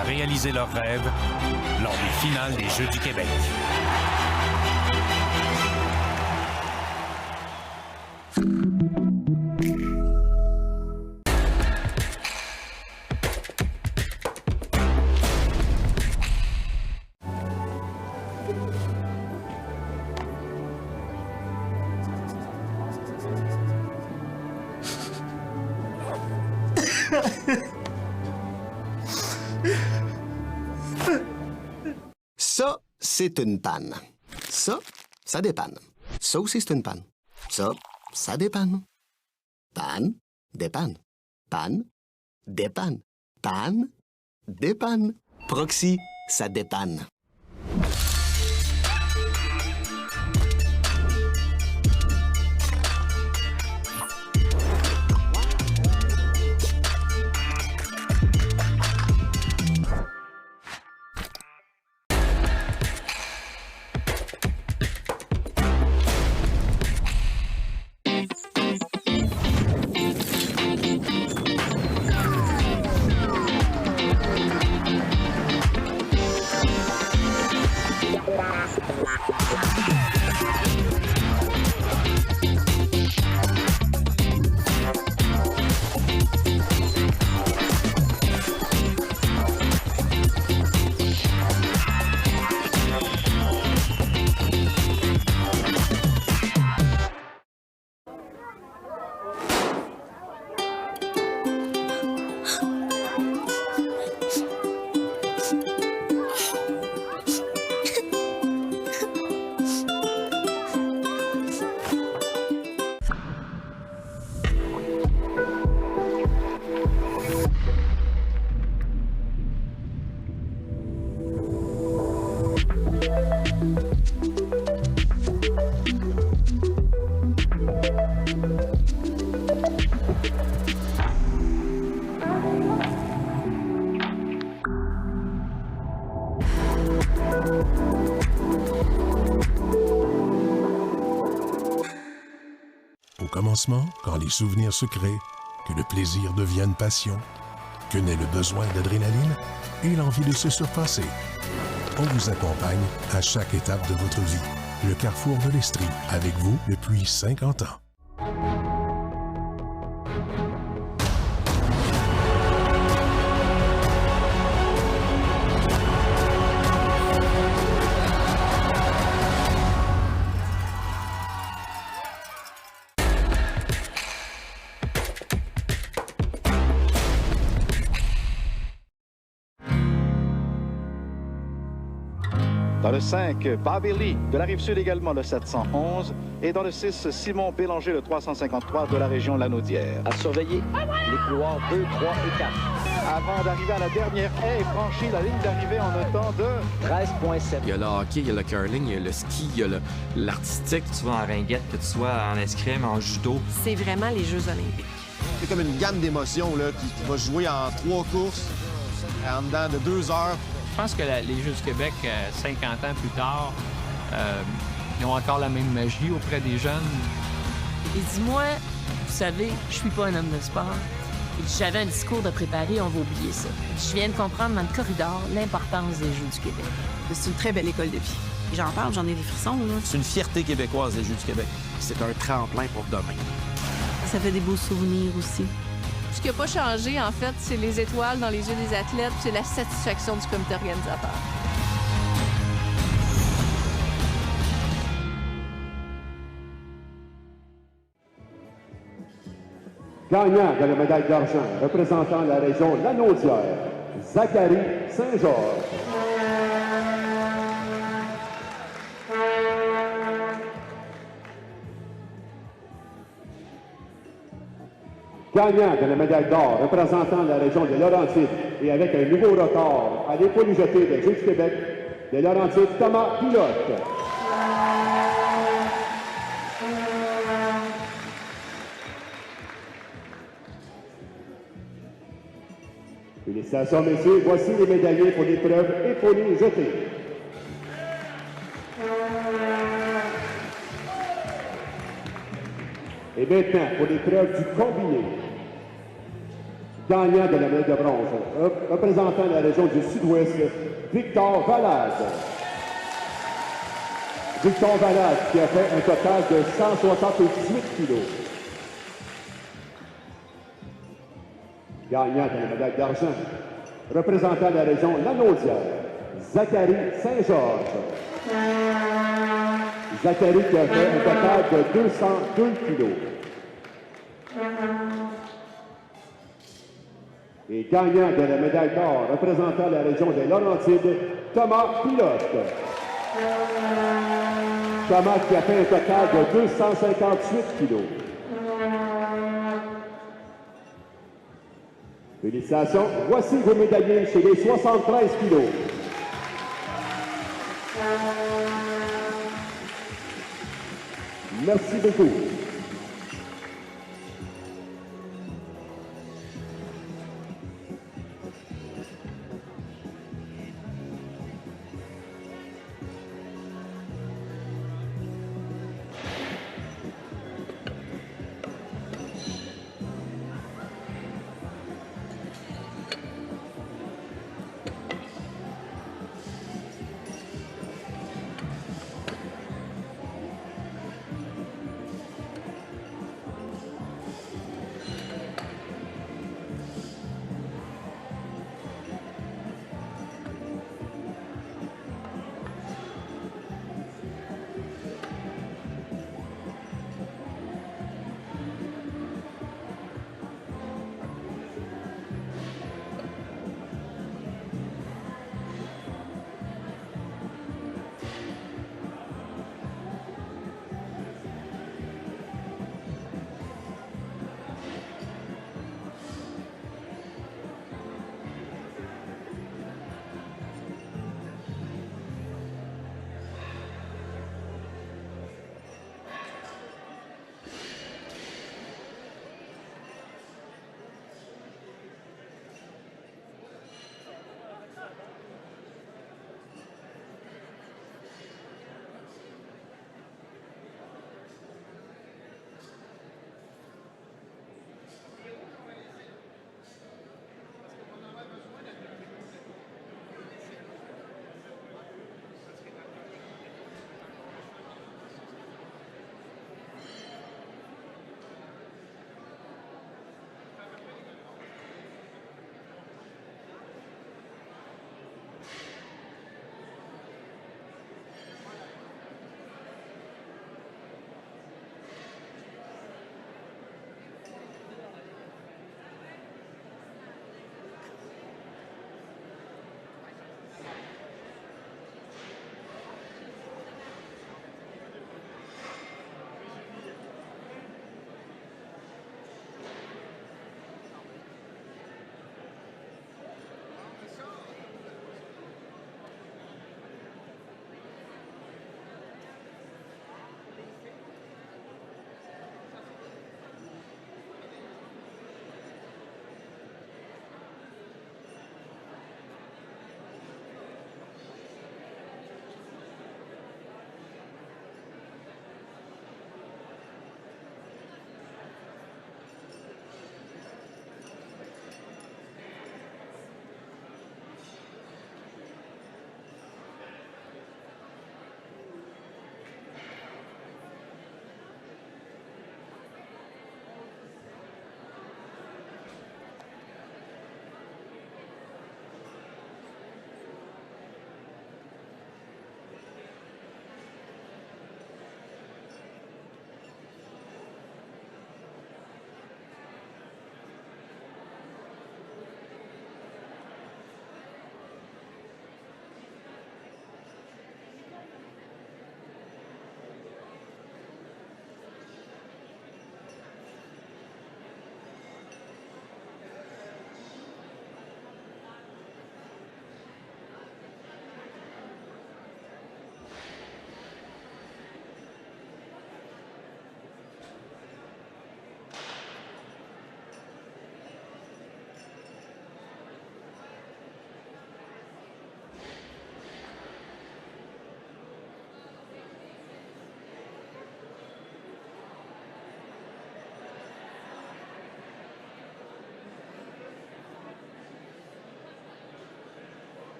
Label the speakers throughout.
Speaker 1: à réaliser leurs rêves lors des finales des Jeux du Québec.
Speaker 2: Ça, c'est une panne. Ça dépanne. Ça aussi, c'est une panne. Ça dépanne. Panne, dépanne. Panne, dépanne. Panne, dépanne. Proxy, ça dépanne.
Speaker 3: Au commencement, quand les souvenirs se créent, que le plaisir devienne passion, que naît le besoin d'adrénaline et l'envie de se surpasser. On vous accompagne à chaque étape de votre vie. Le Carrefour de l'Estrie, avec vous depuis 50 ans.
Speaker 4: Dans le 5, Bobby Lee, de la Rive-Sud également le 711. Et dans le 6, Simon Bélanger, le 353 de la région Lanaudière.
Speaker 5: À surveiller les couloirs 2, 3 et 4.
Speaker 4: Avant d'arriver à la dernière haie, franchit la ligne d'arrivée en un temps de
Speaker 5: 13,7.
Speaker 6: Il y a le hockey, il y a le curling, il y a le ski, il y a l'artistique.
Speaker 7: Que tu sois en ringuette, que tu sois en escrime, en judo.
Speaker 8: C'est vraiment les Jeux olympiques.
Speaker 9: C'est comme une gamme d'émotions là, qui va jouer en 3 courses en dedans de 2 heures.
Speaker 10: Je pense que les Jeux du Québec, 50 ans plus tard, ils ont encore la même magie auprès des jeunes.
Speaker 8: Et dis-moi, vous savez, je suis pas un homme de sport. J'avais un discours de préparer, on va oublier ça. Je viens de comprendre dans le corridor l'importance des Jeux du Québec.
Speaker 11: C'est une très belle école de vie. J'en parle, j'en ai des frissons, là.
Speaker 5: C'est une fierté québécoise, les Jeux du Québec. C'est un tremplin pour demain.
Speaker 11: Ça fait des beaux souvenirs aussi.
Speaker 12: Ce qui n'a pas changé, en fait, c'est les étoiles dans les yeux des athlètes, c'est la satisfaction du comité organisateur.
Speaker 13: Gagnant de la médaille d'argent représentant la région Lanaudière, Zachary Saint-Georges. Gagnant de la médaille d'or représentant la région de Laurentides et avec un nouveau record à l'épaule jetée des Jeux du Québec, de Laurentides, Thomas Pilote. Félicitations, messieurs. Voici les médaillés pour l'épreuve épaulée jetée. Et maintenant, pour l'épreuve du combiné. Gagnant de la médaille de bronze, représentant la région du Sud-Ouest, Victor Valade. Victor Valade qui a fait un total de 178 kilos. Gagnant de la médaille d'argent, représentant la région Lanaudière, Zachary Saint-Georges. Zachary qui a fait un total de 202 kilos. Et gagnant de la médaille d'or, représentant la région des Laurentides, Thomas Pilote. Thomas qui a fait un total de 258 kilos. Félicitations. Voici vos médaillés chez les 73 kilos. Merci beaucoup.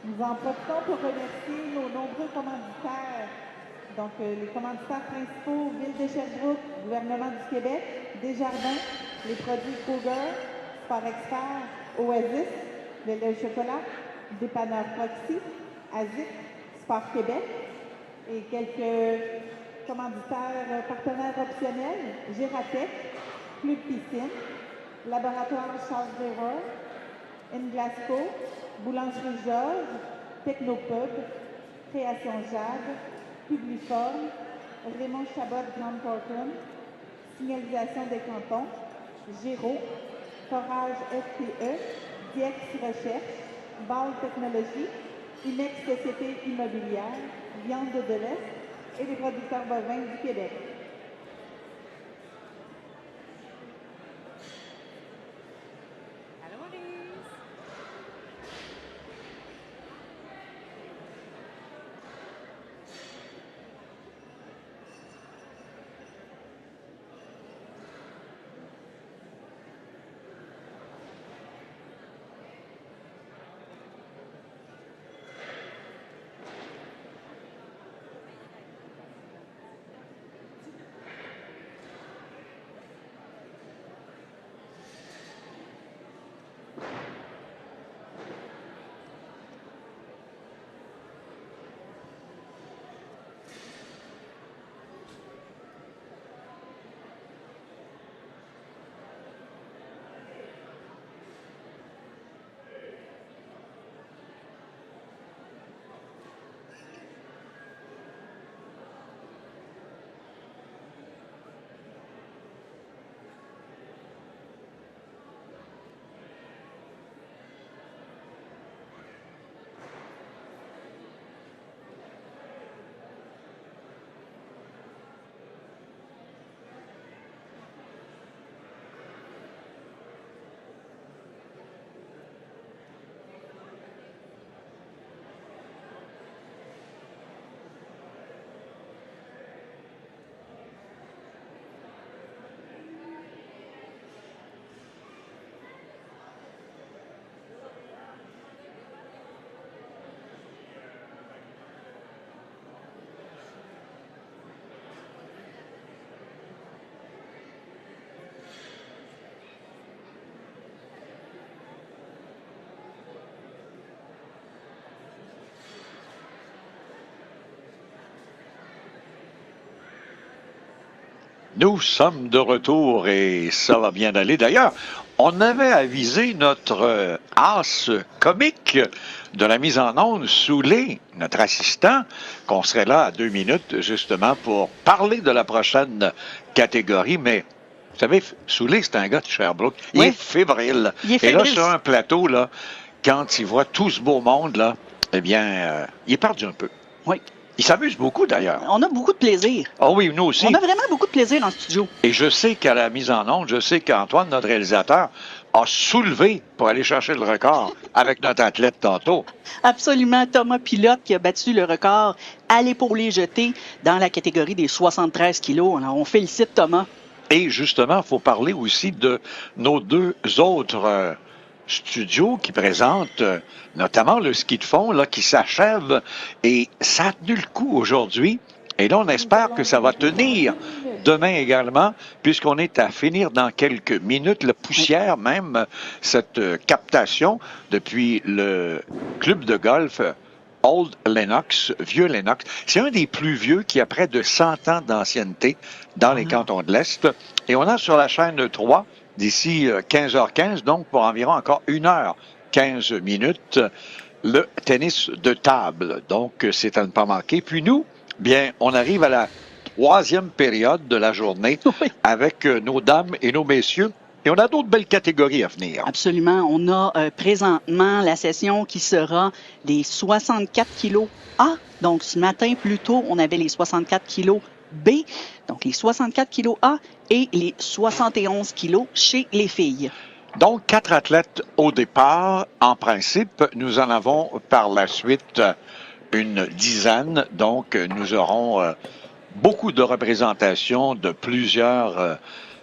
Speaker 14: Nous en profitons pour remercier nos nombreux commanditaires. Donc, les commanditaires principaux, Ville de Sherbrooke, Gouvernement du Québec, Desjardins, les produits Kroger, Sport Expert, Oasis, le lait au chocolat, Dépanneur Proxy, ASIC, Sport Québec et quelques commanditaires partenaires optionnels, Gératec, Club Piscine, Laboratoire Charles Brewer, Inglasco, Boulangerie Georges, Technopub, Création Jade, Publiforme, Raymond Chabot Grand Corcoran, Signalisation des cantons, Géraud, Forage FTE, Diex Recherche, Ball Technologies, Imex Société Immobilière, Viande de l'Est et les producteurs bovins du Québec.
Speaker 15: Nous sommes de retour et ça va bien aller. D'ailleurs, on avait avisé notre as comique de la mise en onde, Soulé, notre assistant, qu'on serait là à 2 minutes justement pour parler de la prochaine catégorie. Mais vous savez, Soulé, c'est un gars de Sherbrooke. Il est fébrile. Et là, sur un plateau, là, quand il voit tout ce beau monde, là, eh bien, il est perdu un peu.
Speaker 16: Oui.
Speaker 15: Il s'amuse beaucoup, d'ailleurs.
Speaker 16: On a beaucoup de plaisir.
Speaker 15: Ah oui, nous aussi.
Speaker 16: On a vraiment beaucoup de plaisir en studio.
Speaker 15: Et je sais qu'à la mise en onde, je sais qu'Antoine, notre réalisateur, a soulevé pour aller chercher le record avec notre athlète tantôt.
Speaker 16: Absolument. Thomas Pilote qui a battu le record à l'épaulé jeté dans la catégorie des 73 kilos. Alors, on félicite Thomas.
Speaker 15: Et justement, il faut parler aussi de nos 2 autres studios qui présentent notamment le ski de fond là, qui s'achève et ça a tenu le coup aujourd'hui. Et là, on espère que ça va tenir demain également, puisqu'on est à finir dans quelques minutes. La poussière même, cette captation depuis le club de golf Old Lennox, Vieux Lennox. C'est un des plus vieux qui a près de 100 ans d'ancienneté dans les cantons de l'Est. Et on a sur la chaîne 3, d'ici 15h15, donc pour environ encore 1h15 minutes, le tennis de table. Donc, c'est à ne pas manquer. Puis nous, bien, on arrive à la 3e période de la journée avec nos dames et nos messieurs. Et on a d'autres belles catégories à venir.
Speaker 16: Absolument. On a présentement la session qui sera des 64 kilos A. Donc, ce matin, plus tôt, on avait les 64 kilos B. Donc, les 64 kilos A et les 71 kilos chez les filles.
Speaker 15: Donc, 4 athlètes au départ. En principe, nous en avons par la suite une dizaine. Donc, nous aurons beaucoup de représentations de plusieurs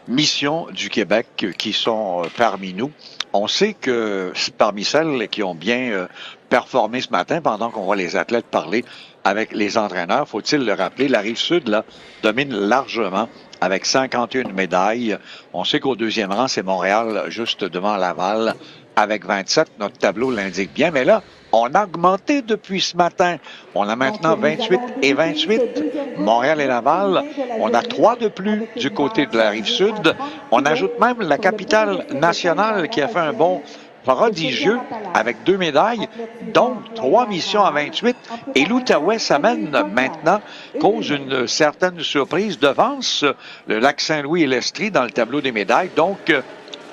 Speaker 15: missions du Québec qui sont parmi nous. On sait que parmi celles qui ont bien performé ce matin, pendant qu'on voit les athlètes parler avec les entraîneurs, faut-il le rappeler, la Rive-Sud là, domine largement avec 51 médailles. On sait qu'au deuxième rang, c'est Montréal, juste devant Laval, avec 27. Notre tableau l'indique bien, mais là, on a augmenté depuis ce matin. On a maintenant 28 et 28. Montréal et Laval, on a 3 de plus du côté de la Rive-Sud. On ajoute même la capitale nationale qui a fait un bond prodigieux avec 2 médailles, donc 3 missions à 28. Et l'Outaouais s'amène maintenant, cause une certaine surprise, devance le Lac-Saint-Louis et l'Estrie dans le tableau des médailles. Donc,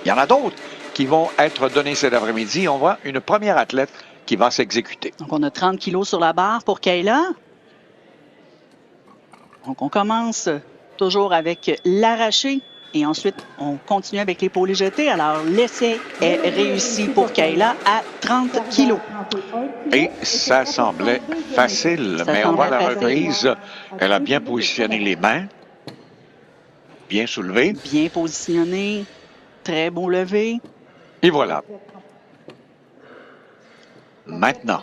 Speaker 15: il y en a d'autres qui vont être donnés cet après-midi. On voit une première athlète qui va s'exécuter.
Speaker 16: Donc, on a 30 kilos sur la barre pour Kayla. Donc, on commence toujours avec l'arraché et ensuite, on continue avec l'épaule jetée. Alors, l'essai est réussi pour Kayla à 30 kilos.
Speaker 15: Et ça semblait facile, mais on voit la reprise. Elle a bien positionné les mains, bien soulevées.
Speaker 16: Bien positionné, très beau levé.
Speaker 15: Et voilà. Maintenant,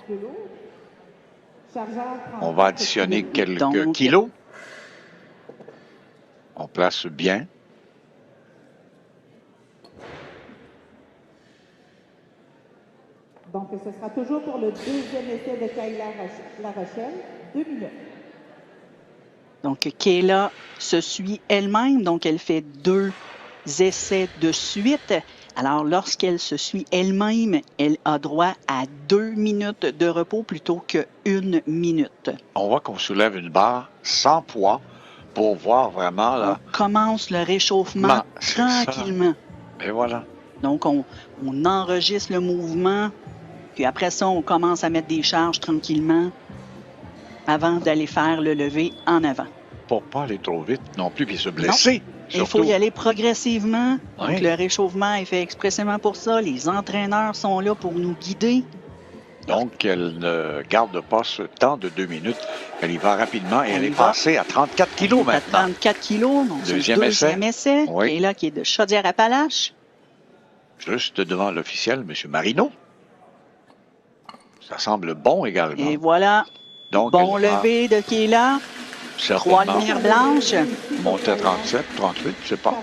Speaker 15: on va additionner quelques kilos. On place bien.
Speaker 14: Donc, ce sera toujours pour le deuxième essai de Kayla La Rochelle, 2 minutes.
Speaker 16: Donc, Kayla se suit elle-même, donc elle fait 2 essais de suite. Alors, lorsqu'elle se suit elle-même, elle a droit à 2 minutes de repos plutôt que 1 minute.
Speaker 15: On voit qu'on soulève une barre sans poids pour voir vraiment là.
Speaker 16: On commence le réchauffement tranquillement.
Speaker 15: Et voilà.
Speaker 16: Donc, on enregistre le mouvement, puis après ça, on commence à mettre des charges tranquillement avant d'aller faire le lever en avant.
Speaker 15: Pour pas aller trop vite non plus, puis se blesser.
Speaker 16: Il faut y aller progressivement.
Speaker 15: Oui.
Speaker 16: Donc, le réchauffement est fait expressément pour ça. Les entraîneurs sont là pour nous guider.
Speaker 15: Donc, elle ne garde pas ce temps de 2 minutes. Elle y va rapidement et elle est passée à 34 kilos maintenant.
Speaker 16: À 34 kilos, donc
Speaker 15: deuxième
Speaker 16: essai.
Speaker 15: Oui.
Speaker 16: Et là, qui est de Chaudière-Appalaches.
Speaker 15: Juste devant l'officiel, M. Marino. Ça semble bon également.
Speaker 16: Et voilà.
Speaker 15: Donc,
Speaker 16: bon levé de Kayla. 3 lumières blanches.
Speaker 15: Monte à 37, 38, je sais pas.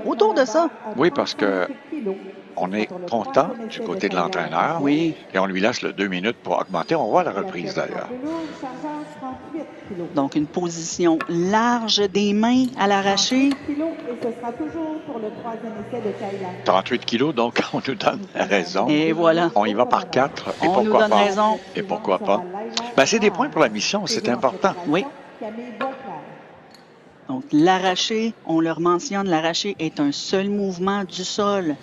Speaker 16: Autour de ça.
Speaker 15: Oui, parce que on est content du côté de l'entraîneur.
Speaker 16: Oui.
Speaker 15: Et on lui laisse le 2 minutes pour augmenter. On voit la reprise d'ailleurs.
Speaker 16: Donc, une position large des mains à l'arraché.
Speaker 14: Et ce sera toujours pour le troisième essai de Kayla.
Speaker 15: 38 kilos, donc on nous donne raison.
Speaker 16: Et voilà.
Speaker 15: On y va par 4. Et
Speaker 16: on
Speaker 15: pourquoi
Speaker 16: nous donne
Speaker 15: pas?
Speaker 16: raison.
Speaker 15: Et pourquoi pas? Ben, c'est des points pour la mission, c'est important.
Speaker 16: Oui. Donc, l'arraché, on leur mentionne, l'arraché est un seul mouvement du sol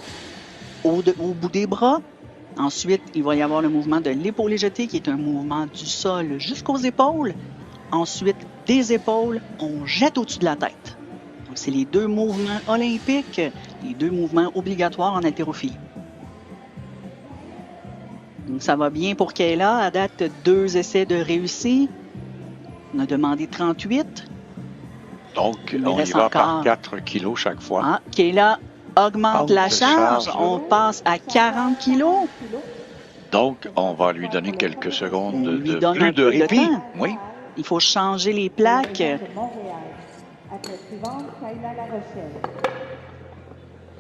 Speaker 16: au bout des bras. Ensuite, il va y avoir le mouvement de l'épaule jetée qui est un mouvement du sol jusqu'aux épaules. Ensuite, des épaules, on jette au-dessus de la tête. Donc, c'est les 2 mouvements olympiques, les 2 mouvements obligatoires en haltérophilie. Donc, ça va bien pour Kayla. À date, 2 essais de réussi. On a demandé 38.
Speaker 15: Donc, on y va par 4 kilos chaque fois.
Speaker 16: Ah, Kayla augmente la charge. On passe à 40 kilos.
Speaker 15: Donc, on va lui donner quelques secondes de
Speaker 16: donne
Speaker 15: plus
Speaker 16: un
Speaker 15: de
Speaker 16: peu de
Speaker 15: répit.
Speaker 16: temps.
Speaker 15: Oui.
Speaker 16: Il faut changer les plaques.
Speaker 14: Athlète suivante, Kayla La Rochelle.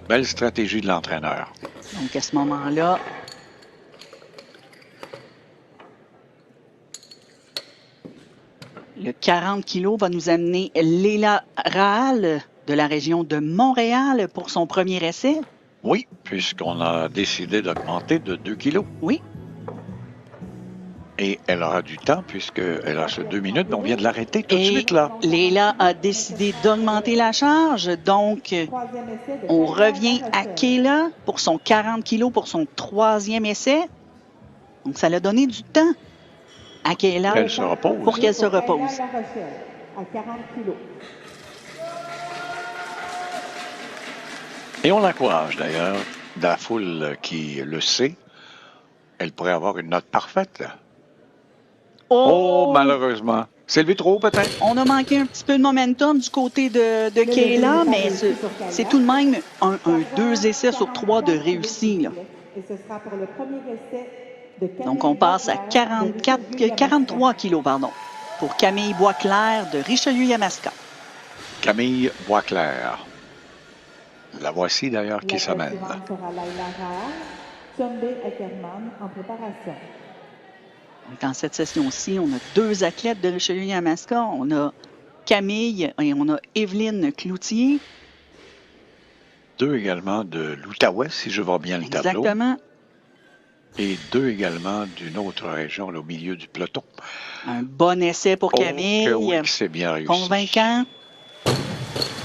Speaker 15: Belle stratégie de l'entraîneur.
Speaker 16: Donc, à ce moment-là, le 40 kilos va nous amener Léla Rahal de la région de Montréal pour son premier essai.
Speaker 15: Oui, puisqu'on a décidé d'augmenter de 2 kilos.
Speaker 16: Oui.
Speaker 15: Et elle aura du temps puisqu'elle a ce 2 minutes, mais on vient de l'arrêter tout de suite là.
Speaker 16: Léla a décidé d'augmenter la charge, donc on revient à Kayla pour son 40 kilos pour son 3e essai. Donc ça l'a donné du temps à Kayla
Speaker 15: Elle se repose.
Speaker 16: pour qu'elle se repose.
Speaker 14: Kayla La Rochelle, à 40 kilos.
Speaker 15: Et on l'encourage d'ailleurs, dans la foule qui le sait, elle pourrait avoir une note parfaite. Oh, malheureusement. C'est levé trop, peut-être?
Speaker 16: On a manqué un petit peu de momentum du côté de Kayla, mais c'est tout de même un 2 essais sur 3 de réussi. Là.
Speaker 14: Et ce sera pour le premier essai de Camille
Speaker 16: Donc, on passe à
Speaker 14: Boisclair de Richelieu-Yamaska.
Speaker 16: 43 kilos, pardon, pour Camille Boisclair de Richelieu-Yamaska.
Speaker 15: Camille Boisclair. La voici d'ailleurs qui s'amène.
Speaker 14: La suivante sera Laila Rahal, Tchombe Ackerman en préparation.
Speaker 16: Dans cette session-ci, on a 2 athlètes de Richelieu-Yamaska. On a Camille et on a Evelyne Cloutier.
Speaker 15: 2 également de l'Outaouais, si je vois bien le tableau.
Speaker 16: Exactement.
Speaker 15: Et 2 également d'une autre région, là, au milieu du peloton.
Speaker 16: Un bon essai pour Camille.
Speaker 15: Que oui, c'est bien réussi.
Speaker 16: Convaincant.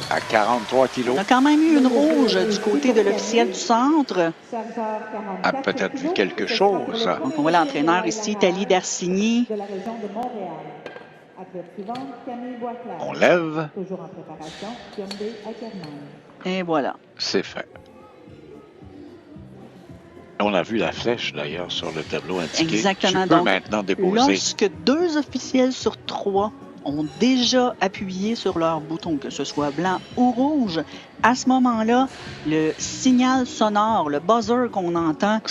Speaker 15: À 43 kilos.
Speaker 16: On a quand même eu une rouge du côté de l'officiel du centre.
Speaker 15: A peut-être vu quelque chose.
Speaker 16: Donc, on voit l'entraîneur ici, Thalie Darcigny.
Speaker 14: De la région de Montréal. Athlète suivante, Camille Boisclair.
Speaker 15: On lève.
Speaker 14: Toujours en préparation, Tchombe Ackerman.
Speaker 16: Et voilà.
Speaker 15: C'est fait. On a vu la flèche, d'ailleurs, sur le tableau indiqué.
Speaker 16: Exactement.
Speaker 15: Tu peux
Speaker 16: Donc,
Speaker 15: maintenant déposer.
Speaker 16: lorsque 2 officiels sur 3 ont déjà appuyé sur leur bouton, que ce soit blanc ou rouge, à ce moment-là, le signal sonore, le buzzer qu'on entend,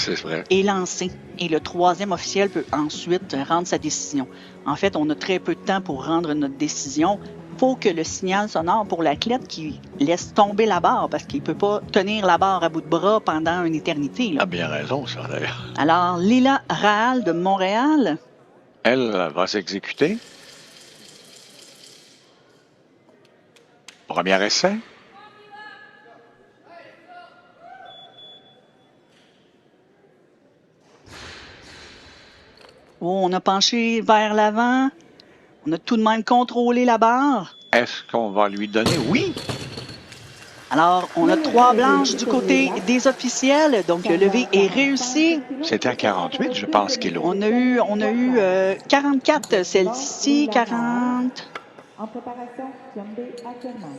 Speaker 16: est lancé. Et le 3e officiel peut ensuite rendre sa décision. En fait, on a très peu de temps pour rendre notre décision. Il faut que le signal sonore pour l'athlète qui laisse tomber la barre, parce qu'il ne peut pas tenir la barre à bout de bras pendant une éternité. Là.
Speaker 15: Ah, bien raison, ça, d'ailleurs.
Speaker 16: Alors, Lila Rahal de Montréal.
Speaker 15: Elle va s'exécuter. Premier essai.
Speaker 16: Oh, on a penché vers l'avant. On a tout de même contrôlé la barre.
Speaker 15: Est-ce qu'on va lui donner? Oui!
Speaker 16: Alors, on a 3 blanches du côté des officiels. Donc, le levé est réussi.
Speaker 15: C'était à 48, je pense, kilos.
Speaker 16: On a eu 44, celle-ci, 40...
Speaker 14: En préparation, Tchombe Ackerman.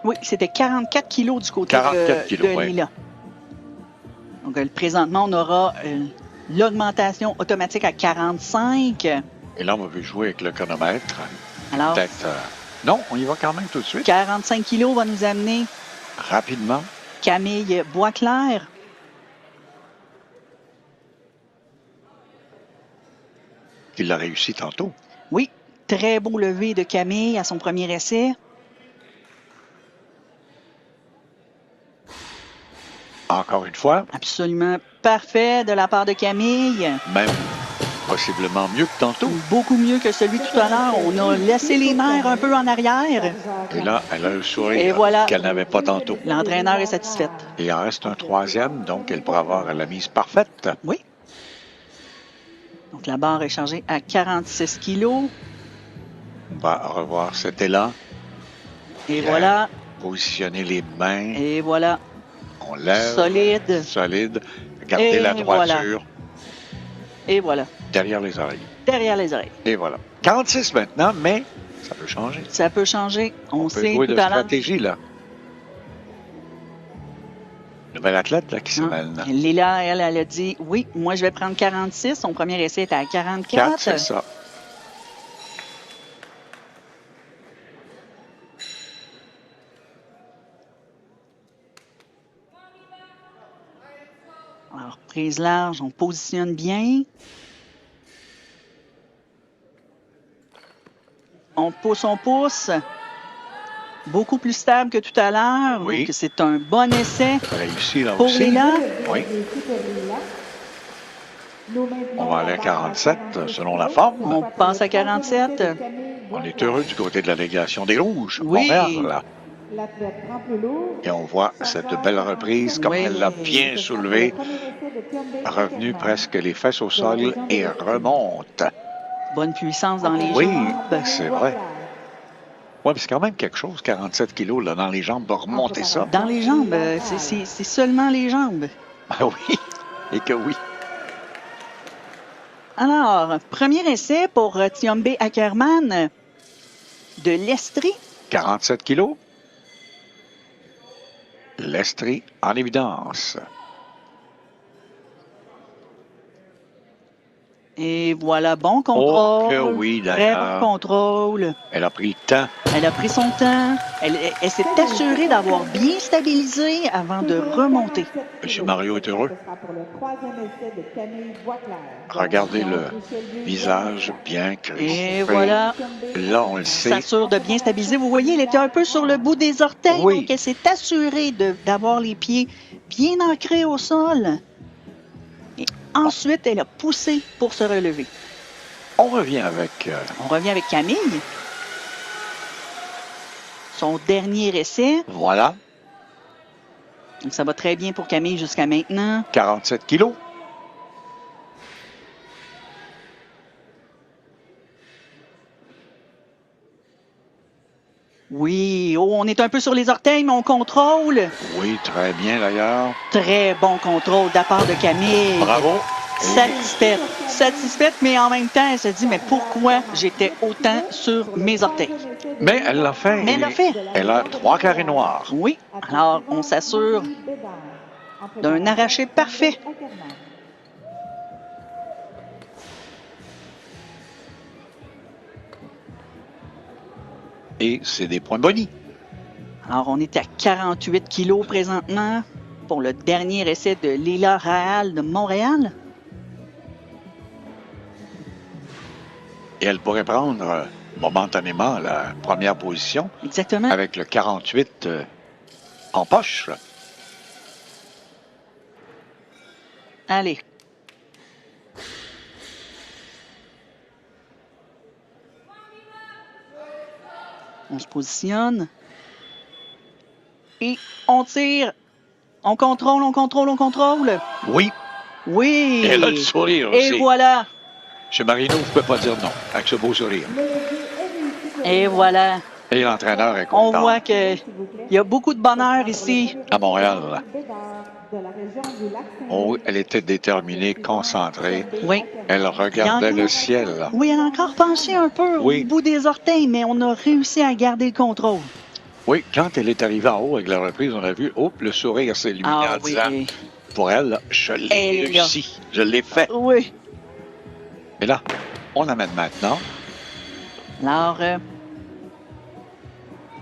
Speaker 16: Oui, c'était 44 kilos du côté
Speaker 15: 44 kilos,
Speaker 16: de
Speaker 15: oui.
Speaker 16: Lila. Donc, présentement, on aura l'augmentation automatique à 45.
Speaker 15: Et là, on veut jouer avec le chronomètre.
Speaker 16: Alors,
Speaker 15: peut-être. Non, on y va quand même tout de suite.
Speaker 16: 45 kilos va nous amener
Speaker 15: Rapidement.
Speaker 16: Camille Boisclair.
Speaker 15: Il l'a réussi tantôt.
Speaker 16: Oui, très beau levé de Camille à son premier essai.
Speaker 15: Encore une fois.
Speaker 16: Absolument parfait de la part de Camille.
Speaker 15: Même possiblement mieux que tantôt.
Speaker 16: Beaucoup mieux que celui tout à l'heure. On a laissé les nerfs un peu en arrière.
Speaker 15: Et là, elle a le sourire
Speaker 16: Et voilà.
Speaker 15: qu'elle n'avait pas tantôt.
Speaker 16: L'entraîneur est satisfait.
Speaker 15: Et il en reste un 3e, donc elle pourra avoir la mise parfaite.
Speaker 16: Oui. Donc la barre est chargée à 46 kilos.
Speaker 15: On va revoir cet élan.
Speaker 16: Et voilà.
Speaker 15: Positionner les mains.
Speaker 16: Et voilà.
Speaker 15: On lève.
Speaker 16: Solide.
Speaker 15: Solide. Garder
Speaker 16: Et
Speaker 15: la droiture.
Speaker 16: voilà. Et voilà.
Speaker 15: Derrière les oreilles.
Speaker 16: Derrière les oreilles.
Speaker 15: Et voilà. 46 maintenant, mais ça peut changer.
Speaker 16: Ça peut changer. On
Speaker 15: peut
Speaker 16: sait
Speaker 15: jouer
Speaker 16: tout
Speaker 15: de
Speaker 16: à l'heure.
Speaker 15: stratégie, là. Nouvelle athlète, là, qui s'amène.
Speaker 16: Lila, elle a dit, oui, moi, je vais prendre 46. Son premier essai était à 44.
Speaker 15: C'est ça.
Speaker 16: Alors, prise large, on positionne bien. On pousse. Beaucoup plus stable que tout à l'heure.
Speaker 15: Oui.
Speaker 16: Donc, c'est un bon essai
Speaker 15: Réussi, là
Speaker 16: pour
Speaker 15: aussi.
Speaker 16: Lila.
Speaker 15: Oui. On va aller à 47, selon la forme.
Speaker 16: On passe à 47.
Speaker 15: On est heureux du côté de la délégation des Rouges.
Speaker 16: Oui.
Speaker 15: Montréal, là.
Speaker 14: L'athlète prend plus lourd.
Speaker 15: Et on voit cette belle reprise, comme elle l'a bien soulevée, revenue presque les fesses au sol et remonte.
Speaker 16: Bonne puissance dans les
Speaker 15: Oui,
Speaker 16: jambes.
Speaker 15: c'est vrai. Oui, mais c'est quand même quelque chose, 47 kilos là, dans les jambes, de remonter ça.
Speaker 16: Dans les jambes, c'est seulement les jambes.
Speaker 15: Ah oui, et que oui.
Speaker 16: Alors, premier essai pour Tchombe Ackerman de l'Estrie.
Speaker 15: 47 kilos. L'Estrie en évidence.
Speaker 16: Et voilà, bon contrôle.
Speaker 15: Oh que oui,
Speaker 16: Très
Speaker 15: d'ailleurs.
Speaker 16: bon contrôle.
Speaker 15: Elle a pris le temps.
Speaker 16: Elle a pris son temps. Elle s'est assurée d'avoir bien stabilisé avant de remonter.
Speaker 15: M. Mario est heureux. Regardez le visage bien crispé.
Speaker 16: Et voilà.
Speaker 15: Là, on le sait.
Speaker 16: S'assure de bien stabiliser. Vous voyez, elle était un peu sur le bout des orteils.
Speaker 15: Oui.
Speaker 16: Donc, elle s'est assurée d'avoir les pieds bien ancrés au sol. Et ensuite, elle a poussé pour se relever.
Speaker 15: On revient avec...
Speaker 16: On revient avec Camille. Son dernier essai.
Speaker 15: Voilà.
Speaker 16: Donc, ça va très bien pour Camille jusqu'à maintenant.
Speaker 15: 47 kilos.
Speaker 16: Oui, oh, on est un peu sur les orteils, mais on contrôle.
Speaker 15: Oui, très bien d'ailleurs.
Speaker 16: Très bon contrôle de la part de Camille.
Speaker 15: Bravo.
Speaker 16: Satisfaite. Satisfaite, mais en même temps, elle se dit, mais pourquoi j'étais autant sur mes orteils?
Speaker 15: Mais elle l'a fait.
Speaker 16: Mais elle l'a fait.
Speaker 15: Elle a 3 carrés noirs.
Speaker 16: Oui. Alors, on s'assure d'un arraché parfait.
Speaker 15: Et c'est des points bonus.
Speaker 16: Alors, on est à 48 kilos présentement pour le dernier essai de Lila Rahal de Montréal.
Speaker 15: Et elle pourrait prendre momentanément la première position.
Speaker 16: Exactement.
Speaker 15: Avec le 48 en poche.
Speaker 16: Allez. On se positionne. Et on tire. On contrôle, on contrôle, on contrôle.
Speaker 15: Oui.
Speaker 16: Oui.
Speaker 15: Et elle a le sourire aussi.
Speaker 16: Et voilà.
Speaker 15: Chez Marino, je ne peux pas dire non, avec ce beau sourire.
Speaker 16: Et voilà.
Speaker 15: Et l'entraîneur est
Speaker 16: On
Speaker 15: content.
Speaker 16: voit qu'il y a beaucoup de bonheur ici.
Speaker 15: À Montréal. Oh, elle était déterminée, concentrée.
Speaker 16: Oui.
Speaker 15: Elle regardait le ciel.
Speaker 16: Oui, elle a encore pensé un peu au bout des orteils, mais on a réussi à garder le contrôle.
Speaker 15: Oui, quand elle est arrivée en haut avec la reprise, on a vu, le sourire s'est illuminé en disant, pour elle, je l'ai réussi, je l'ai fait.
Speaker 16: Oui.
Speaker 15: Et là, on amène maintenant.
Speaker 16: Alors,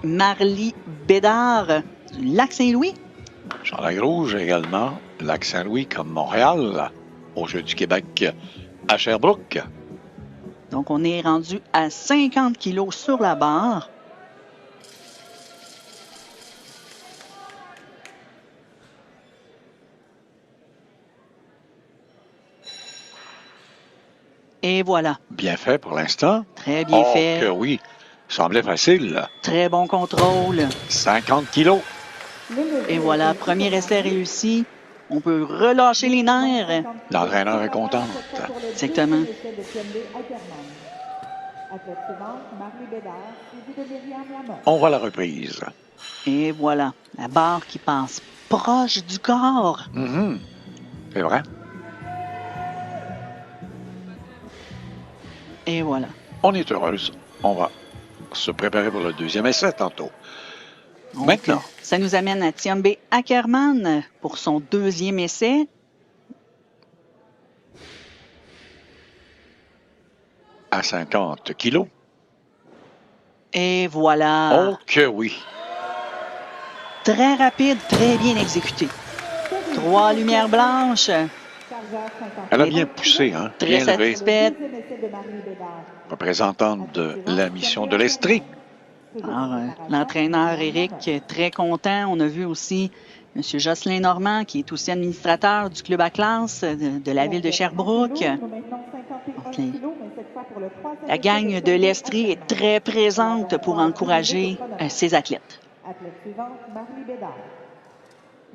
Speaker 16: Marly Bédard, du Lac-Saint-Louis.
Speaker 15: Jean Lagrouge également, Lac-Saint-Louis comme Montréal, aux Jeux du Québec à Sherbrooke.
Speaker 16: Donc, on est rendu à 50 kilos sur la barre. Et voilà.
Speaker 15: Bien fait pour l'instant.
Speaker 16: Très bien fait.
Speaker 15: Que oui, semblait facile.
Speaker 16: Très bon contrôle.
Speaker 15: 50 kilos.
Speaker 16: Et voilà, premier essai réussi. On peut relâcher les nerfs.
Speaker 15: L'entraîneur est content.
Speaker 16: Exactement.
Speaker 15: On voit la reprise.
Speaker 16: Et voilà, la barre qui passe proche du corps.
Speaker 15: C'est vrai.
Speaker 16: Et voilà.
Speaker 15: On est heureuse. On va se préparer pour le deuxième essai tantôt.
Speaker 16: Donc,
Speaker 15: maintenant.
Speaker 16: Ça nous amène à Tiombe Ackerman pour son deuxième essai.
Speaker 15: À 50 kilos.
Speaker 16: Et voilà.
Speaker 15: Oh que oui.
Speaker 16: Très rapide, très bien exécuté. 3 lumières blanches.
Speaker 15: Elle a bien poussé, hein?
Speaker 16: Très
Speaker 15: Bien levé.
Speaker 16: satisfaite.
Speaker 15: Représentante de la mission de l'Estrie.
Speaker 16: Alors, l'entraîneur Éric est très content. On a vu aussi M. Jocelyn Normand, qui est aussi administrateur du club à classe de la ville de Sherbrooke. Okay. La gang de l'Estrie est très présente pour encourager ses athlètes.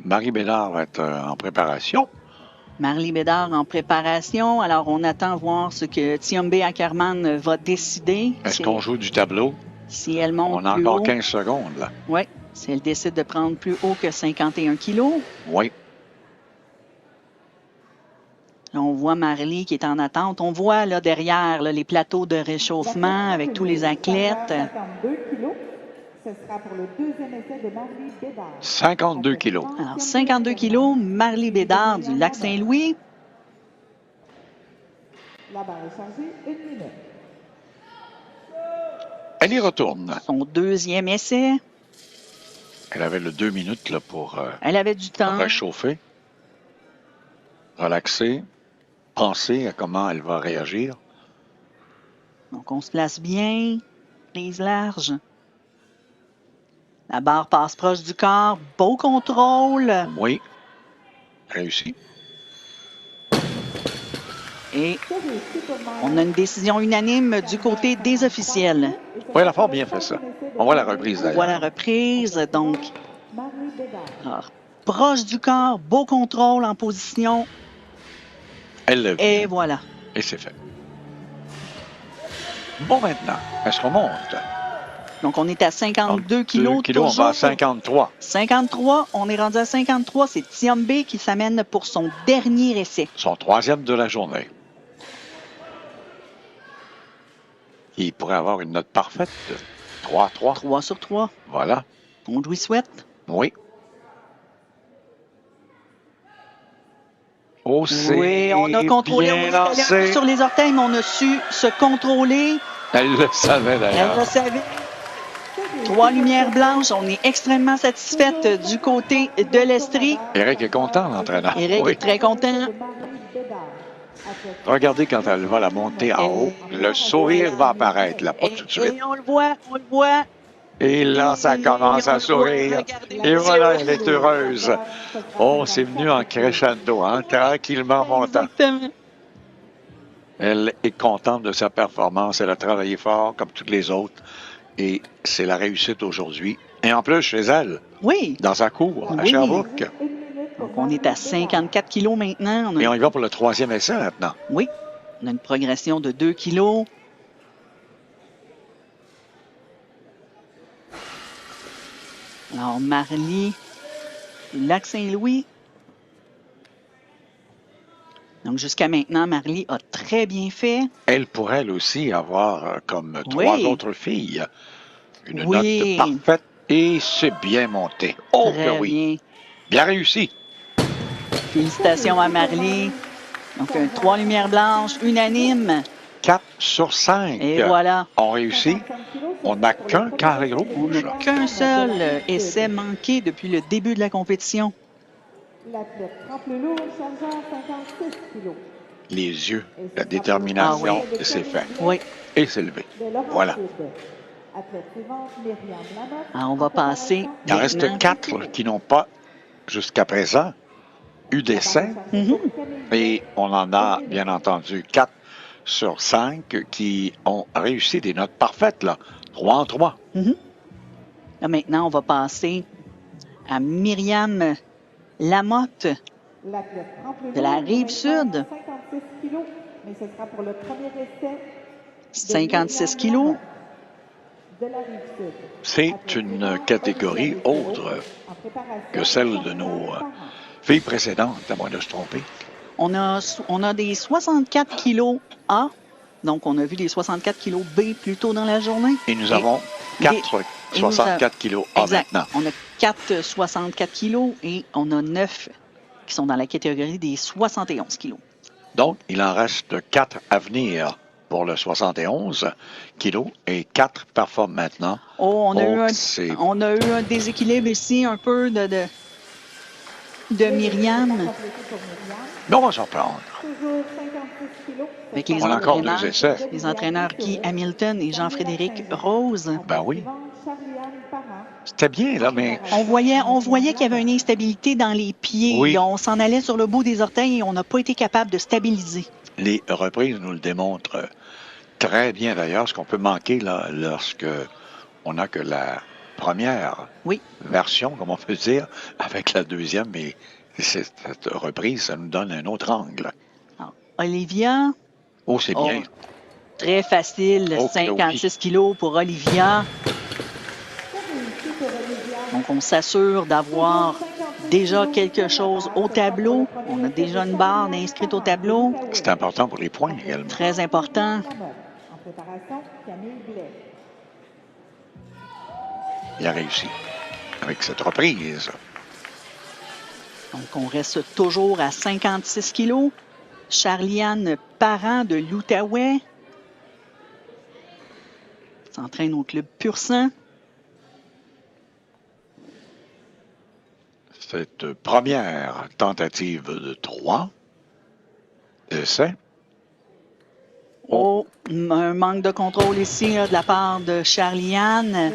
Speaker 15: Marie Bédard va être en préparation.
Speaker 16: Marly Bédard en préparation. Alors, on attend voir ce que Tiombe Ackerman va décider.
Speaker 15: Est-ce qu'on joue du tableau?
Speaker 16: Si elle monte
Speaker 15: On a
Speaker 16: plus
Speaker 15: encore
Speaker 16: haut.
Speaker 15: 15 secondes, là.
Speaker 16: Oui. Si elle décide de prendre plus haut que 51 kilos.
Speaker 15: Oui.
Speaker 16: Là, on voit Marly qui est en attente. On voit là derrière là, les plateaux de réchauffement avec tous les athlètes.
Speaker 14: 52 kilos. Ce sera pour le deuxième essai de Marly Bédard.
Speaker 15: 52 kilos.
Speaker 16: Alors, 52 kilos, Marly Bédard du Lac-Saint-Louis.
Speaker 14: La barre est chargée, 1 minute.
Speaker 15: Elle y retourne.
Speaker 16: Son deuxième essai.
Speaker 15: Elle avait le 2 minutes là, pour
Speaker 16: Elle avait du temps.
Speaker 15: réchauffer, relaxer, penser à comment elle va réagir.
Speaker 16: Donc, on se place bien. Prise large. La barre passe proche du corps. Beau contrôle.
Speaker 15: Oui, réussi.
Speaker 16: Et on a une décision unanime du côté des officiels.
Speaker 15: Oui, elle a fort bien fait ça. On voit la reprise
Speaker 16: On
Speaker 15: d'ailleurs.
Speaker 16: voit la reprise. Donc, alors, proche du corps, beau contrôle en position.
Speaker 15: Elle l'a vu.
Speaker 16: Et voilà.
Speaker 15: Et c'est fait. Bon, maintenant, est-ce qu'on monte?
Speaker 16: Donc, on est à 52 kilos.
Speaker 15: 2 kilos, on va à 53.
Speaker 16: 53, on est rendu à 53. C'est Tiombe qui s'amène pour son dernier essai.
Speaker 15: Son 3e de la journée. Il pourrait avoir une note parfaite de 3-3.
Speaker 16: 3 sur 3.
Speaker 15: Voilà.
Speaker 16: On lui souhaite.
Speaker 15: Oui. Oh, c'est
Speaker 16: Oui, on a contrôlé. On
Speaker 15: bien
Speaker 16: est allé un peu
Speaker 15: lancé.
Speaker 16: sur les orteils, mais on a su se contrôler.
Speaker 15: Elle le savait
Speaker 16: Elle
Speaker 15: d'ailleurs.
Speaker 16: le savait. 3 lumières blanches. On est extrêmement satisfaite du côté de l'Estrie.
Speaker 15: Eric est content, l'entraîneur.
Speaker 16: Eric
Speaker 15: Oui.
Speaker 16: est très content.
Speaker 15: Regardez quand elle va la monter en haut. Le sourire va apparaître là, pas tout de suite.
Speaker 16: Et on le voit, on le voit.
Speaker 15: Et là, ça commence à sourire. Et voilà, elle est heureuse. Oh, c'est venu en crescendo, hein, tranquillement montant.
Speaker 16: Exactement.
Speaker 15: Elle est contente de sa performance. Elle a travaillé fort, comme toutes les autres. Et c'est la réussite aujourd'hui. Et en plus, chez elle,
Speaker 16: Oui.
Speaker 15: dans sa cour, à
Speaker 16: Oui.
Speaker 15: Sherbrooke.
Speaker 16: Donc, on est à 54 kilos maintenant. On a-
Speaker 15: Et on y va pour le 3e essai maintenant.
Speaker 16: Oui. On a une progression de 2 kilos. Alors, Marly, Lac-Saint-Louis. Donc, jusqu'à maintenant, Marly a très bien fait.
Speaker 15: Elle pourrait, elle aussi, avoir, comme
Speaker 16: Oui.
Speaker 15: 3 autres filles, une
Speaker 16: Oui.
Speaker 15: note parfaite. Et c'est bien monté. Oh,
Speaker 16: Très
Speaker 15: que oui.
Speaker 16: bien.
Speaker 15: Bien réussi.
Speaker 16: Félicitations à Marly. Donc, 3 lumières blanches, unanime.
Speaker 15: 4 sur 5.
Speaker 16: Et voilà.
Speaker 15: On réussit. On n'a qu'un carré
Speaker 16: On
Speaker 15: rouge.
Speaker 16: n'a qu'un seul essai manqué depuis le début de la compétition.
Speaker 14: L'athlète trempe le lourd, chargeant 56 kilos.
Speaker 15: Les yeux, la détermination,
Speaker 16: Ah oui.
Speaker 15: c'est fait.
Speaker 16: Oui.
Speaker 15: Et c'est levé.
Speaker 14: De Laurent
Speaker 15: Voilà.
Speaker 14: Sud. Athlète suivante, Myriam Lamotte.
Speaker 16: Alors, on va passer.
Speaker 15: Il en reste
Speaker 16: maintenant.
Speaker 15: 4 qui n'ont pas, jusqu'à présent, eu d'essai.
Speaker 16: Mhm.
Speaker 15: Et on en a, bien entendu, 4 sur 5 qui ont réussi des notes parfaites, là. 3 en 3.
Speaker 16: Mhm. Là, maintenant, on va passer à Myriam Lamotte
Speaker 14: L'athlète trempe le
Speaker 16: de la
Speaker 14: lourd,
Speaker 16: Rive-Sud.
Speaker 14: 56 kilos, mais ce sera pour le premier essai.
Speaker 16: 56 kilos.
Speaker 14: De la Rive-Sud.
Speaker 15: C'est une catégorie autre
Speaker 14: En préparation.
Speaker 15: que celle de nos filles précédentes, à moins de se tromper.
Speaker 16: On a des 64 kilos A. Donc, on a vu des 64 kilos B plus tôt dans la journée.
Speaker 15: Et nous avons 4
Speaker 16: et nous
Speaker 15: 64 kilos A
Speaker 16: Exact.
Speaker 15: maintenant.
Speaker 16: On a 4 64 kilos et on a 9 qui sont dans la catégorie des 71 kilos.
Speaker 15: Donc, il en reste 4 à venir pour le 71 kilos et 4 performent maintenant.
Speaker 16: Oh, on a
Speaker 15: c'est-
Speaker 16: eu un déséquilibre ici, un peu de Myriam.
Speaker 15: Mais on va s'en prendre.
Speaker 14: Toujours 56 kilos.
Speaker 16: Avec les
Speaker 15: On a encore
Speaker 16: entraîneurs,
Speaker 15: 2 essais.
Speaker 16: les entraîneurs Guy Hamilton et Jean-Frédéric Rose.
Speaker 15: Ben oui.
Speaker 14: Charliane Parent.
Speaker 15: C'était bien, là, mais
Speaker 16: On voyait qu'il y avait une instabilité dans les pieds.
Speaker 15: Oui.
Speaker 16: On s'en allait sur le bout des orteils et on n'a pas été capable de stabiliser.
Speaker 15: les reprises nous le démontrent très bien, d'ailleurs, ce qu'on peut manquer là, lorsque on n'a que la première version, comme on peut dire, avec la deuxième, mais cette reprise, ça nous donne un autre angle.
Speaker 16: Alors, Olivia.
Speaker 15: Oh, c'est bien.
Speaker 16: Très facile,
Speaker 15: Oh,
Speaker 16: 56 kilos pour Olivia. Donc, on s'assure d'avoir déjà quelque chose au tableau. On a déjà une barre inscrite au tableau.
Speaker 15: C'est important pour les points également.
Speaker 16: Très important.
Speaker 14: En préparation, Camille Blais.
Speaker 15: Il a réussi avec cette reprise.
Speaker 16: Donc, on reste toujours à 56 kilos. Charliane Parent de l'Outaouais s'entraîne au club Pur Sang.
Speaker 15: Cette première tentative de 3 essais.
Speaker 16: Oh, un manque de contrôle ici là, de la part de Charliane.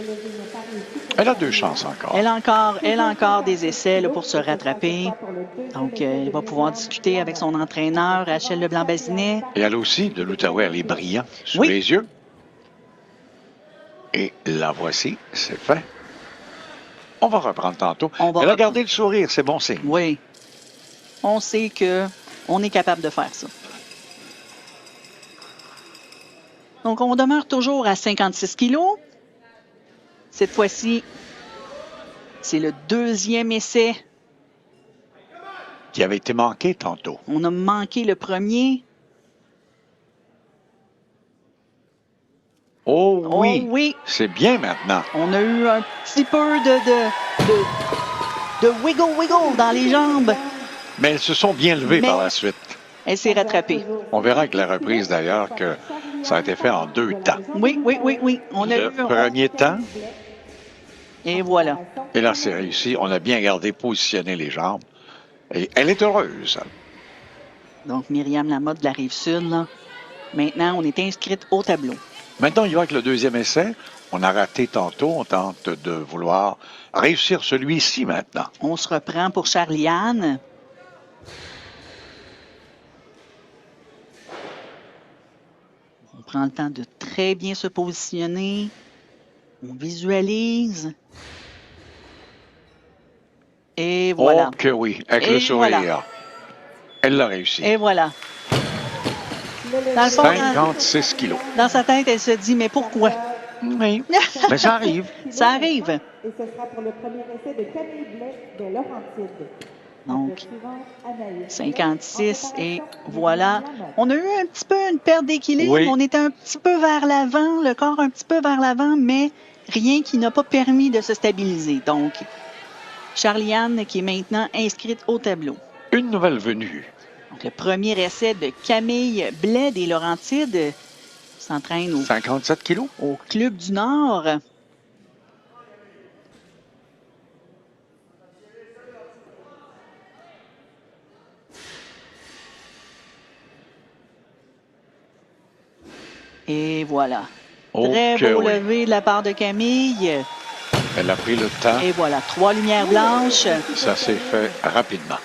Speaker 15: Elle a 2 chances encore.
Speaker 16: Elle a encore des essais là, pour se rattraper. Donc, elle va pouvoir discuter avec son entraîneur, Rachel Leblanc-Bazinet.
Speaker 15: Et elle aussi, de l'Outaouais, elle est brillante sous les yeux. Et la voici, c'est fait. On va reprendre tantôt. Elle a gardé le sourire, c'est bon signe.
Speaker 16: Oui. On sait qu'on est capable de faire ça. Donc, on demeure toujours à 56 kilos. Cette fois-ci, c'est le 2e essai.
Speaker 15: Qui avait été manqué tantôt.
Speaker 16: On a manqué le premier.
Speaker 15: Oh oui!
Speaker 16: Oh oui!
Speaker 15: C'est bien maintenant.
Speaker 16: On a eu un petit peu de wiggle dans les jambes.
Speaker 15: Mais elles se sont bien levées par la suite.
Speaker 16: Elle s'est rattrapée.
Speaker 15: On verra avec la reprise d'ailleurs que ça a été fait en 2 temps.
Speaker 16: Oui. On a
Speaker 15: Le premier temps.
Speaker 16: Et voilà.
Speaker 15: Et là, c'est réussi. On a bien gardé positionné les jambes. Et elle est heureuse.
Speaker 16: Donc, Myriam Lamotte de la Rive-Sud, là. Maintenant, on est inscrite au tableau.
Speaker 15: Maintenant, il y va avec le 2e essai. On a raté tantôt. On tente de vouloir réussir celui-ci maintenant.
Speaker 16: On se reprend pour Charliane. On prend le temps de très bien se positionner. On visualise. Et voilà.
Speaker 15: Oh que oui, avec le sourire. Voilà. Elle l'a réussi.
Speaker 16: Et voilà. Dans le fond,
Speaker 15: 56 kilos.
Speaker 16: Dans sa tête, elle se dit, mais pourquoi?
Speaker 15: Oui, mais ça arrive.
Speaker 16: Ça arrive.
Speaker 14: Et ce sera pour le premier essai de Camille Blais de Laurentides.
Speaker 16: Donc, 56 et voilà. On a eu un petit peu une perte d'équilibre.
Speaker 15: Oui.
Speaker 16: On était un petit peu vers l'avant, le corps un petit peu vers l'avant, mais rien qui n'a pas permis de se stabiliser. Donc, Charliane qui est maintenant inscrite au tableau.
Speaker 15: Une nouvelle venue.
Speaker 16: Donc, le premier essai de Camille Blais des Laurentides s'entraîne au
Speaker 15: 57 kilos.
Speaker 16: Au Club du Nord. Et voilà. Très beau levé de la part de Camille.
Speaker 15: Elle a pris le temps.
Speaker 16: Et voilà, 3 lumières blanches.
Speaker 15: Ça s'est fait rapidement.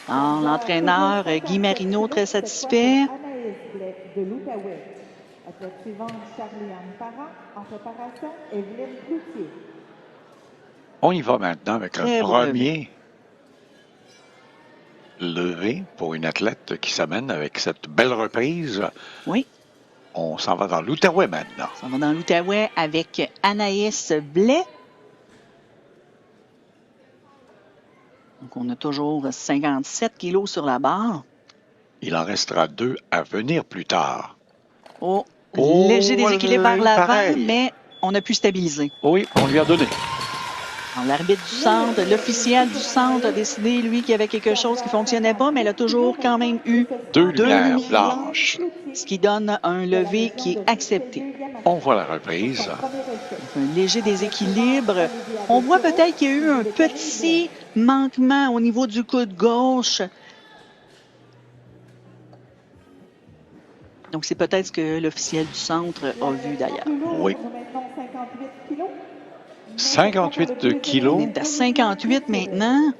Speaker 16: Alors, l'entraîneur Guy Marino, très satisfait.
Speaker 14: Anaïs Blais de l'Outaouais. Athlète suivante, Charliane Parent. En préparation, Evelyne Cloutier.
Speaker 15: On y va maintenant avec
Speaker 16: Très
Speaker 15: un premier levé pour une athlète qui s'amène avec cette belle reprise.
Speaker 16: Oui.
Speaker 15: On s'en va dans l'Outaouais maintenant.
Speaker 16: On va dans l'Outaouais avec Anaïs Blais. Donc, on a toujours 57 kilos sur la barre.
Speaker 15: Il en restera 2 à venir plus tard.
Speaker 16: Oh, léger déséquilibre par l'avant, mais on a pu stabiliser.
Speaker 15: Oui, on lui a donné.
Speaker 16: L'arbitre du centre, l'officiel du centre a décidé, lui, qu'il y avait quelque chose qui ne fonctionnait pas, mais elle a toujours quand même eu
Speaker 15: 2 lumières blanches.
Speaker 16: Ce qui donne un levé qui est accepté.
Speaker 15: On voit la reprise.
Speaker 16: Un léger déséquilibre. On voit peut-être qu'il y a eu un petit manquement au niveau du coude gauche. Donc, c'est peut-être ce que l'officiel du centre a vu d'ailleurs.
Speaker 15: Oui. 58 kilos.
Speaker 16: On est à 58 maintenant.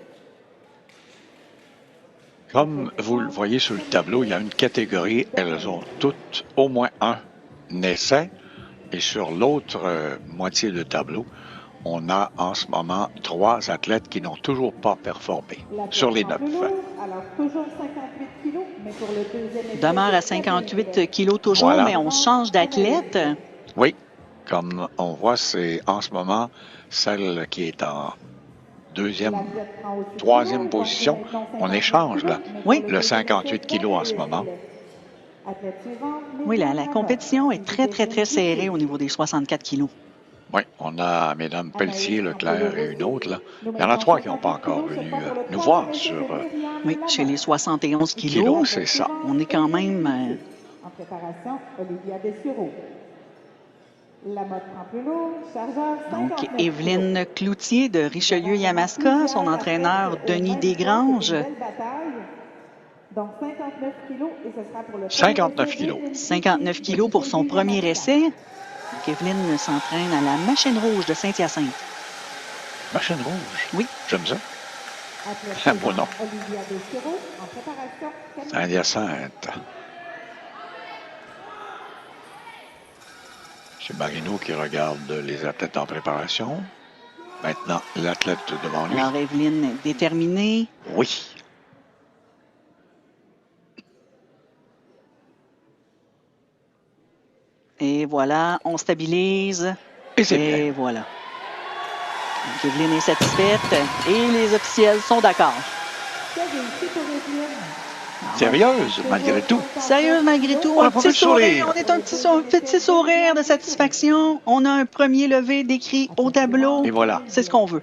Speaker 15: Comme vous le voyez sur le tableau, il y a une catégorie. Elles ont toutes au moins un essai. Et sur l'autre moitié du tableau, on a en ce moment 3 athlètes qui n'ont toujours pas performé sur les 9.
Speaker 14: Alors, toujours 58 kilos, mais pour le deuxième essai...
Speaker 16: Demeure à 58 kilos toujours, voilà. Mais on change d'athlète.
Speaker 15: Oui, comme on voit, c'est en ce moment celle qui est en 2e, 3e position. On échange, là.
Speaker 16: Oui.
Speaker 15: Le 58 kilos en ce moment.
Speaker 16: Oui, la compétition est très, très, très serrée au niveau des 64 kilos.
Speaker 15: Oui, on a Mesdames Pelletier, Leclerc et une autre. Là. Il y en a 3 qui n'ont pas encore venu nous voir sur
Speaker 16: Oui, chez les 71
Speaker 15: kilos, c'est ça.
Speaker 16: On est quand même...
Speaker 14: En préparation, Olivia Dessureau. La mode prend plus lourd, chargeur 59
Speaker 16: Donc, Evelyne Cloutier de Richelieu-Yamaska, son entraîneur Denis Desgranges.
Speaker 14: Belle bataille. Donc 59 kilos et ce sera pour le
Speaker 15: 59 kilos.
Speaker 16: 59 kilos pour son premier essai. Donc, Evelyne s'entraîne à la Machine Rouge de Saint-Hyacinthe.
Speaker 15: Machine Rouge?
Speaker 16: Oui.
Speaker 15: J'aime ça.
Speaker 14: Un
Speaker 15: beau nom.
Speaker 14: Olivia Dessureau en préparation.
Speaker 15: Saint-Hyacinthe. C'est Marino qui regarde les athlètes en préparation. Maintenant, l'athlète devant lui.
Speaker 16: Alors, Evelyne est déterminée.
Speaker 15: Oui.
Speaker 16: Et voilà, on stabilise.
Speaker 15: Et c'est bien.
Speaker 16: Et voilà. Donc, Evelyne est satisfaite et les officiels sont d'accord.
Speaker 15: Sérieuse, malgré tout.
Speaker 16: Sérieuse malgré tout.
Speaker 15: On a
Speaker 16: Un
Speaker 15: pas
Speaker 16: petit
Speaker 15: vu de sourire.
Speaker 16: On est un petit sourire de satisfaction. On a un premier levé décrit au tableau.
Speaker 15: Et voilà.
Speaker 16: C'est ce qu'on veut.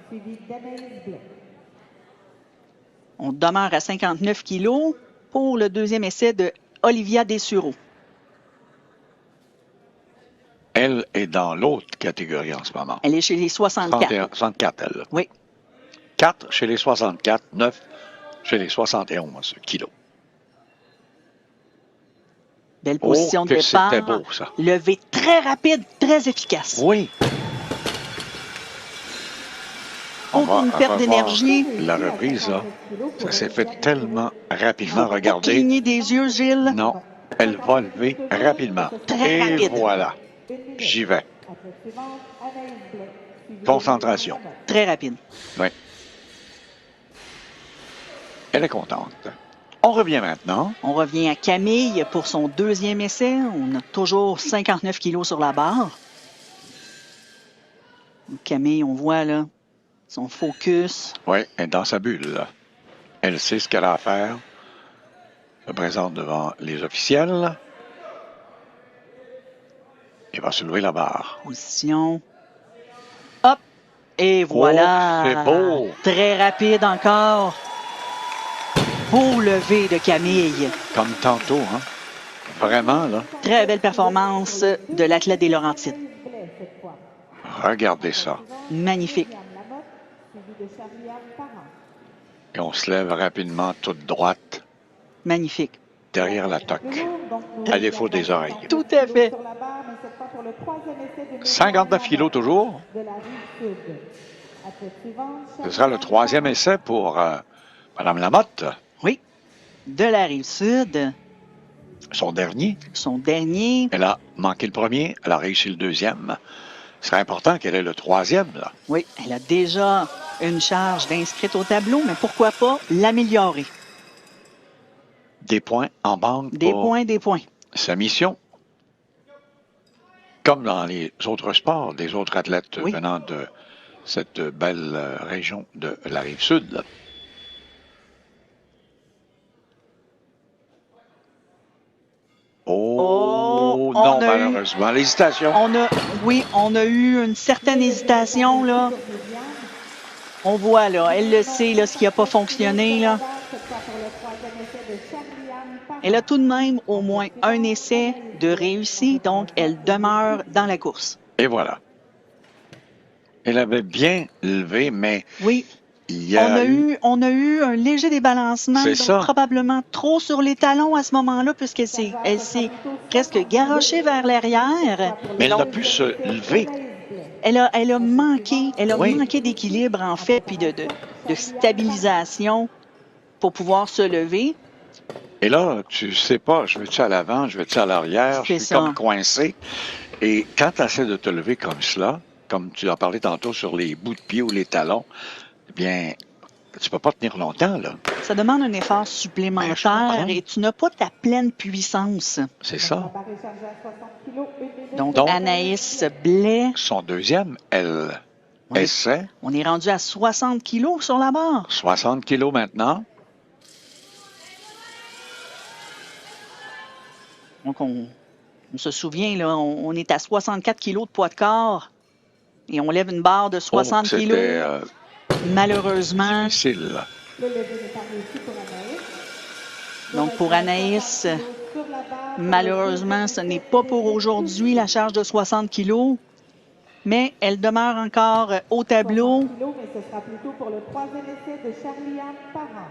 Speaker 16: On demeure à 59 kilos pour le deuxième essai de Olivia Dessureau.
Speaker 15: Elle est dans l'autre catégorie en ce moment.
Speaker 16: Elle est chez les 64.
Speaker 15: 64, elle.
Speaker 16: Oui.
Speaker 15: 4 chez les 64, 9 chez les 71 kilos.
Speaker 16: Belle position de
Speaker 15: que
Speaker 16: départ.
Speaker 15: c'était beau, ça.
Speaker 16: Levé très rapide, très efficace.
Speaker 15: Oui.
Speaker 16: Aucune perte d'énergie.
Speaker 15: La reprise, là, ça s'est fait tellement rapidement.
Speaker 16: Pas
Speaker 15: Regardez.
Speaker 16: cligner des yeux, Gilles.
Speaker 15: Non, elle va lever rapidement.
Speaker 16: Très
Speaker 15: Et
Speaker 16: rapide.
Speaker 15: voilà. J'y vais. Concentration.
Speaker 16: Très rapide.
Speaker 15: Oui. Elle est contente. On revient maintenant.
Speaker 16: On revient à Camille pour son deuxième essai. On a toujours 59 kilos sur la barre. Camille, on voit là son focus.
Speaker 15: Oui, elle est dans sa bulle. Là. Elle sait ce qu'elle a à faire. Elle se présente devant les officiels. Elle va soulever la barre.
Speaker 16: Position. Hop! Et voilà.
Speaker 15: Oh, c'est beau.
Speaker 16: Très rapide encore. Beau lever de Camille.
Speaker 15: Comme tantôt, hein? Vraiment, là.
Speaker 16: Très belle performance de l'athlète des Laurentides.
Speaker 15: Regardez ça.
Speaker 16: Magnifique.
Speaker 15: Et on se lève rapidement toute droite.
Speaker 16: Magnifique.
Speaker 15: Derrière la toque. À défaut des oreilles.
Speaker 16: Tout à fait.
Speaker 15: 59 kilos toujours. Ce sera le troisième essai pour Mme Lamotte.
Speaker 16: Oui. De la Rive-Sud.
Speaker 15: Son dernier.
Speaker 16: Son dernier.
Speaker 15: Elle a manqué le premier. Elle a réussi le deuxième. Ce serait important qu'elle ait le troisième, là.
Speaker 16: Oui, elle a déjà une charge d'inscrite au tableau, mais pourquoi pas l'améliorer?
Speaker 15: Des points en banque
Speaker 16: Des
Speaker 15: pour
Speaker 16: points, des points.
Speaker 15: sa mission. Comme dans les autres sports, des autres athlètes venant de cette belle région de la Rive-Sud. Là. Oh non, malheureusement. L'hésitation.
Speaker 16: On a eu une certaine hésitation, là. On voit, là, elle le sait, là, ce qui n'a pas fonctionné, là. Elle a tout de même au moins un essai de réussi, donc elle demeure dans la course.
Speaker 15: Et voilà. Elle avait bien levé, mais
Speaker 16: oui.
Speaker 15: Il y a
Speaker 16: on a eu un léger débalancement, donc
Speaker 15: ça.
Speaker 16: Probablement trop sur les talons à ce moment-là, puisqu'elle s'est presque garochée vers l'arrière.
Speaker 15: Mais elle a pu se lever.
Speaker 16: Elle a manqué d'équilibre, en fait, puis de stabilisation pour pouvoir se lever.
Speaker 15: Et là, tu sais pas, je vais-tu à l'avant, je vais-tu à l'arrière, je suis comme coincé. Et quand tu essaies de te lever comme cela, comme tu as parlé tantôt sur les bouts de pied ou les talons, eh bien, tu peux pas tenir longtemps, là.
Speaker 16: Ça demande un effort supplémentaire et tu n'as pas ta pleine puissance.
Speaker 15: C'est ça.
Speaker 16: Donc, Anaïs Blais.
Speaker 15: Son deuxième, essaie.
Speaker 16: On est rendu à 60 kilos sur la barre.
Speaker 15: 60 kilos maintenant.
Speaker 16: Donc, on se souvient, là, on est à 64 kilos de poids de corps Et on lève une barre de 60
Speaker 15: c'était
Speaker 16: kilos. Malheureusement.
Speaker 15: difficile.
Speaker 14: Le lever n'est pas réussi pour Anaïs.
Speaker 16: Donc, pour Anaïs, malheureusement, ce n'est pas pour aujourd'hui la charge de 60 kilos. Mais elle demeure encore au tableau.
Speaker 14: Mais ce sera plutôt pour le troisième essai de Charlie-Anne Parent.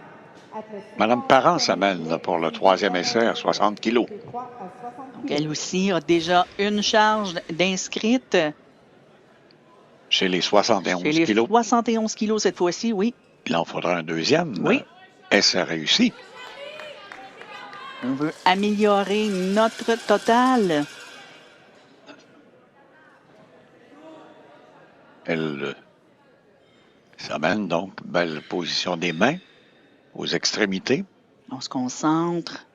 Speaker 15: Madame Parent s'amène là, pour le troisième essai à 60 kilos.
Speaker 16: Donc, elle aussi a déjà une charge d'inscrite.
Speaker 15: Chez les 71
Speaker 16: Chez les
Speaker 15: kilos.
Speaker 16: 71 kilos cette fois-ci, oui.
Speaker 15: Il en faudra un deuxième.
Speaker 16: Oui.
Speaker 15: Essai réussi.
Speaker 16: On veut améliorer notre total.
Speaker 15: Elle s'amène donc, belle position des mains aux extrémités.
Speaker 16: On se concentre.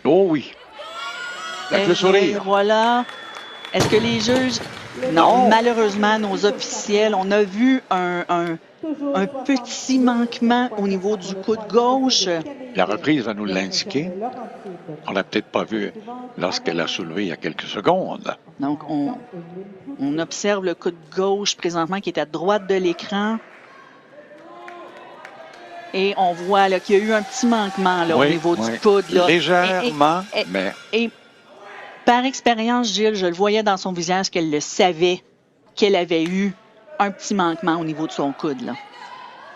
Speaker 15: Oh oui. Avec le sourire.
Speaker 16: Voilà. Est-ce que les juges... Non, malheureusement, nos officiels, on a vu un petit manquement au niveau du coude gauche.
Speaker 15: La reprise va nous l'indiquer. On l'a peut-être pas vu lorsqu'elle a soulevé il y a quelques secondes.
Speaker 16: Donc, on observe le coude gauche présentement qui est à droite de l'écran. Et on voit qu'il y a eu un petit manquement là, au niveau du coude. Là.
Speaker 15: Légèrement, mais...
Speaker 16: Et par expérience, Gilles, je le voyais dans son visage qu'elle le savait, qu'elle avait eu un petit manquement au niveau de son coude. Là.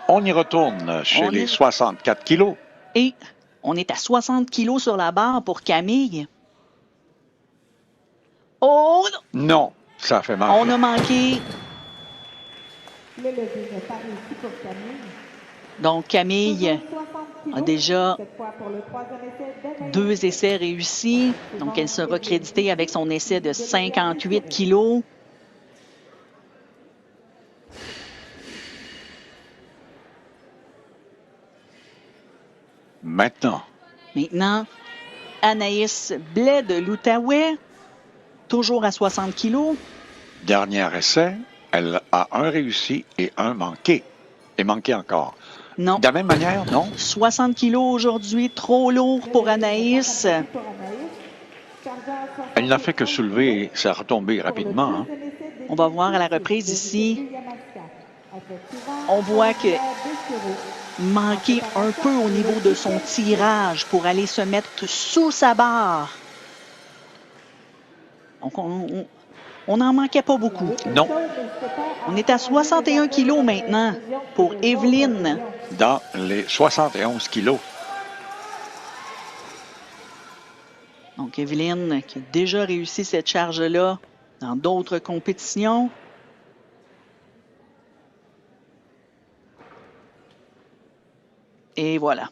Speaker 15: On y retourne chez les 64 kilos.
Speaker 16: Et on est à 60 kilos sur la barre pour Camille. Oh non!
Speaker 15: Non, ça fait mal.
Speaker 16: On a manqué.
Speaker 14: Le lever n'est pas réussi pour Camille.
Speaker 16: Donc, Camille a déjà
Speaker 14: Cette fois pour le troisième essai d'Anaïs.
Speaker 16: 2 essais réussis. Donc, elle sera créditée avec son essai de 58 kilos.
Speaker 15: Maintenant,
Speaker 16: Anaïs Blais de l'Outaouais, toujours à 60 kilos.
Speaker 15: dernier essai, elle a un réussi et un manqué. Et manqué encore.
Speaker 16: Non.
Speaker 15: De la même manière, non?
Speaker 16: 60 kilos aujourd'hui, trop lourd pour Anaïs.
Speaker 15: Elle n'a fait que soulever et ça a retombé rapidement. Hein?
Speaker 16: On va voir à la reprise ici. On voit que manquait un peu au niveau de son tirage pour aller se mettre sous sa barre. Donc, on n'en manquait pas beaucoup.
Speaker 15: Non.
Speaker 16: On est à 61 kilos maintenant pour Evelyne.
Speaker 15: Dans les 71 kilos.
Speaker 16: Donc, Evelyne qui a déjà réussi cette charge-là dans d'autres compétitions. Et voilà.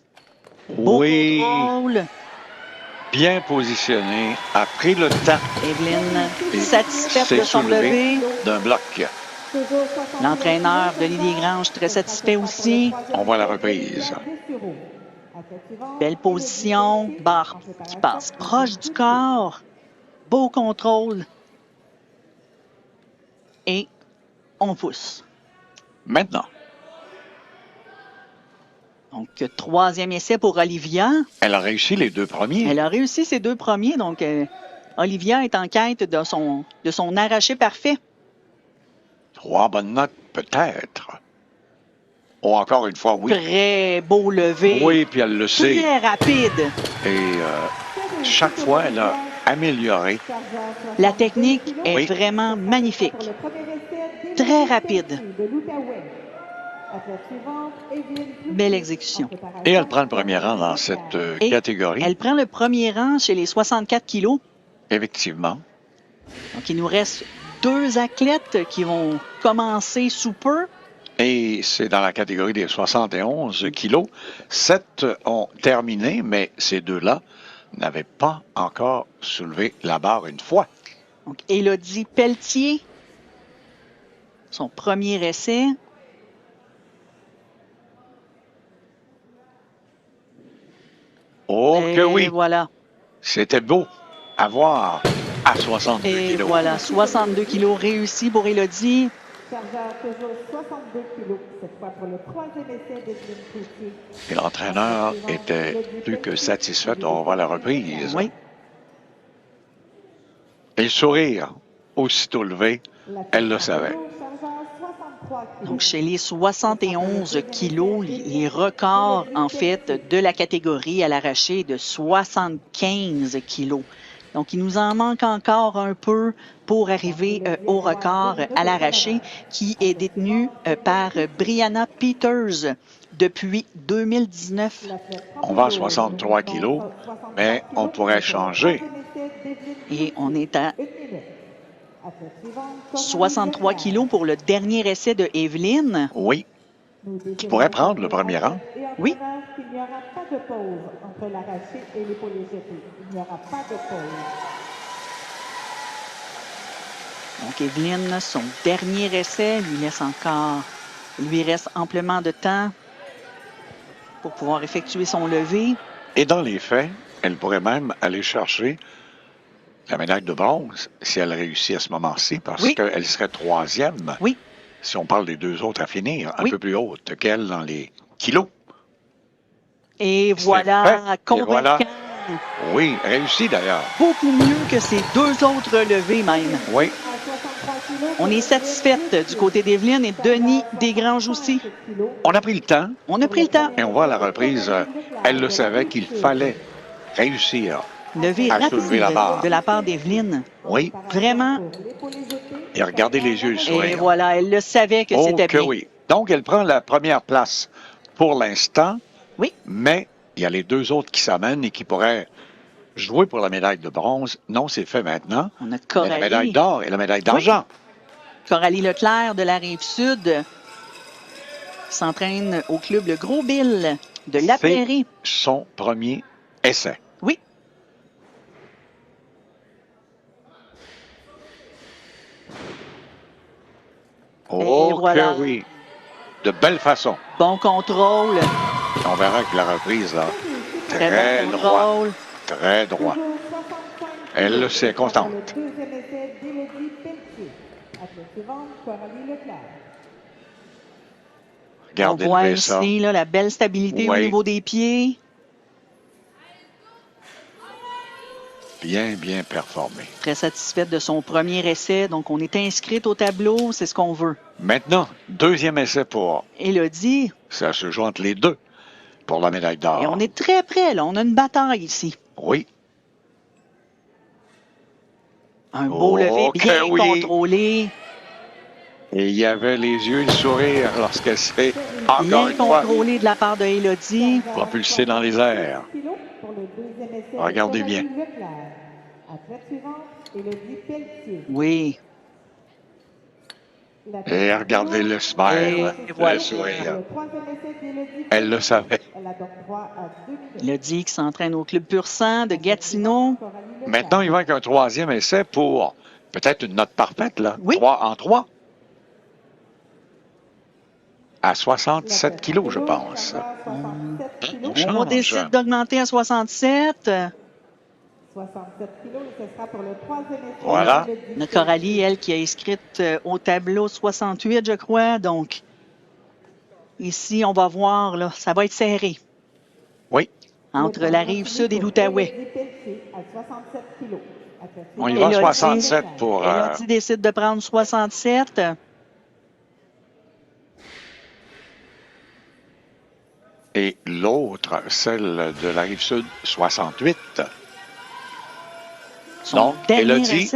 Speaker 16: Beau
Speaker 15: Oui.
Speaker 16: contrôle.
Speaker 15: Bien positionné, a pris le temps.
Speaker 16: Evelyne, satisfaite de son
Speaker 15: soulevé
Speaker 16: lever.
Speaker 15: d'un bloc.
Speaker 16: L'entraîneur Denis Desgranges, très satisfait aussi.
Speaker 15: On voit la reprise.
Speaker 16: Belle position, barre qui passe proche du corps. Beau contrôle. Et on pousse.
Speaker 15: Maintenant.
Speaker 16: Donc, troisième essai pour Olivia.
Speaker 15: Elle a réussi les 2 premiers.
Speaker 16: Elle a réussi ses 2 premiers. Donc, Olivia est en quête de son arraché parfait.
Speaker 15: 3 bonnes notes, peut-être. Oh, encore une fois, oui.
Speaker 16: Très beau lever.
Speaker 15: Oui, puis elle le sait.
Speaker 16: Très rapide.
Speaker 15: Et chaque fois, elle a amélioré.
Speaker 16: La technique est
Speaker 15: Oui.
Speaker 16: vraiment magnifique. Très rapide. Belle exécution.
Speaker 15: Et elle prend le premier rang dans cette
Speaker 16: Et
Speaker 15: catégorie.
Speaker 16: elle prend le premier rang chez les 64 kilos.
Speaker 15: Effectivement.
Speaker 16: Donc, il nous reste 2 athlètes qui vont commencer sous peu.
Speaker 15: Et c'est dans la catégorie des 71 kilos. 7 ont terminé, mais ces 2-là n'avaient pas encore soulevé la barre une fois.
Speaker 16: Donc, Élodie Pelletier, son premier essai.
Speaker 15: Oh
Speaker 16: Et
Speaker 15: que oui!
Speaker 16: Voilà.
Speaker 15: C'était beau à voir à 62
Speaker 16: Et
Speaker 15: kilos.
Speaker 16: voilà, 62 kilos réussis pour Élodie.
Speaker 14: Chargeur toujours 62 kilos, cette fois pour le troisième essai d'Evelyne Cloutier.
Speaker 15: Et l'entraîneur était plus que satisfait. On va voir la reprise.
Speaker 16: Oui.
Speaker 15: Et le sourire, aussitôt levé, elle le savait.
Speaker 16: Donc, chez les 71 kilos, les records, en fait, de la catégorie à l'arraché de 75 kilos. Donc, il nous en manque encore un peu pour arriver au record à l'arraché qui est détenu par Brianna Peters depuis 2019.
Speaker 15: On va à 63 kilos, mais on pourrait changer.
Speaker 16: Et on est à 63 kilos pour le dernier essai de Evelyne.
Speaker 15: Oui. Qui pourrait prendre le premier rang.
Speaker 16: Oui.
Speaker 14: Il n'y aura pas de pause entre l'arraché et l'épaule jetée. Il n'y aura pas de pause.
Speaker 16: Donc, Evelyne, son dernier essai lui reste amplement de temps pour pouvoir effectuer son lever.
Speaker 15: Et dans les faits, elle pourrait même aller chercher la médaille de bronze si elle réussit à ce moment-ci, parce qu'elle serait troisième.
Speaker 16: Oui.
Speaker 15: Si on parle des deux autres à finir, un peu plus haute qu'elle dans les kilos.
Speaker 16: Et voilà, convaincant.
Speaker 15: Voilà. Oui, réussi d'ailleurs.
Speaker 16: Beaucoup mieux que ces deux autres levées même.
Speaker 15: Oui.
Speaker 16: On est satisfaite du côté d'Evelyne et Denis Desgranges aussi.
Speaker 15: On a pris le temps.
Speaker 16: On a pris le temps.
Speaker 15: Et on voit à la reprise, elle le savait qu'il fallait réussir
Speaker 16: lever
Speaker 15: à soulever la barre.
Speaker 16: de la part d'Evelyne.
Speaker 15: Oui.
Speaker 16: Vraiment.
Speaker 15: Et regardez les yeux, le sourire.
Speaker 16: Et voilà, elle le savait que c'était bien.
Speaker 15: Oui. Donc, elle prend la première place pour l'instant.
Speaker 16: Oui.
Speaker 15: Mais il y a les deux autres qui s'amènent et qui pourraient jouer pour la médaille de bronze. Non, c'est fait maintenant.
Speaker 16: On a Coralie.
Speaker 15: La médaille d'or et la médaille d'argent.
Speaker 16: Oui. Coralie Leclerc de la Rive-Sud s'entraîne au club Le Gros Bill de La Prairie.
Speaker 15: Son premier essai.
Speaker 16: Oui.
Speaker 15: Oh,
Speaker 16: voilà.
Speaker 15: que oui. De belle façon.
Speaker 16: Bon contrôle.
Speaker 15: On verra que la reprise, là,
Speaker 16: très bon
Speaker 15: droit.
Speaker 16: Contrôle.
Speaker 15: Très droit. Elle le sait, constante.
Speaker 14: Deuxième essai d'Élodie Pelletier. Athlète suivante, Coralie Leclerc.
Speaker 15: Regardez
Speaker 16: on voit
Speaker 15: le
Speaker 16: ici
Speaker 15: ça.
Speaker 16: Là, la belle stabilité au niveau des pieds.
Speaker 15: Bien, bien performé.
Speaker 16: Très satisfaite de son premier essai. Donc, on est inscrite au tableau. C'est ce qu'on veut.
Speaker 15: Maintenant, deuxième essai pour
Speaker 16: Élodie.
Speaker 15: Ça se joue entre les deux pour la médaille d'or.
Speaker 16: Et on est très près, là. On a une bataille ici.
Speaker 15: Oui.
Speaker 16: Un beau lever bien contrôlé.
Speaker 15: Et il y avait les yeux et le sourire lorsqu'elle s'est encore
Speaker 16: bien
Speaker 15: une fois
Speaker 16: contrôlé de la part de Élodie.
Speaker 15: propulsée dans les airs. Regardez bien.
Speaker 14: Athlète suivante, Élodie Pelletier.
Speaker 16: Oui.
Speaker 15: Et regardez le smile, le sourire. Elle le savait.
Speaker 16: Élodie qui s'entraîne au club Pur Sang de Gatineau.
Speaker 15: Maintenant, il va avec un troisième essai pour peut-être une note parfaite, là.
Speaker 16: Oui.
Speaker 15: 3 en 3. À 67 kilos, je pense.
Speaker 16: On décide d'augmenter à 67.
Speaker 14: 67 kilos, ce sera pour le troisième essai.
Speaker 15: Voilà.
Speaker 16: On a Coralie, elle, qui a inscrite au tableau 68, je crois. Donc, ici, on va voir, là, ça va être serré.
Speaker 15: Oui.
Speaker 16: Entre la Rive-Sud et l'Outaouais.
Speaker 15: On y va 67 pour...
Speaker 16: Élodie décide de prendre 67.
Speaker 15: Et l'autre, celle de la Rive-Sud, 68. Donc, Élodie,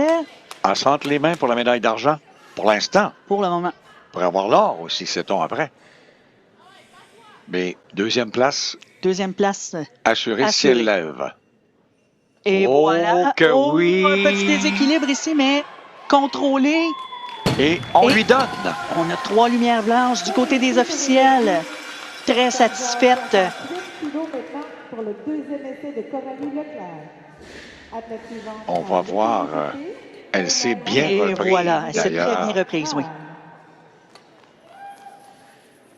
Speaker 15: elle sente les mains pour la médaille d'argent, pour l'instant.
Speaker 16: Pour le moment.
Speaker 15: Pour avoir l'or aussi, sait-on après. Mais deuxième place.
Speaker 16: Deuxième place.
Speaker 15: Assurée si elle lève.
Speaker 16: Et voilà.
Speaker 15: Que oui.
Speaker 16: Un petit déséquilibre ici, mais contrôlé.
Speaker 15: Et on lui donne.
Speaker 16: On a 3 lumières blanches du côté des officiels. Très satisfaite.
Speaker 14: Pour le deuxième essai de Coralie Leclerc.
Speaker 15: On va voir. Elle s'est bien reprise.
Speaker 16: Et voilà, elle s'est très bien reprise, oui.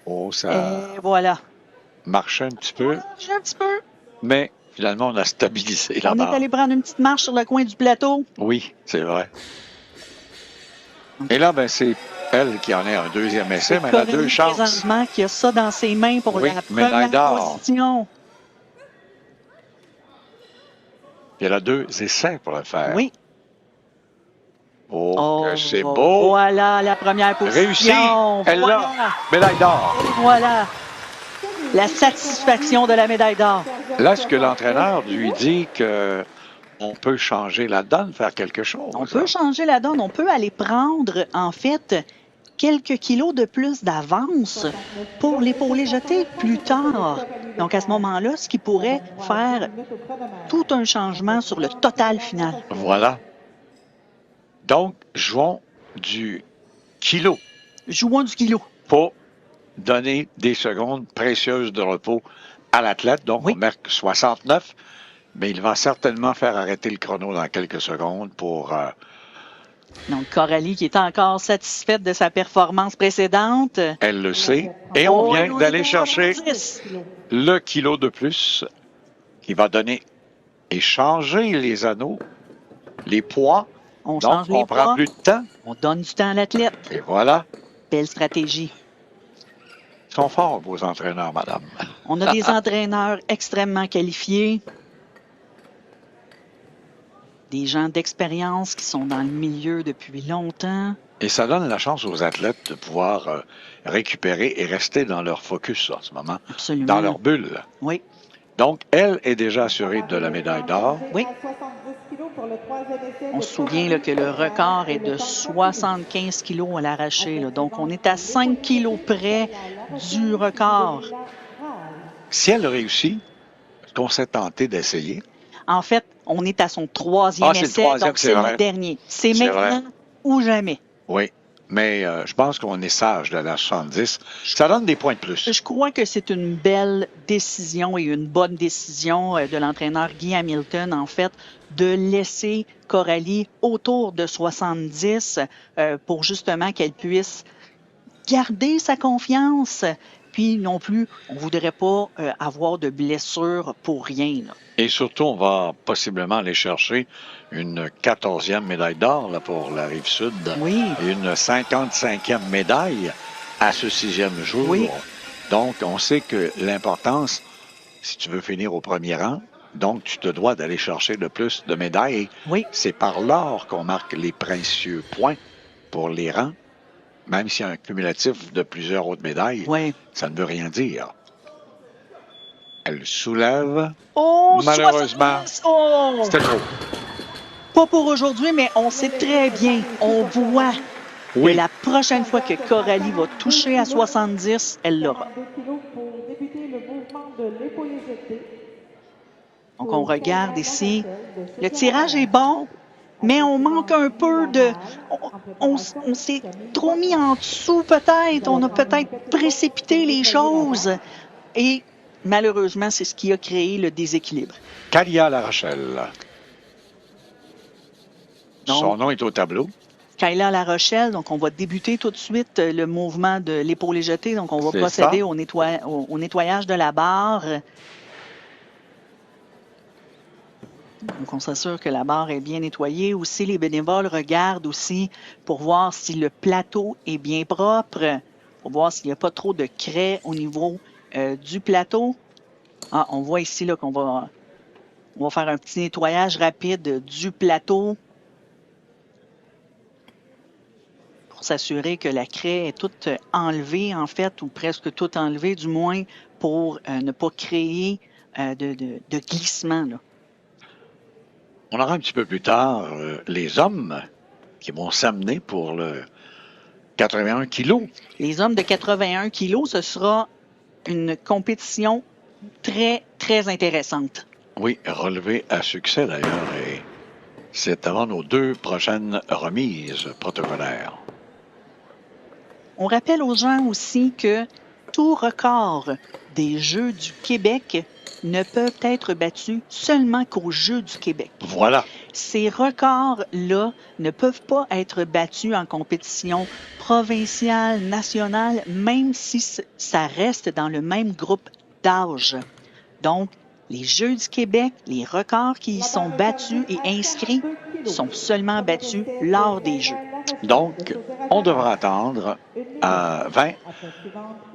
Speaker 15: Oh, ça
Speaker 16: et voilà.
Speaker 15: Marchait un petit peu.
Speaker 16: Un petit peu.
Speaker 15: Mais finalement, on a stabilisé la
Speaker 16: On
Speaker 15: barre.
Speaker 16: est allé prendre une petite marche sur le coin du plateau.
Speaker 15: Oui, c'est vrai. Et là, ben, c'est Elle qui en est un deuxième essai, mais elle a
Speaker 16: Coralie,
Speaker 15: deux chances.
Speaker 16: présentement, qui a ça dans ses mains pour
Speaker 15: Oui,
Speaker 16: la
Speaker 15: médaille
Speaker 16: première
Speaker 15: d'or.
Speaker 16: position.
Speaker 15: Puis elle a 2 essais pour le faire.
Speaker 16: Oui.
Speaker 15: Oh, que c'est beau!
Speaker 16: Voilà la première position.
Speaker 15: Réussi! Elle
Speaker 16: Voilà.
Speaker 15: l'a! Médaille d'or!
Speaker 16: Et voilà la satisfaction de la médaille d'or.
Speaker 15: Là, est-ce que l'entraîneur lui dit que on peut changer la donne, faire quelque chose?
Speaker 16: On peut changer la donne. On peut aller prendre, en fait, quelques kilos de plus d'avance pour l'épauler jeté plus tard. Donc, à ce moment-là, ce qui pourrait faire tout un changement sur le total final.
Speaker 15: Voilà. Donc, jouons du kilo.
Speaker 16: Jouons du kilo.
Speaker 15: Pour donner des secondes précieuses de repos à l'athlète. Donc, on marque 69, mais il va certainement faire arrêter le chrono dans quelques secondes pour...
Speaker 16: Donc, Coralie qui est encore satisfaite de sa performance précédente.
Speaker 15: Elle le sait. Et on vient d'aller chercher
Speaker 16: 10.
Speaker 15: le kilo de plus qui va donner et changer les anneaux, les poids.
Speaker 16: On
Speaker 15: Donc,
Speaker 16: change les
Speaker 15: on prend
Speaker 16: poids.
Speaker 15: plus de temps.
Speaker 16: On donne du temps à l'athlète.
Speaker 15: Et voilà.
Speaker 16: Belle stratégie.
Speaker 15: Ils sont forts, vos entraîneurs, madame.
Speaker 16: On a des entraîneurs extrêmement qualifiés. Des gens d'expérience qui sont dans le milieu depuis longtemps.
Speaker 15: Et ça donne la chance aux athlètes de pouvoir récupérer et rester dans leur focus en ce moment.
Speaker 16: Absolument.
Speaker 15: Dans leur bulle.
Speaker 16: Oui.
Speaker 15: Donc, elle est déjà assurée de la médaille d'or.
Speaker 16: Oui. On se souvient là, que le record est de 75 kilos à l'arraché. Là. Donc, on est à 5 kilos près du record.
Speaker 15: Si elle réussit, est-ce qu'on s'est tenté d'essayer?
Speaker 16: En fait, on est à son troisième
Speaker 15: c'est le
Speaker 16: essai,
Speaker 15: troisième,
Speaker 16: donc
Speaker 15: c'est
Speaker 16: c'est
Speaker 15: vrai.
Speaker 16: le dernier. C'est
Speaker 15: C'est
Speaker 16: maintenant
Speaker 15: vrai.
Speaker 16: ou jamais.
Speaker 15: Oui. Mais je pense qu'on est sage de la 70. Ça donne des points de plus.
Speaker 16: Je crois que c'est une belle décision et une bonne décision de l'entraîneur Guy Hamilton, en fait, de laisser Coralie autour de 70 pour justement qu'elle puisse garder sa confiance. Puis non plus, on ne voudrait pas avoir de blessures pour rien. Là.
Speaker 15: Et surtout, on va possiblement aller chercher une 14e médaille d'or là, pour la Rive-Sud.
Speaker 16: Oui.
Speaker 15: Et une 55e médaille à ce 6e jour.
Speaker 16: Oui.
Speaker 15: Donc, on sait que l'importance, si tu veux finir au premier rang, donc tu te dois d'aller chercher le plus de médailles.
Speaker 16: Oui.
Speaker 15: C'est par l'or qu'on marque les précieux points pour les rangs. Même s'il y a un cumulatif de plusieurs autres médailles, ça ne veut rien dire. Elle soulève.
Speaker 16: Oh,
Speaker 15: malheureusement,
Speaker 16: 70! Oh!
Speaker 15: c'était trop.
Speaker 16: Pas pour aujourd'hui, mais on sait très bien, on voit que la prochaine fois que Coralie va toucher à 70, elle l'aura. Donc, on regarde ici. Le tirage est bon, mais on manque un peu de... On s'est trop mis en dessous, peut-être. On a peut-être précipité les choses. Et malheureusement, c'est ce qui a créé le déséquilibre.
Speaker 15: Kalia Larochelle. Son nom est au tableau.
Speaker 16: Kayla La Rochelle, donc on va débuter tout de suite le mouvement de l'épaule jetée. Donc, on va
Speaker 15: C'est
Speaker 16: procéder
Speaker 15: ça.
Speaker 16: au nettoyage de la barre. Donc, on s'assure que la barre est bien nettoyée. Aussi, les bénévoles regardent aussi pour voir si le plateau est bien propre, pour voir s'il n'y a pas trop de craie au niveau du plateau. Ah, on voit ici là, qu'on va faire un petit nettoyage rapide du plateau pour s'assurer que la craie est toute enlevée, en fait, ou presque toute enlevée, du moins, pour ne pas créer de glissement, là.
Speaker 15: On aura un petit peu plus tard les hommes qui vont s'amener pour le 81 kilos.
Speaker 16: Les hommes de 81 kilos, ce sera une compétition très, très intéressante.
Speaker 15: Oui, relevé à succès d'ailleurs. Et c'est avant nos 2 prochaines remises protocolaires.
Speaker 16: On rappelle aux gens aussi que tout record des Jeux du Québec ne peuvent être battus seulement qu'aux Jeux du Québec.
Speaker 15: Voilà.
Speaker 16: Ces records-là ne peuvent pas être battus en compétition provinciale, nationale, même si ça reste dans le même groupe d'âge. Donc, les Jeux du Québec, les records qui y sont battus et inscrits sont seulement battus lors des Jeux.
Speaker 15: Donc, on devra attendre à 20,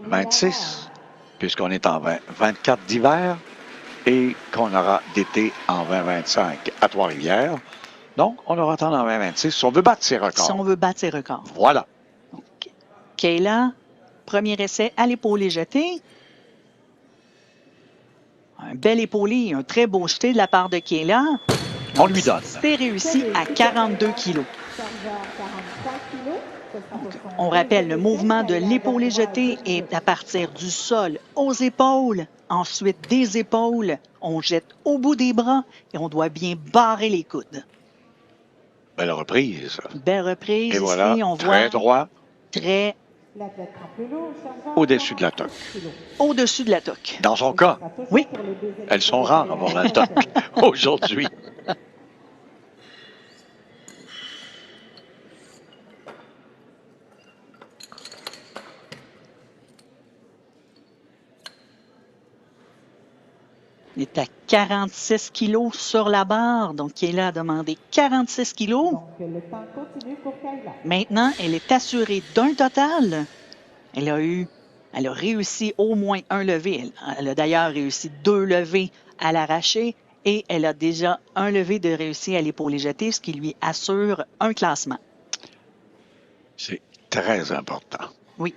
Speaker 15: 26, puisqu'on est en 24 d'hiver et qu'on aura d'été en 2025 à Trois-Rivières. Donc, on devra attendre en 2026 si on veut battre ses records.
Speaker 16: Si on veut battre ses records.
Speaker 15: Voilà.
Speaker 16: Donc, Kayla, premier essai à l'épaulé jeté. Un bel épaulé, un très beau jeté de la part de Kayla.
Speaker 15: On lui donne.
Speaker 16: C'est réussi à 42 kilos. On rappelle, le mouvement de l'épaulé jeté est à partir du sol aux épaules, ensuite des épaules, on jette au bout des bras et on doit bien barrer les coudes.
Speaker 15: Belle reprise.
Speaker 16: Belle reprise.
Speaker 15: Et voilà,
Speaker 16: ici, on
Speaker 15: très
Speaker 16: voit
Speaker 15: droit,
Speaker 16: très
Speaker 15: au-dessus de la toque.
Speaker 16: au-dessus de la toque.
Speaker 15: Dans son cas,
Speaker 16: Oui.
Speaker 15: elles sont rares avant la toque aujourd'hui.
Speaker 16: Il est à 46 kilos sur la barre. Donc, Kayla a demandé 46 kilos.
Speaker 14: Le temps continue pour Kayla.
Speaker 16: Maintenant, elle est assurée d'un total. Elle a réussi au moins un levé. Elle a d'ailleurs réussi 2 levées à l'arraché et elle a déjà un levé de réussi à l'épaulé jeté, ce qui lui assure un classement.
Speaker 15: C'est très important.
Speaker 16: Oui.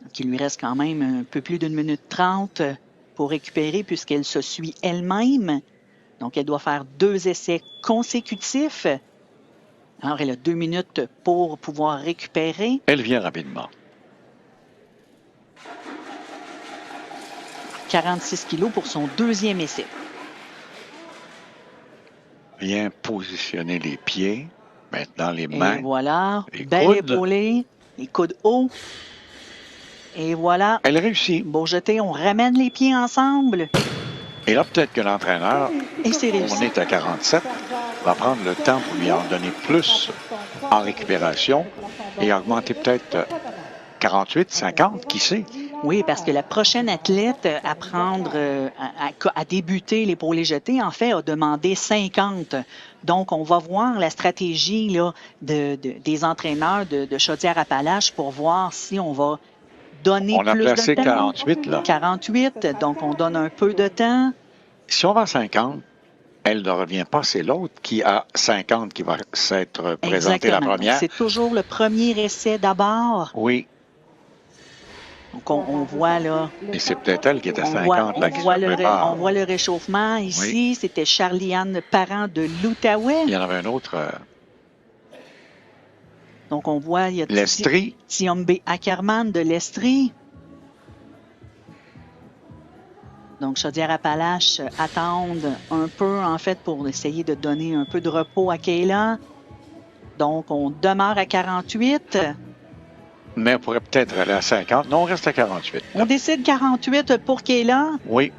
Speaker 16: Donc, il lui reste quand même un peu plus d'1 minute 30 pour récupérer puisqu'elle se suit elle-même. Donc, elle doit faire 2 essais consécutifs. Alors, elle a 2 minutes pour pouvoir récupérer.
Speaker 15: Elle vient rapidement.
Speaker 16: 46 kilos pour son 2e essai.
Speaker 15: Bien positionner les pieds. Maintenant, les mains.
Speaker 16: Et voilà,
Speaker 15: les
Speaker 16: belle
Speaker 15: coudes.
Speaker 16: épaulée, les coudes hauts. Et voilà.
Speaker 15: Elle réussit.
Speaker 16: Beau jeté, on ramène les pieds ensemble.
Speaker 15: Et là, peut-être que l'entraîneur,
Speaker 16: Et c'est réussi.
Speaker 15: on est à 47, va prendre le temps pour lui en donner plus en récupération et augmenter peut-être 48, 50, qui sait?
Speaker 16: Oui, parce que la prochaine athlète à prendre, à débuter l'épaulé jeté, en fait, a demandé 50. Donc, on va voir la stratégie là, des entraîneurs de Chaudière-Appalaches pour voir si on va donner
Speaker 15: On a
Speaker 16: plus
Speaker 15: placé
Speaker 16: de temps.
Speaker 15: 48, là.
Speaker 16: 48, donc on donne un peu de temps.
Speaker 15: Si on va à 50, elle ne revient pas, c'est l'autre qui a 50 qui va s'être présenté la
Speaker 16: Exactement.
Speaker 15: première.
Speaker 16: C'est toujours le premier essai d'abord.
Speaker 15: Oui,
Speaker 16: Donc, on voit là.
Speaker 15: et c'est peut-être elle qui est à
Speaker 16: On
Speaker 15: 50
Speaker 16: voit,
Speaker 15: là, qui se
Speaker 16: on
Speaker 15: prépare.
Speaker 16: voit le réchauffement. Ici, c'était Charlie-Anne Parent de l'Outaouais.
Speaker 15: Il y en avait un autre,
Speaker 16: Donc, on voit, il y a
Speaker 15: l'Estrie.
Speaker 16: Tiombe Ackerman de l'Estrie. Donc, Chaudière-Appalaches attendent un peu, en fait, pour essayer de donner un peu de repos à Kayla. Donc, on demeure à 48.
Speaker 15: Mais on pourrait peut-être aller à 50. Non, on reste à 48.
Speaker 16: On décide 48 pour Kayla.
Speaker 15: Oui.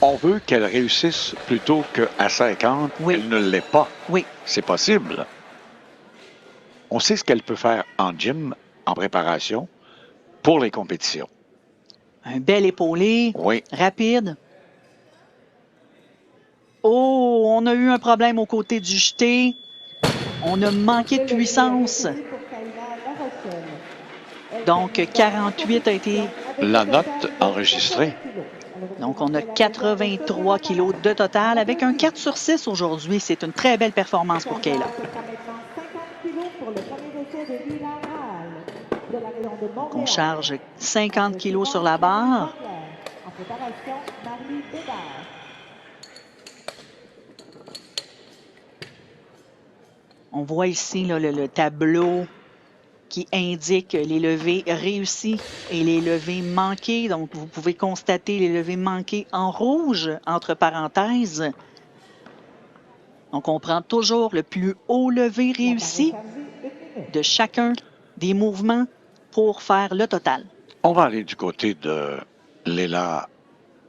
Speaker 15: On veut qu'elle réussisse plutôt qu'à 50.
Speaker 16: Oui.
Speaker 15: Elle ne l'est pas.
Speaker 16: Oui.
Speaker 15: C'est possible. On sait ce qu'elle peut faire en gym, en préparation, pour les compétitions.
Speaker 16: Un bel épaulé.
Speaker 15: Oui.
Speaker 16: Rapide. Oh, on a eu un problème au côté du jeté. On a manqué de puissance. Donc, 48 a été...
Speaker 15: La note enregistrée.
Speaker 16: Donc, on a 83 kilos de total avec un 4 sur 6 aujourd'hui. C'est une très belle performance pour Kayla. On charge 50 kilos sur la barre.
Speaker 14: En préparation, Marie Bédard.
Speaker 16: On voit ici là, le tableau qui indique les levées réussies et les levées manquées. Donc, vous pouvez constater les levées manquées en rouge, entre parenthèses. Donc, on prend toujours le plus haut levé réussi de chacun des mouvements pour faire le total.
Speaker 15: On va aller du côté de Léla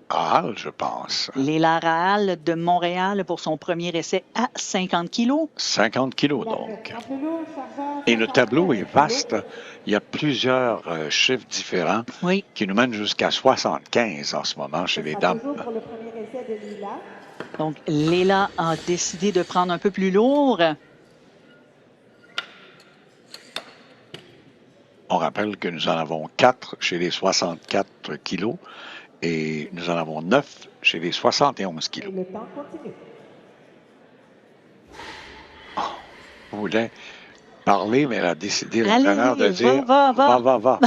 Speaker 15: Rahal, je pense.
Speaker 16: Léla Rahal de Montréal pour son premier essai à 50 kilos.
Speaker 15: 50 kilos, donc. Et le tableau est vaste. Il y a plusieurs chiffres différents qui nous mènent jusqu'à 75 en ce moment chez les dames.
Speaker 16: Donc, Léla a décidé de prendre un peu plus lourd.
Speaker 15: On rappelle que nous en avons 4 chez les 64 kilos et nous en avons 9 chez les 71 kilos.
Speaker 14: Le temps continue.
Speaker 15: On voulait parler, mais elle a décidé,
Speaker 16: Allez,
Speaker 15: l'entraîneur, de dire
Speaker 16: va.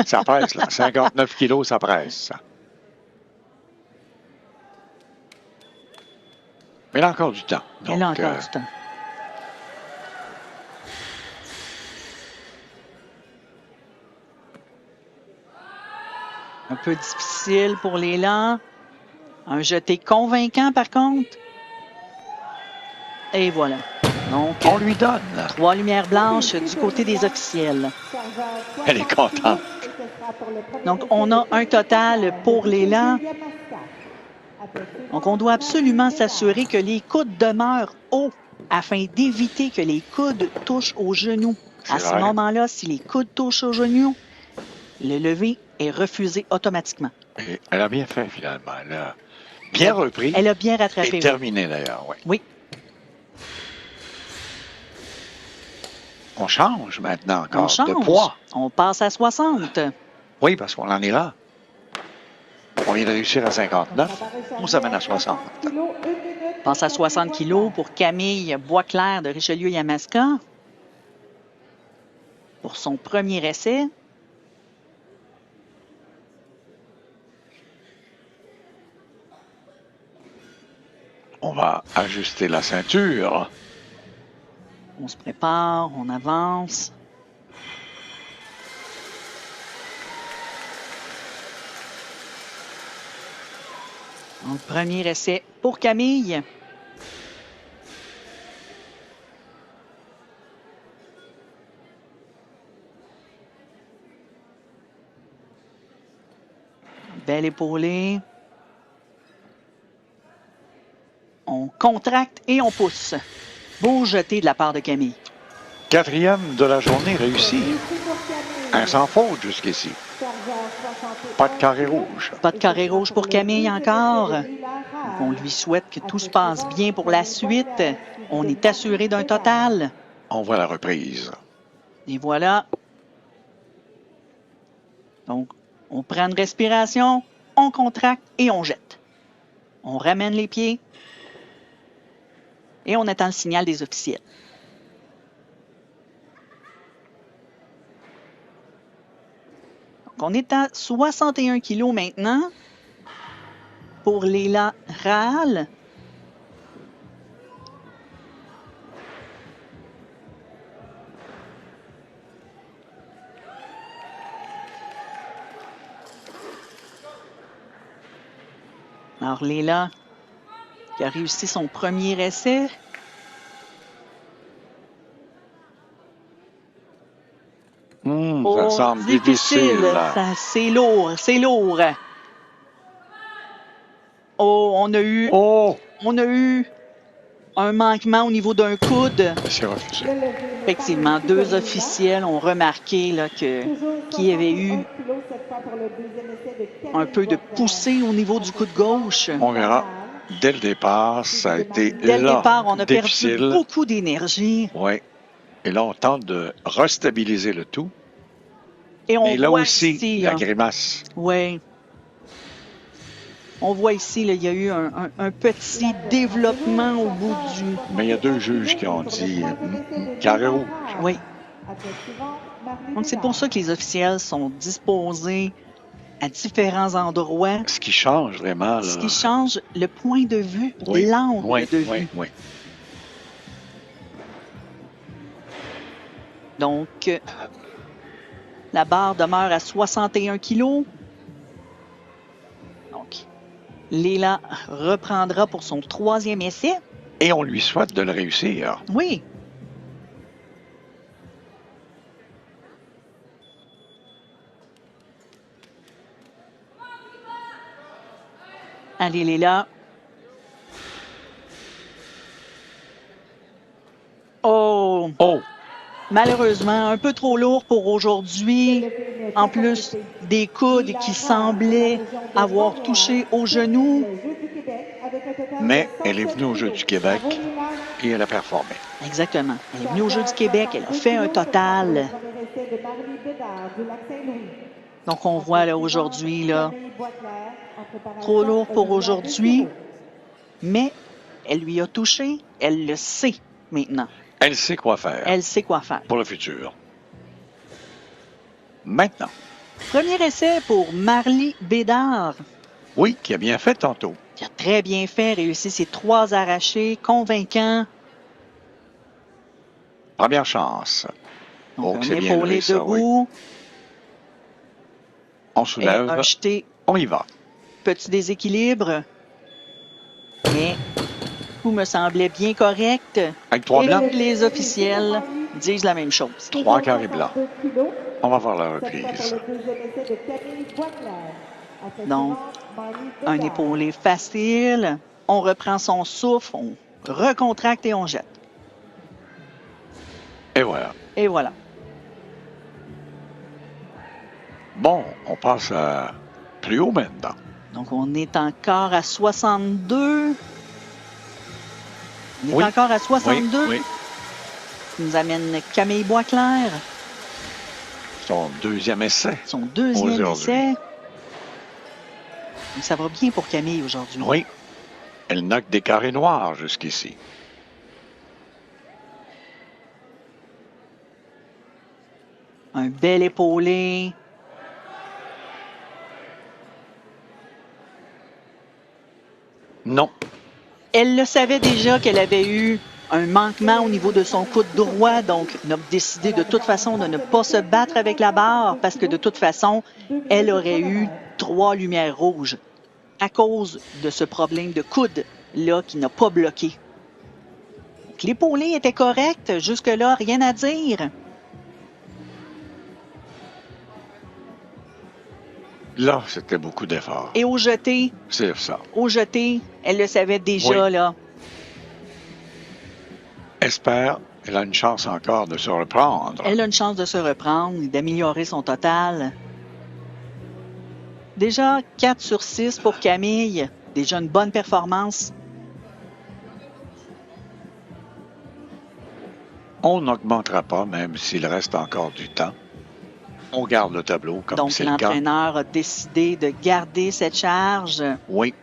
Speaker 15: Ça presse, là. 59 kilos, ça presse. Mais elle a encore du temps.
Speaker 16: Elle a encore du temps. Un peu difficile pour l'élan. Un jeté convaincant, par contre. Et voilà. Donc,
Speaker 15: on lui donne
Speaker 16: 3 lumières blanches du côté des officiels.
Speaker 15: Elle est contente.
Speaker 16: Donc, on a un total pour l'élan. Donc, on doit absolument s'assurer que les coudes demeurent hauts afin d'éviter que les coudes touchent aux genoux. À ce moment-là, si les coudes touchent aux genoux, le lever est refusé automatiquement.
Speaker 15: Et elle a bien fait, finalement. Elle a bien repris.
Speaker 16: Elle a bien rattrapé.
Speaker 15: Et terminé, d'ailleurs, oui.
Speaker 16: Oui.
Speaker 15: On change maintenant encore
Speaker 16: On change.
Speaker 15: de poids.
Speaker 16: On passe à 60.
Speaker 15: Oui, parce qu'on en est là. On vient de réussir à 59. On s'amène à 60.
Speaker 16: On passe à 60 kilos pour Camille Boisclair de Richelieu-Yamaska. Pour son premier essai.
Speaker 15: On va ajuster la ceinture.
Speaker 16: On se prépare, on avance. Donc, premier essai pour Camille. Belle épaulée. On contracte et on pousse. Beau jeté de la part de Camille.
Speaker 15: 4e de la journée réussie. Un sans faute jusqu'ici. Pas de carré rouge.
Speaker 16: Pas de carré rouge pour Camille encore. Donc, on lui souhaite que tout se passe bien pour la suite. On est assuré d'un total.
Speaker 15: On voit la reprise.
Speaker 16: Et voilà. Donc, on prend une respiration, on contracte et on jette. On ramène les pieds. Et on attend le signal des officiels. Donc, on est à 61 kilos maintenant pour l'élan Rahal. Alors, l'élan qui a réussi son premier essai.
Speaker 15: Ça semble difficile.
Speaker 16: C'est lourd, c'est lourd. Oh, on a eu un manquement au niveau d'un coude.
Speaker 15: C'est refusé.
Speaker 16: Effectivement, 2 officiels ont remarqué là, qu'il y avait eu un peu de poussée au niveau du coude gauche.
Speaker 15: On verra. Dès le départ, ça a été
Speaker 16: Dès le départ, on a
Speaker 15: difficile.
Speaker 16: perdu beaucoup d'énergie.
Speaker 15: Oui. Et là, on tente de restabiliser le tout.
Speaker 16: Et
Speaker 15: là
Speaker 16: voit
Speaker 15: aussi,
Speaker 16: ici,
Speaker 15: la grimace.
Speaker 16: Oui. On voit ici, là, il y a eu un petit développement au bout du...
Speaker 15: Mais il y a 2 juges qui ont dit carré rouge.
Speaker 16: Oui. Donc, c'est pour ça que les officiels sont disposés à différents endroits.
Speaker 15: Ce qui change vraiment. Là.
Speaker 16: Ce qui change le point de vue, l'angle de vue.
Speaker 15: Oui.
Speaker 16: Donc, la barre demeure à 61 kilos. Donc, l'élan reprendra pour son 3e essai.
Speaker 15: Et on lui souhaite de le réussir.
Speaker 16: Oui. Allez, Léla. Oh! Malheureusement, un peu trop lourd pour aujourd'hui. En plus des coudes qui semblaient avoir touché au genou.
Speaker 15: Mais elle est venue au Jeux du Québec et elle a performé.
Speaker 16: Exactement. Elle est venue au Jeux du Québec. Elle a fait un total.
Speaker 14: Saint-Louis.
Speaker 16: Donc, on voit là aujourd'hui, là,
Speaker 14: Camille Boisclair, en préparation,
Speaker 16: trop lourd pour
Speaker 14: Olivia
Speaker 16: aujourd'hui,
Speaker 14: Dessureau.
Speaker 16: mais elle lui a touché, elle le sait maintenant.
Speaker 15: Elle sait quoi faire
Speaker 16: Elle sait quoi faire.
Speaker 15: pour le futur. Maintenant,
Speaker 16: Premier essai pour Marlie Bédard,
Speaker 15: oui, qui a bien fait tantôt.
Speaker 16: qui a très bien fait, réussi ses 3 arrachés, convaincant.
Speaker 15: Première chance.
Speaker 16: Donc,
Speaker 15: Oh,
Speaker 16: un
Speaker 15: c'est bien
Speaker 16: épaulé
Speaker 15: levé, ça, oui.
Speaker 16: debout
Speaker 15: On
Speaker 16: et
Speaker 15: soulève,
Speaker 16: un jeté.
Speaker 15: on y va.
Speaker 16: Petit déséquilibre, mais tout me semblait bien correct.
Speaker 15: Avec 3
Speaker 16: Et
Speaker 15: blancs,
Speaker 16: les officiels disent la même chose.
Speaker 15: 3 carrés blancs.
Speaker 14: 62 kilos.
Speaker 15: On va voir la
Speaker 14: Cette fois
Speaker 15: reprise.
Speaker 14: pour le deuxième essai de Camille Boisclair. À cette
Speaker 16: Donc,
Speaker 14: dimanche, Marlie
Speaker 16: Un
Speaker 14: Bédard.
Speaker 16: épaulé facile. On reprend son souffle, on recontracte et on jette.
Speaker 15: Et voilà.
Speaker 16: Et voilà.
Speaker 15: Bon, on passe à plus haut maintenant.
Speaker 16: Donc, on est encore à 62. On est
Speaker 15: Oui.
Speaker 16: encore à 62.
Speaker 15: Oui, oui.
Speaker 16: Ce qui nous amène Camille Boisclair,
Speaker 15: Son deuxième essai.
Speaker 16: son deuxième
Speaker 15: Aujourd'hui.
Speaker 16: essai. Donc, ça va bien pour Camille aujourd'hui.
Speaker 15: Oui. Elle n'a que des carrés noirs jusqu'ici.
Speaker 16: Un bel épaulé.
Speaker 15: Non.
Speaker 16: Elle le savait déjà qu'elle avait eu un manquement au niveau de son coude droit, donc elle a décidé de toute façon de ne pas se battre avec la barre parce que de toute façon, elle aurait eu 3 lumières rouges à cause de ce problème de coude-là qui n'a pas bloqué. Donc, l'épaulé était correct, jusque-là, rien à dire.
Speaker 15: Là, c'était beaucoup d'efforts.
Speaker 16: Et au jeté,
Speaker 15: C'est ça.
Speaker 16: elle le savait déjà,
Speaker 15: Oui.
Speaker 16: là.
Speaker 15: Espère, elle a une chance encore de se reprendre.
Speaker 16: Elle a une chance de se reprendre et d'améliorer son total. Déjà 4 sur 6 pour Camille. Déjà une bonne performance.
Speaker 15: On n'augmentera pas, même s'il reste encore du temps. On garde le tableau comme
Speaker 16: Donc
Speaker 15: c'est le cas.
Speaker 16: l'entraîneur a décidé de garder cette charge.
Speaker 15: Oui.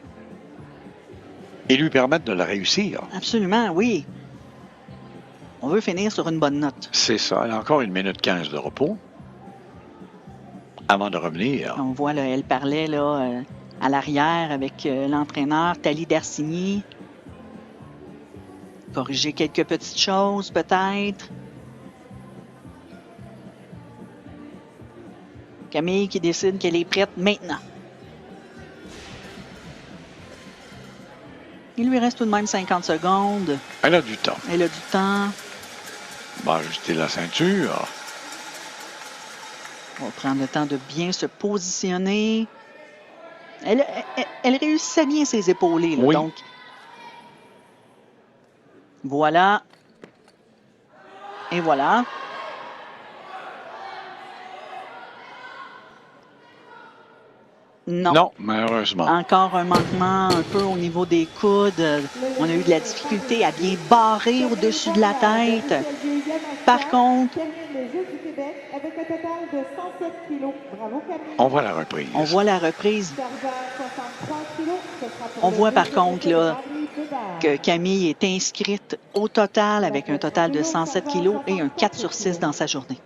Speaker 15: Et lui permettre de la réussir.
Speaker 16: Absolument, oui. On veut finir sur une bonne note.
Speaker 15: C'est ça. Elle a encore 1 minute 15 de repos. Avant de revenir.
Speaker 16: On voit, là, elle parlait là, à l'arrière avec l'entraîneur Thalie Darsigny. Corriger quelques petites choses, peut-être. Camille qui décide qu'elle est prête maintenant. Il lui reste tout de même 50 secondes.
Speaker 15: Elle a du temps.
Speaker 16: Elle a du temps.
Speaker 15: On va ajuster la ceinture.
Speaker 16: On va prendre le temps de bien se positionner. Elle réussissait bien ses épaulés, là,
Speaker 15: Oui.
Speaker 16: donc. Voilà. Et voilà. Non.
Speaker 15: Non, malheureusement.
Speaker 16: Encore un manquement un peu au niveau des coudes. On a eu de la difficulté à bien barrer au-dessus de la tête. Par contre,
Speaker 14: Termine les Jeux du Québec avec un total de 107 kilos. Bravo Camille.
Speaker 15: On voit la reprise.
Speaker 16: on voit la reprise.
Speaker 14: Chargeur 63 kilos. Ce sera pour
Speaker 16: On
Speaker 14: le
Speaker 16: voit par
Speaker 14: deuxième
Speaker 16: contre
Speaker 14: essai de
Speaker 16: là,
Speaker 14: Marlie Bédard.
Speaker 16: que Camille est inscrite au total avec un total de 107 kilos et un 4 sur 6 dans sa journée.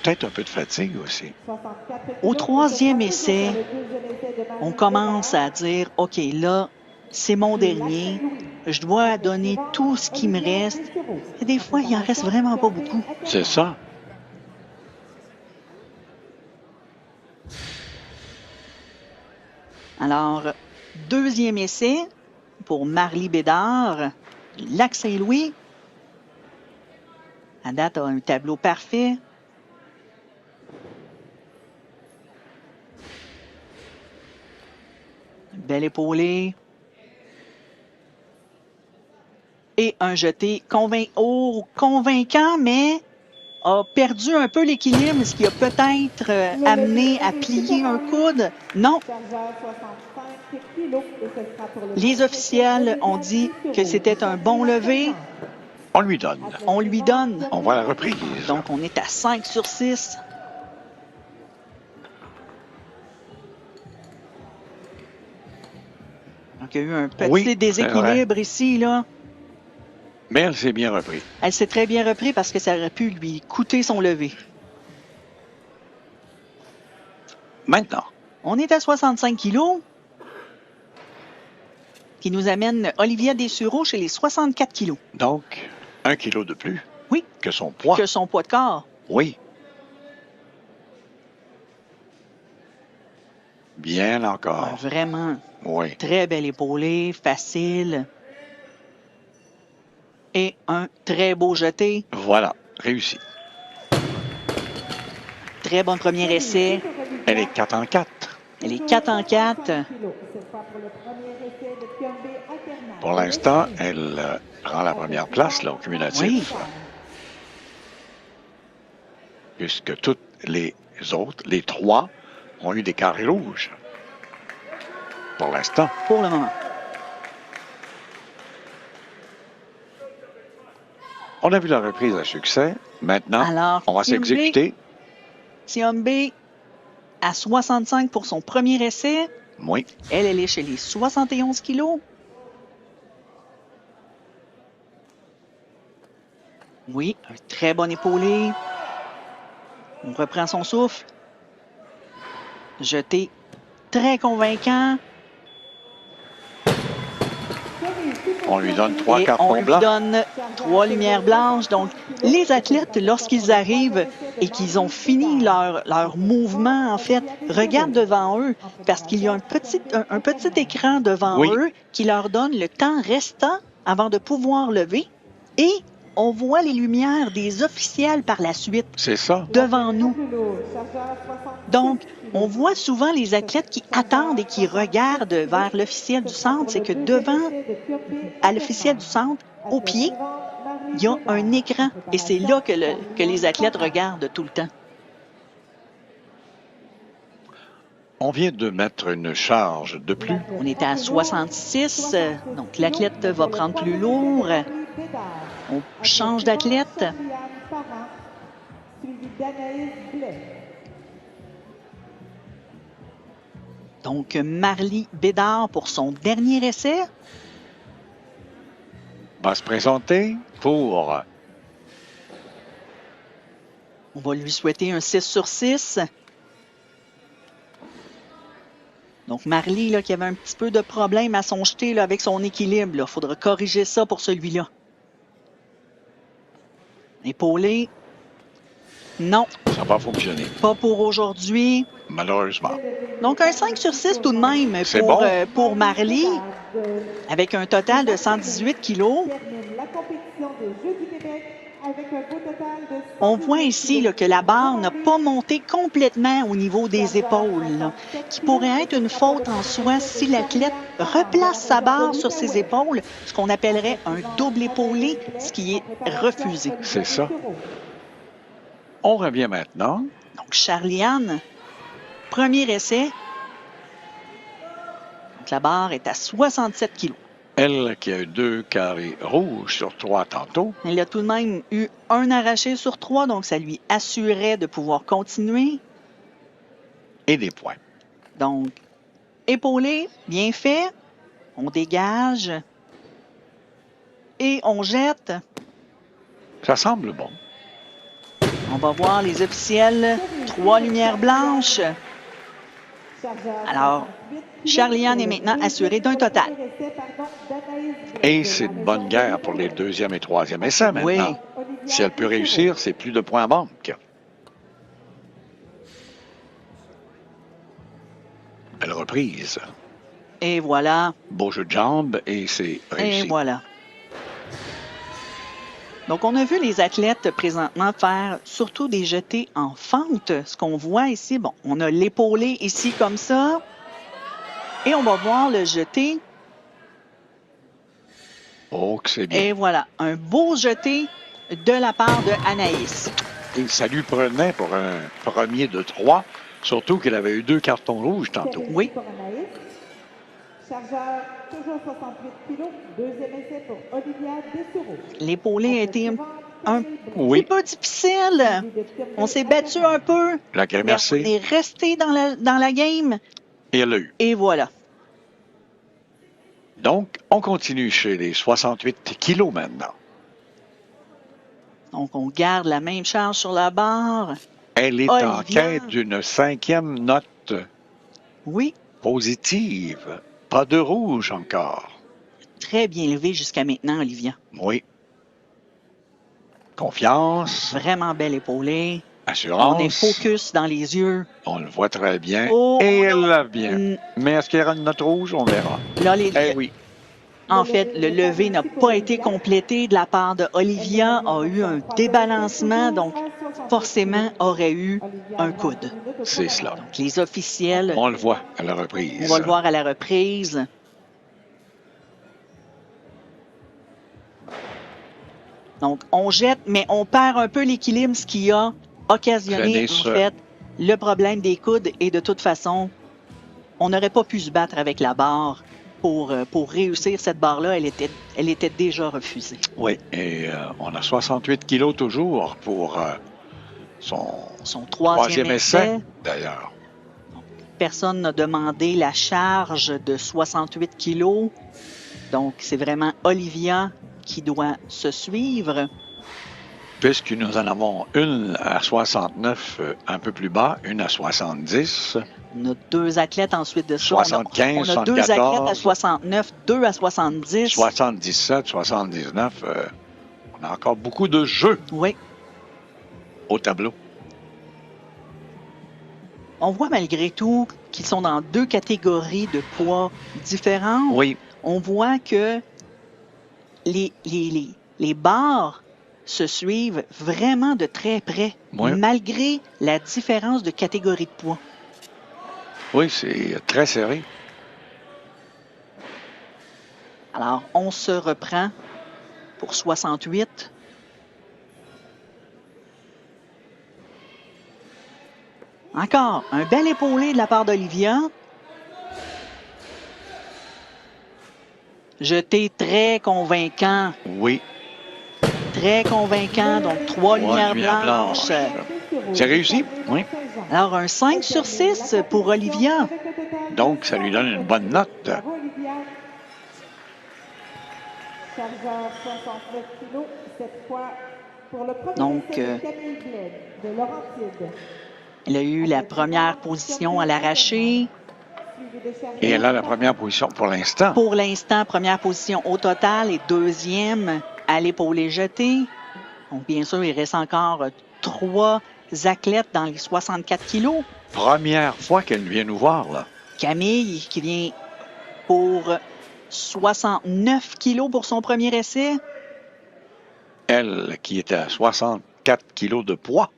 Speaker 15: Peut-être un peu de fatigue aussi.
Speaker 14: 64 kilos.
Speaker 16: Au troisième essai,
Speaker 14: Le deuxième essai de Marlie
Speaker 16: on commence
Speaker 14: Bédard.
Speaker 16: à dire, OK, là, c'est mon dernier. Je dois donner tout ce qui me reste. Et des fois, il en reste vraiment pas beaucoup.
Speaker 15: C'est ça.
Speaker 16: Alors, deuxième essai pour Marlie Bédard, Lac-Saint-Louis. À date, a un tableau parfait. Bel épaulé. Et un jeté convaincant, mais a perdu un peu l'équilibre, ce qui a peut-être amené à plier un coude. Non.
Speaker 14: Chargeur 65 kilos. Et ce sera pour le
Speaker 16: Les officiels ont dit que c'était un bon lever.
Speaker 15: On lui donne.
Speaker 16: On lui donne.
Speaker 15: On voit la reprise.
Speaker 16: Donc, on est à 5 sur 6. Donc, il y a eu un petit
Speaker 15: Oui,
Speaker 16: déséquilibre ici, là.
Speaker 15: Mais elle s'est bien repris.
Speaker 16: Elle s'est très bien repris parce que ça aurait pu lui coûter son lever.
Speaker 15: Maintenant,
Speaker 16: On est à 65 kilos, qui nous amène Olivia Dessureau chez les 64 kilos.
Speaker 15: donc, 1 kilo de plus
Speaker 16: Oui.
Speaker 15: que son poids.
Speaker 16: Que son poids de corps.
Speaker 15: Oui. Bien encore.
Speaker 16: Vraiment.
Speaker 15: Oui.
Speaker 16: Très bel épaulé, facile. Et un très beau jeté.
Speaker 15: Voilà, réussi.
Speaker 16: Très bon premier essai.
Speaker 15: Elle est 4 en 4.
Speaker 16: Elle est 4 en 4.
Speaker 15: Pour l'instant, elle prend la première place là, au cumulatif.
Speaker 16: Oui.
Speaker 15: Puisque toutes les autres, les 3, ont eu des carrés rouges. Pour l'instant.
Speaker 16: Pour le moment.
Speaker 15: On a vu la reprise à succès. Maintenant,
Speaker 16: Alors,
Speaker 15: on va s'exécuter.
Speaker 16: Siombe à 65 pour son premier essai.
Speaker 15: Oui.
Speaker 16: Elle est chez les 71 kilos. Oui, un très bon épaulé. On reprend son souffle. Jeté très convaincant.
Speaker 15: On lui donne 3
Speaker 16: Et
Speaker 15: cartons
Speaker 16: on lui
Speaker 15: blancs.
Speaker 16: donne 3 lumières blanches. Donc, les athlètes, lorsqu'ils arrivent et qu'ils ont fini leur mouvement, en fait, regardent devant eux parce qu'il y a un petit écran devant eux qui leur donne le temps restant avant de pouvoir lever. Et on voit les lumières des officiels par la suite.
Speaker 15: C'est ça.
Speaker 16: Devant nous. Donc, on voit souvent les athlètes qui attendent et qui regardent vers l'officiel du centre. C'est que devant, à l'officiel du centre, au pied, il y a un écran. Et c'est là que les athlètes regardent tout le temps.
Speaker 15: On vient de mettre une charge de plus.
Speaker 16: On était à 66. Donc, l'athlète va prendre plus lourd. On change d'athlète. Donc, Marlie Bédard pour son dernier essai.
Speaker 15: Va se présenter pour...
Speaker 16: On va lui souhaiter un 6 sur 6. Donc, Marlie, là, qui avait un petit peu de problème à son jeté là, avec son équilibre. Il faudra corriger ça pour celui-là. Épaulé. Non.
Speaker 15: Ça n'a pas fonctionné.
Speaker 16: Pas pour aujourd'hui.
Speaker 15: Malheureusement.
Speaker 16: Donc, un 5 sur 6 tout de même pour Marlie, avec un total de 118 kilos. On voit ici là, que la barre n'a pas monté complètement au niveau des épaules, là, qui pourrait être une faute en soi si l'athlète replace sa barre sur ses épaules, ce qu'on appellerait un double épaulé, ce qui est refusé.
Speaker 15: C'est ça. On revient maintenant.
Speaker 16: Donc, Charlie-Anne, premier essai. Donc, la barre est à 67 kilos.
Speaker 15: Elle qui a eu 2 carrés rouges sur 3 tantôt.
Speaker 16: Elle a tout de même eu un arraché sur 3, donc ça lui assurait de pouvoir continuer.
Speaker 15: Et des points.
Speaker 16: Donc, épaulé, bien fait. On dégage. Et on jette.
Speaker 15: Ça semble bon.
Speaker 16: On va voir les officiels. 3 lumières blanches. Alors, Charlie-Anne est maintenant assurée d'un total.
Speaker 15: Et c'est de bonne guerre pour les 2e et 3e essais maintenant.
Speaker 16: Oui.
Speaker 15: Si elle peut réussir, c'est plus de points en banque. Belle reprise.
Speaker 16: Et voilà.
Speaker 15: Beau jeu de jambes et c'est réussi.
Speaker 16: Et voilà. Donc, on a vu les athlètes présentement faire surtout des jetés en fente. Ce qu'on voit ici, bon, on a l'épaulé ici comme ça. Et on va voir le jeté.
Speaker 15: Oh, que c'est bien.
Speaker 16: Et voilà, un beau jeté de la part de Anaïs.
Speaker 15: Et ça lui prenait pour un premier de 3, surtout qu'elle avait eu 2 cartons rouges tantôt.
Speaker 16: Oui.
Speaker 14: Chargeur, toujours 68 kilos. Deuxième essai pour Olivia Dessureau.
Speaker 16: L'épaulé a été un petit peu difficile. On s'est battu un peu.
Speaker 15: La
Speaker 16: Mais on
Speaker 15: merci.
Speaker 16: est resté dans la game.
Speaker 15: Et elle l'a eu.
Speaker 16: Et voilà.
Speaker 15: Donc, on continue chez les 68 kilos maintenant.
Speaker 16: Donc, on garde la même charge sur la barre.
Speaker 15: Elle est en
Speaker 16: Olivia.
Speaker 15: quête d'une 5e note
Speaker 16: Oui,
Speaker 15: positive. Pas de rouge encore.
Speaker 16: très bien élevé jusqu'à maintenant, Olivia.
Speaker 15: Oui. Confiance,
Speaker 16: Vraiment belle épaulée.
Speaker 15: assurance.
Speaker 16: On est focus dans les yeux.
Speaker 15: On le voit très bien.
Speaker 16: Oh,
Speaker 15: et elle
Speaker 16: non.
Speaker 15: l'a bien. Mais est-ce qu'il y aura une note rouge? On verra.
Speaker 16: Là, les...
Speaker 15: Eh oui.
Speaker 16: En fait, le lever n'a pas été complété de la part de Olivia, a eu un débalancement, donc forcément aurait eu un coude.
Speaker 15: C'est cela.
Speaker 16: Donc, les officiels,
Speaker 15: On le voit à la reprise.
Speaker 16: on va le voir à la reprise. Donc, on jette, mais on perd un peu l'équilibre, ce qui a occasionné,
Speaker 15: Freiner
Speaker 16: en
Speaker 15: ça.
Speaker 16: fait, le problème des coudes. Et de toute façon, on n'aurait pas pu se battre avec la barre pour réussir cette barre-là. Elle était déjà refusée.
Speaker 15: Oui, et on a 68 kilos toujours pour son troisième essai, d'ailleurs.
Speaker 16: Personne n'a demandé la charge de 68 kilos. Donc, c'est vraiment Olivia qui doit se suivre.
Speaker 15: Puisque nous en avons une à 69 un peu plus bas, une à 70.
Speaker 16: On a deux athlètes ensuite de ça.
Speaker 15: 75,
Speaker 16: on a deux
Speaker 15: 74.
Speaker 16: athlètes à 69, deux à 70.
Speaker 15: 77, 79. On a encore beaucoup de jeux
Speaker 16: Oui.
Speaker 15: au tableau.
Speaker 16: On voit malgré tout qu'ils sont dans deux catégories de poids différentes.
Speaker 15: Oui.
Speaker 16: On voit que les barres se suivent vraiment de très près,
Speaker 15: Oui.
Speaker 16: malgré la différence de catégorie de poids.
Speaker 15: Oui, c'est très serré.
Speaker 16: Alors, on se reprend pour 68. Encore, un bel épaulé de la part d'Olivia. Jeté très convaincant.
Speaker 15: Oui.
Speaker 16: Très convaincant. Donc, trois lumières blanches.
Speaker 15: C'est réussi, oui.
Speaker 16: Alors, un 5 sur 6 pour Olivia.
Speaker 15: Donc, ça lui donne une bonne note.
Speaker 14: Chargeur 69 kg, cette fois pour le premier
Speaker 16: Donc,
Speaker 14: essai de Camille Bled de Laurentide.
Speaker 16: Elle a eu la première position à l'arraché.
Speaker 15: Et elle a la première position pour l'instant.
Speaker 16: Pour l'instant, première position au total et deuxième à l'épaulé jeté. Donc, bien sûr, il reste encore 3 athlètes dans les 64 kilos.
Speaker 15: Première fois qu'elle vient nous voir, là.
Speaker 16: Camille, qui vient pour 69 kilos pour son premier essai.
Speaker 15: Elle, qui était à 64 kilos de poids.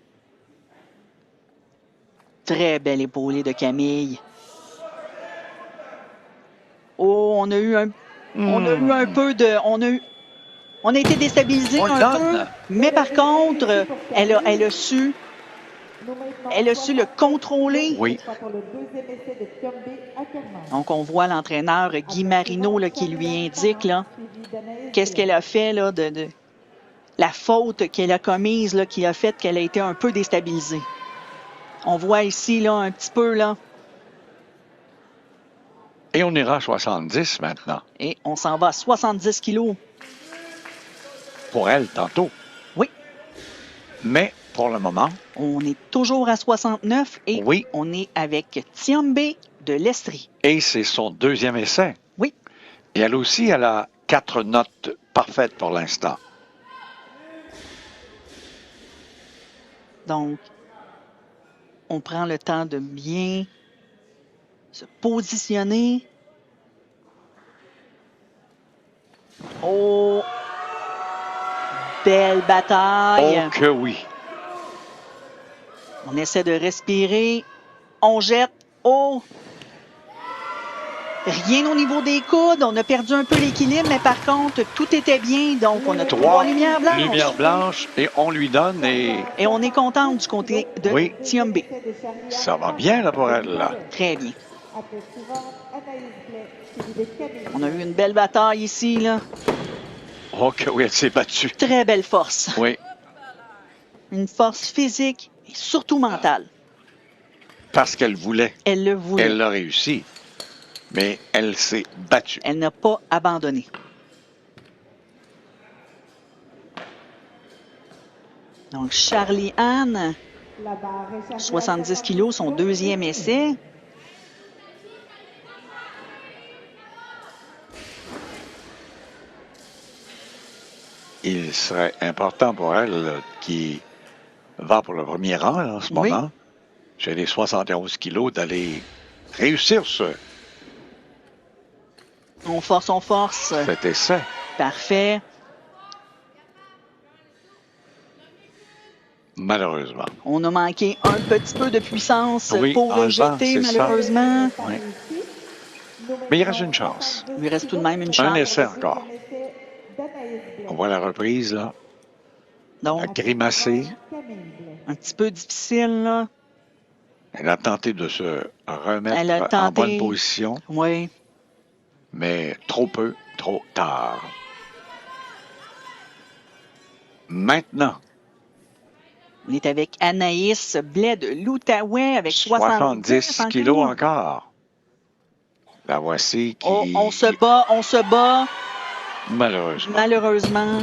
Speaker 16: Très belle épaulée de Camille. Oh, on a eu un peu de... On a été déstabilisé un peu, mais par contre, elle a su le contrôler.
Speaker 15: Oui.
Speaker 16: Donc, on voit l'entraîneur Guy Marino là, qui lui indique là, qu'est-ce qu'elle a fait, là, de la faute qu'elle a commise, là, qui a fait qu'elle a été un peu déstabilisée. On voit ici là, un petit peu, là.
Speaker 15: Et on ira à 70 maintenant.
Speaker 16: Et on s'en va à 70 kilos.
Speaker 15: Pour elle, tantôt.
Speaker 16: Oui.
Speaker 15: Mais, pour le moment...
Speaker 16: On est toujours à 69 et
Speaker 15: oui.
Speaker 16: On est avec Thiambe de l'Estrie.
Speaker 15: Et c'est son deuxième essai.
Speaker 16: Oui.
Speaker 15: Et elle aussi, elle a 4 notes parfaites pour l'instant.
Speaker 16: Donc, on prend le temps de bien se positionner. Oh! Belle bataille!
Speaker 15: Oh que oui!
Speaker 16: On essaie de respirer. On jette. Oh! Rien au niveau des coudes. On a perdu un peu l'équilibre, mais par contre, tout était bien. Donc, on a 3 lumières blanches.
Speaker 15: Lumières blanches, et on lui donne et...
Speaker 16: Et on est content du côté de
Speaker 15: oui.
Speaker 16: Thiambe.
Speaker 15: Ça va bien, là, pour elle, là.
Speaker 16: Très bien. On a eu une belle bataille ici, là.
Speaker 15: Oh que oui, elle s'est battue.
Speaker 16: Très belle force.
Speaker 15: Oui.
Speaker 16: Une force physique et surtout mentale.
Speaker 15: Parce qu'elle voulait.
Speaker 16: Elle le voulait.
Speaker 15: Elle l'a réussi. Mais elle s'est battue.
Speaker 16: Elle n'a pas abandonné. Donc, Charlie-Anne,
Speaker 14: La barre est chargée à
Speaker 16: 70 kilos, son deuxième essai.
Speaker 15: Il serait important pour elle, qui va pour le premier rang là, en ce moment, chez les 71 kilos, d'aller réussir
Speaker 16: On force.
Speaker 15: cet essai.
Speaker 16: Parfait.
Speaker 15: Malheureusement.
Speaker 16: On a manqué un petit peu de puissance
Speaker 15: Oui,
Speaker 16: pour le
Speaker 15: enlevant,
Speaker 16: jeter,
Speaker 15: c'est ça.
Speaker 16: malheureusement.
Speaker 15: Oui. Mais il reste une chance.
Speaker 16: Il lui reste tout de même une chance.
Speaker 15: Un essai encore. On voit la reprise, là.
Speaker 16: Donc,
Speaker 15: Elle a grimacé.
Speaker 16: un petit peu difficile, là.
Speaker 15: Elle a tenté de se remettre
Speaker 16: Elle a
Speaker 15: en
Speaker 16: tenté.
Speaker 15: bonne position,
Speaker 16: Oui.
Speaker 15: mais trop peu, trop tard. Maintenant,
Speaker 16: On est avec Anaïs Blais de l'Outaouais avec
Speaker 15: 70 kilos encore. La voici qui,
Speaker 16: Oh, on se bat.
Speaker 15: malheureusement,
Speaker 16: Malheureusement,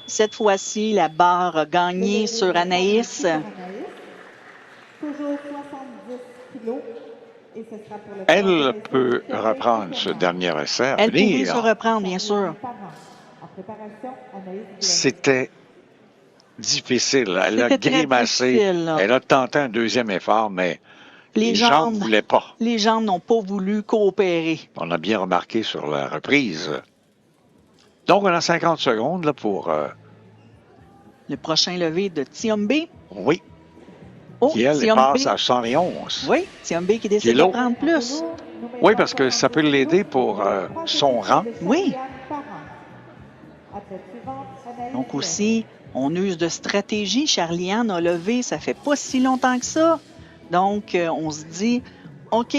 Speaker 16: cette fois-ci, la barre a gagné sur Anaïs.
Speaker 14: Toujours 70 kilos. Et ce sera pour le
Speaker 15: elle peut reprendre ce dernier essai à
Speaker 16: Elle pouvait
Speaker 15: venir.
Speaker 16: se reprendre, bien sûr.
Speaker 14: En préparation, Anaïs Blais.
Speaker 15: C'était difficile. Elle a
Speaker 16: C'était très
Speaker 15: grimacé.
Speaker 16: difficile, là.
Speaker 15: Elle a tenté un deuxième effort, mais
Speaker 16: Les
Speaker 15: les jambes ne
Speaker 16: jambes,
Speaker 15: voulaient pas.
Speaker 16: les jambes n'ont pas voulu coopérer.
Speaker 15: On a bien remarqué sur la reprise. Donc, on a 50 secondes là, pour...
Speaker 16: Le prochain levé de Tiombe.
Speaker 15: oui,
Speaker 16: Oh,
Speaker 15: qui, elle,
Speaker 16: Tiombe.
Speaker 15: passe à 111.
Speaker 16: Oui, Tiombe qui décide de
Speaker 15: Kilo.
Speaker 16: prendre plus.
Speaker 15: Oui, parce que ça peut l'aider pour son rang.
Speaker 16: Oui.
Speaker 14: Athlète suivante, Anaïs
Speaker 16: Donc
Speaker 14: Blais.
Speaker 16: aussi, on use de stratégie. Charlie-Anne a levé, ça fait pas si longtemps que ça. Donc, on se dit, OK,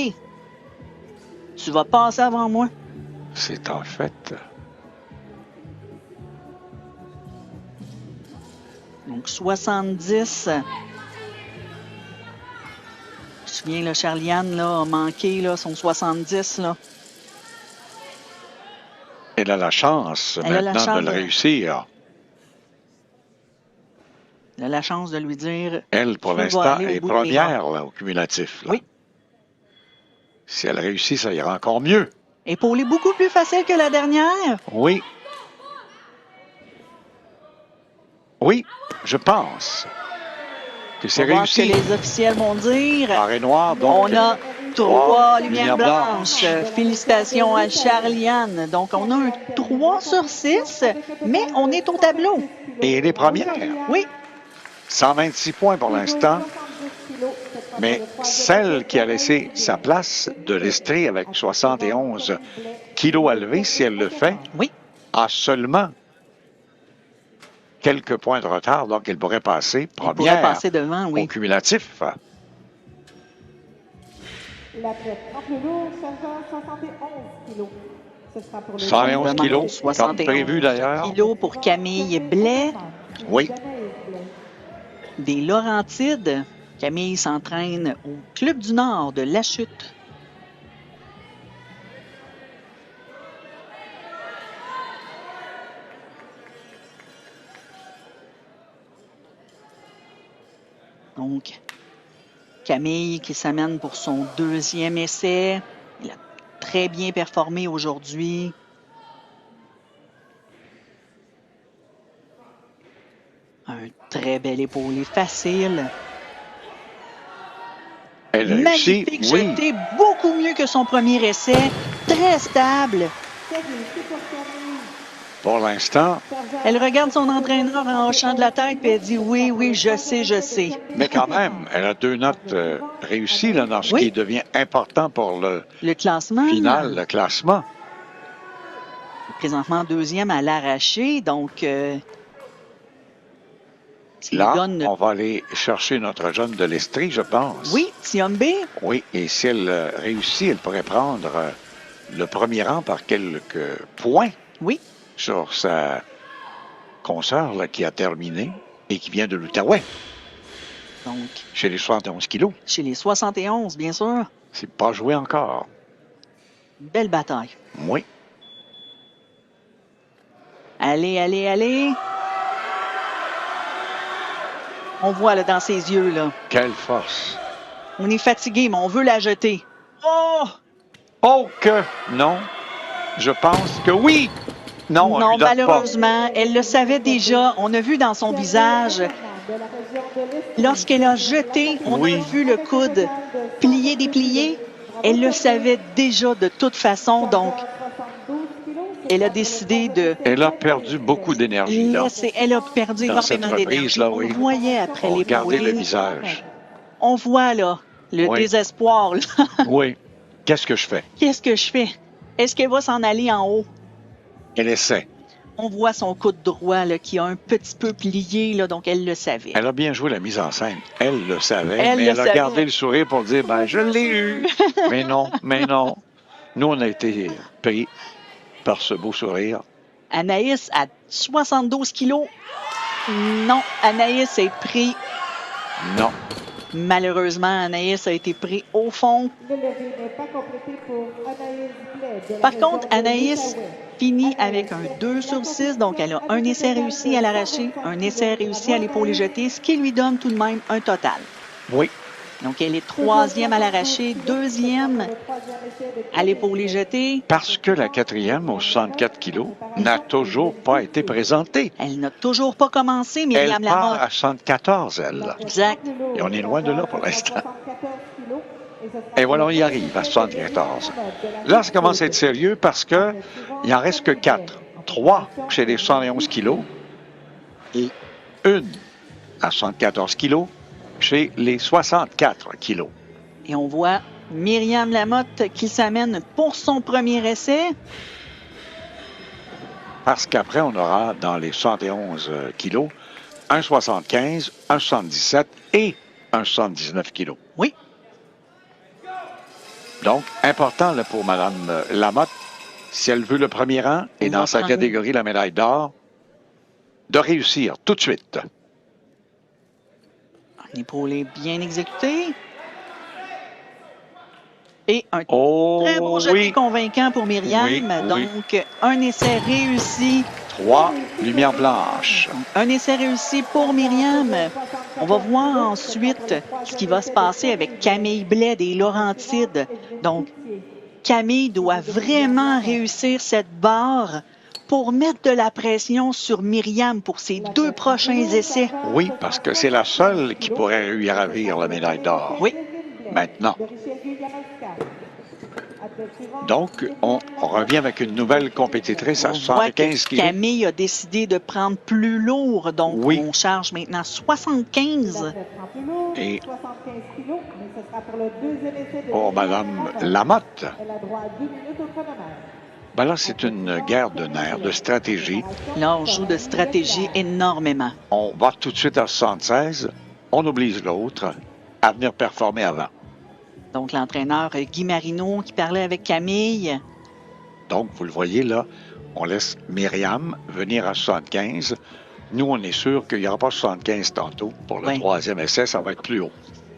Speaker 16: tu vas passer avant moi.
Speaker 15: C'est en fait...
Speaker 16: Donc, 70. Je me souviens, là, Charlie-Anne là, a manqué là, son 70. Là.
Speaker 15: Elle a la chance
Speaker 16: Elle a la
Speaker 15: maintenant
Speaker 16: chance
Speaker 15: de le
Speaker 16: de-
Speaker 15: réussir.
Speaker 16: Elle a la chance de lui dire,
Speaker 15: Elle, pour
Speaker 16: Tu vas
Speaker 15: l'instant,
Speaker 16: aller au
Speaker 15: est
Speaker 16: bout de tes
Speaker 15: première là, au cumulatif. Là.
Speaker 16: Oui.
Speaker 15: Si elle réussit, ça ira encore mieux.
Speaker 16: épaule est beaucoup plus facile que la dernière.
Speaker 15: Oui. Oui, je pense que c'est
Speaker 16: On va voir ce que
Speaker 15: réussi.
Speaker 16: les officiels vont dire.
Speaker 15: Carré noir, donc...
Speaker 16: On a 3 lumières
Speaker 15: lumières
Speaker 16: blanches. Félicitations à Charlie-Anne. Donc, on a un 3 sur 6, mais on est au tableau.
Speaker 15: Et elle est première.
Speaker 16: Oui.
Speaker 15: 126 points pour l'instant. Mais celle qui a laissé sa place de l'Estrie avec 71 kilos à lever, si elle le fait,
Speaker 16: oui,
Speaker 15: a seulement quelques points de retard, donc elle pourrait passer
Speaker 16: On pourrait
Speaker 15: première
Speaker 16: passer devant,
Speaker 15: au
Speaker 16: oui.
Speaker 15: cumulatif.
Speaker 14: L'athlète en plus lourd, chargeur 71 kilos. Ce sera pour le
Speaker 15: 111
Speaker 16: Demande
Speaker 15: kilos, comme
Speaker 16: 71
Speaker 15: prévu d'ailleurs.
Speaker 16: kilos pour Camille Blais
Speaker 15: Oui,
Speaker 16: des Laurentides. Camille s'entraîne au Club du Nord de La Chute. Donc, Camille qui s'amène pour son deuxième essai. Il a très bien performé aujourd'hui. Un très bel épaulé facile.
Speaker 15: elle réussit.
Speaker 16: Magnifique
Speaker 15: Oui,
Speaker 16: jeté, beaucoup mieux que son premier essai. Très stable.
Speaker 15: pour l'instant.
Speaker 16: Elle regarde son entraîneur en hochant de la tête et elle dit oui, oui, je sais, je sais.
Speaker 15: Mais quand même, elle a 2 notes réussies là, dans ce
Speaker 16: Oui.
Speaker 15: qui devient important pour le
Speaker 16: Le classement.
Speaker 15: final, le classement.
Speaker 16: Présentement deuxième à l'arraché, donc ça lui
Speaker 15: Là,
Speaker 16: donne-
Speaker 15: on va aller chercher notre jeune de l'Estrie, je pense.
Speaker 16: Oui, Tiombe.
Speaker 15: Oui, et si elle réussit, elle pourrait prendre le premier rang par quelques points.
Speaker 16: Oui.
Speaker 15: Sur sa consoeur là, qui a terminé et qui vient de l'Outaouais,
Speaker 16: Donc,
Speaker 15: chez les 71 kilos.
Speaker 16: chez les 71, bien sûr.
Speaker 15: C'est pas joué encore.
Speaker 16: Belle bataille.
Speaker 15: Oui.
Speaker 16: Allez, allez, allez. On voit là, dans ses yeux, là.
Speaker 15: Quelle force.
Speaker 16: On est fatigué, mais on veut la jeter. Oh!
Speaker 15: Oh que non. Je pense que oui. Non, on
Speaker 16: non,
Speaker 15: lui donne
Speaker 16: malheureusement, elle le savait déjà. On a vu dans son visage. Lorsqu'elle a jeté, on a vu le coude plié, déplié. Elle le savait déjà de toute façon, donc elle a décidé de...
Speaker 15: Elle a perdu beaucoup d'énergie, là.
Speaker 16: Elle a perdu
Speaker 15: Dans cette
Speaker 16: énormément d'énergie.
Speaker 15: reprise-là, oui.
Speaker 16: On voyait après les
Speaker 15: Regardez le
Speaker 16: bruits.
Speaker 15: visage.
Speaker 16: On voit, là, le
Speaker 15: Oui.
Speaker 16: désespoir. Là.
Speaker 15: Oui. Qu'est-ce que je fais?
Speaker 16: Qu'est-ce que je fais? Est-ce qu'elle va s'en aller en haut?
Speaker 15: Elle essaie.
Speaker 16: On voit son coude droit là, qui a un petit peu plié, là, donc elle le savait.
Speaker 15: Elle a bien joué la mise en scène. Elle le savait,
Speaker 16: Elle
Speaker 15: mais
Speaker 16: le
Speaker 15: elle a
Speaker 16: savait.
Speaker 15: gardé le sourire pour dire, ben, je l'ai eu. Mais non, mais non. Nous, on a été pris par ce beau sourire.
Speaker 16: Anaïs à 72 kilos. Non, Anaïs est pris.
Speaker 15: Non.
Speaker 16: Malheureusement, Anaïs a été pris au fond.
Speaker 14: Le lever n'est pas complété pour Anaïs Blais de la
Speaker 16: Par
Speaker 14: région
Speaker 16: contre,
Speaker 14: de
Speaker 16: Anaïs
Speaker 14: l'Outaouais.
Speaker 16: finit avec un 2 sur 6, donc elle a un essai réussi à l'arracher, un essai réussi à l'épaule jetée, ce qui lui donne tout de même un total.
Speaker 15: Oui.
Speaker 16: Donc elle est 3e à l'arracher, 2e à l'épaule jetée.
Speaker 15: Parce que la 4e, aux 64 kilos, n'a toujours pas été présentée.
Speaker 16: Elle n'a toujours pas commencé,
Speaker 15: Elle
Speaker 16: Myriam
Speaker 15: part
Speaker 16: Lamotte.
Speaker 15: à 74, elle.
Speaker 16: Exact.
Speaker 15: Et on est loin de là pour l'instant. Et voilà, on y arrive à 74. Là, ça commence à être sérieux parce que il en reste que 4. 3 chez les 71 kilos et 1 à 74 kilos chez les 64 kilos.
Speaker 16: Et on voit Myriam Lamotte qui s'amène pour son premier essai.
Speaker 15: Parce qu'après, on aura dans les 71 kilos un 75, un 77 et un 79 kilos.
Speaker 16: Oui.
Speaker 15: Donc, important là, pour Mme Lamotte, si elle veut le premier rang et dans sa catégorie la médaille d'or, de réussir tout de suite.
Speaker 16: Un épaulé bien exécuté. Et un
Speaker 15: Oh,
Speaker 16: très beau jeté
Speaker 15: oui.
Speaker 16: convaincant pour Myriam.
Speaker 15: Oui, oui.
Speaker 16: Donc, un essai réussi.
Speaker 15: 3 lumières blanches.
Speaker 16: Un essai réussi pour Myriam. On va voir ensuite ce qui va se passer avec Camille Blais des Laurentides. Donc, Camille doit vraiment réussir cette barre pour mettre de la pression sur Myriam pour ses 2 prochains essais.
Speaker 15: Oui, parce que c'est la seule qui pourrait lui ravir la médaille d'or.
Speaker 16: Oui.
Speaker 15: Maintenant. Donc, on revient avec une nouvelle compétitrice à
Speaker 16: On voit
Speaker 15: 75
Speaker 16: que
Speaker 15: kilos.
Speaker 16: Camille a décidé de prendre plus lourd. Donc,
Speaker 15: Oui.
Speaker 16: on charge maintenant 75.
Speaker 15: Et
Speaker 14: 75 kilos, mais ce sera pour le deuxième essai de
Speaker 15: pour Mme Lamotte,
Speaker 14: Elle a droit à 2 minutes au chronomètre.
Speaker 15: ben là, c'est une guerre de nerfs, de stratégie.
Speaker 16: Là, on joue de stratégie énormément.
Speaker 15: On va tout de suite à 76, on oblige l'autre à venir performer avant.
Speaker 16: Donc, l'entraîneur Guy Marino qui parlait avec Camille.
Speaker 15: Donc, vous le voyez là, on laisse Myriam venir à 75. Nous, on est sûr qu'il n'y aura pas 75 tantôt. Pour le
Speaker 16: Oui.
Speaker 15: troisième essai, ça va être plus haut.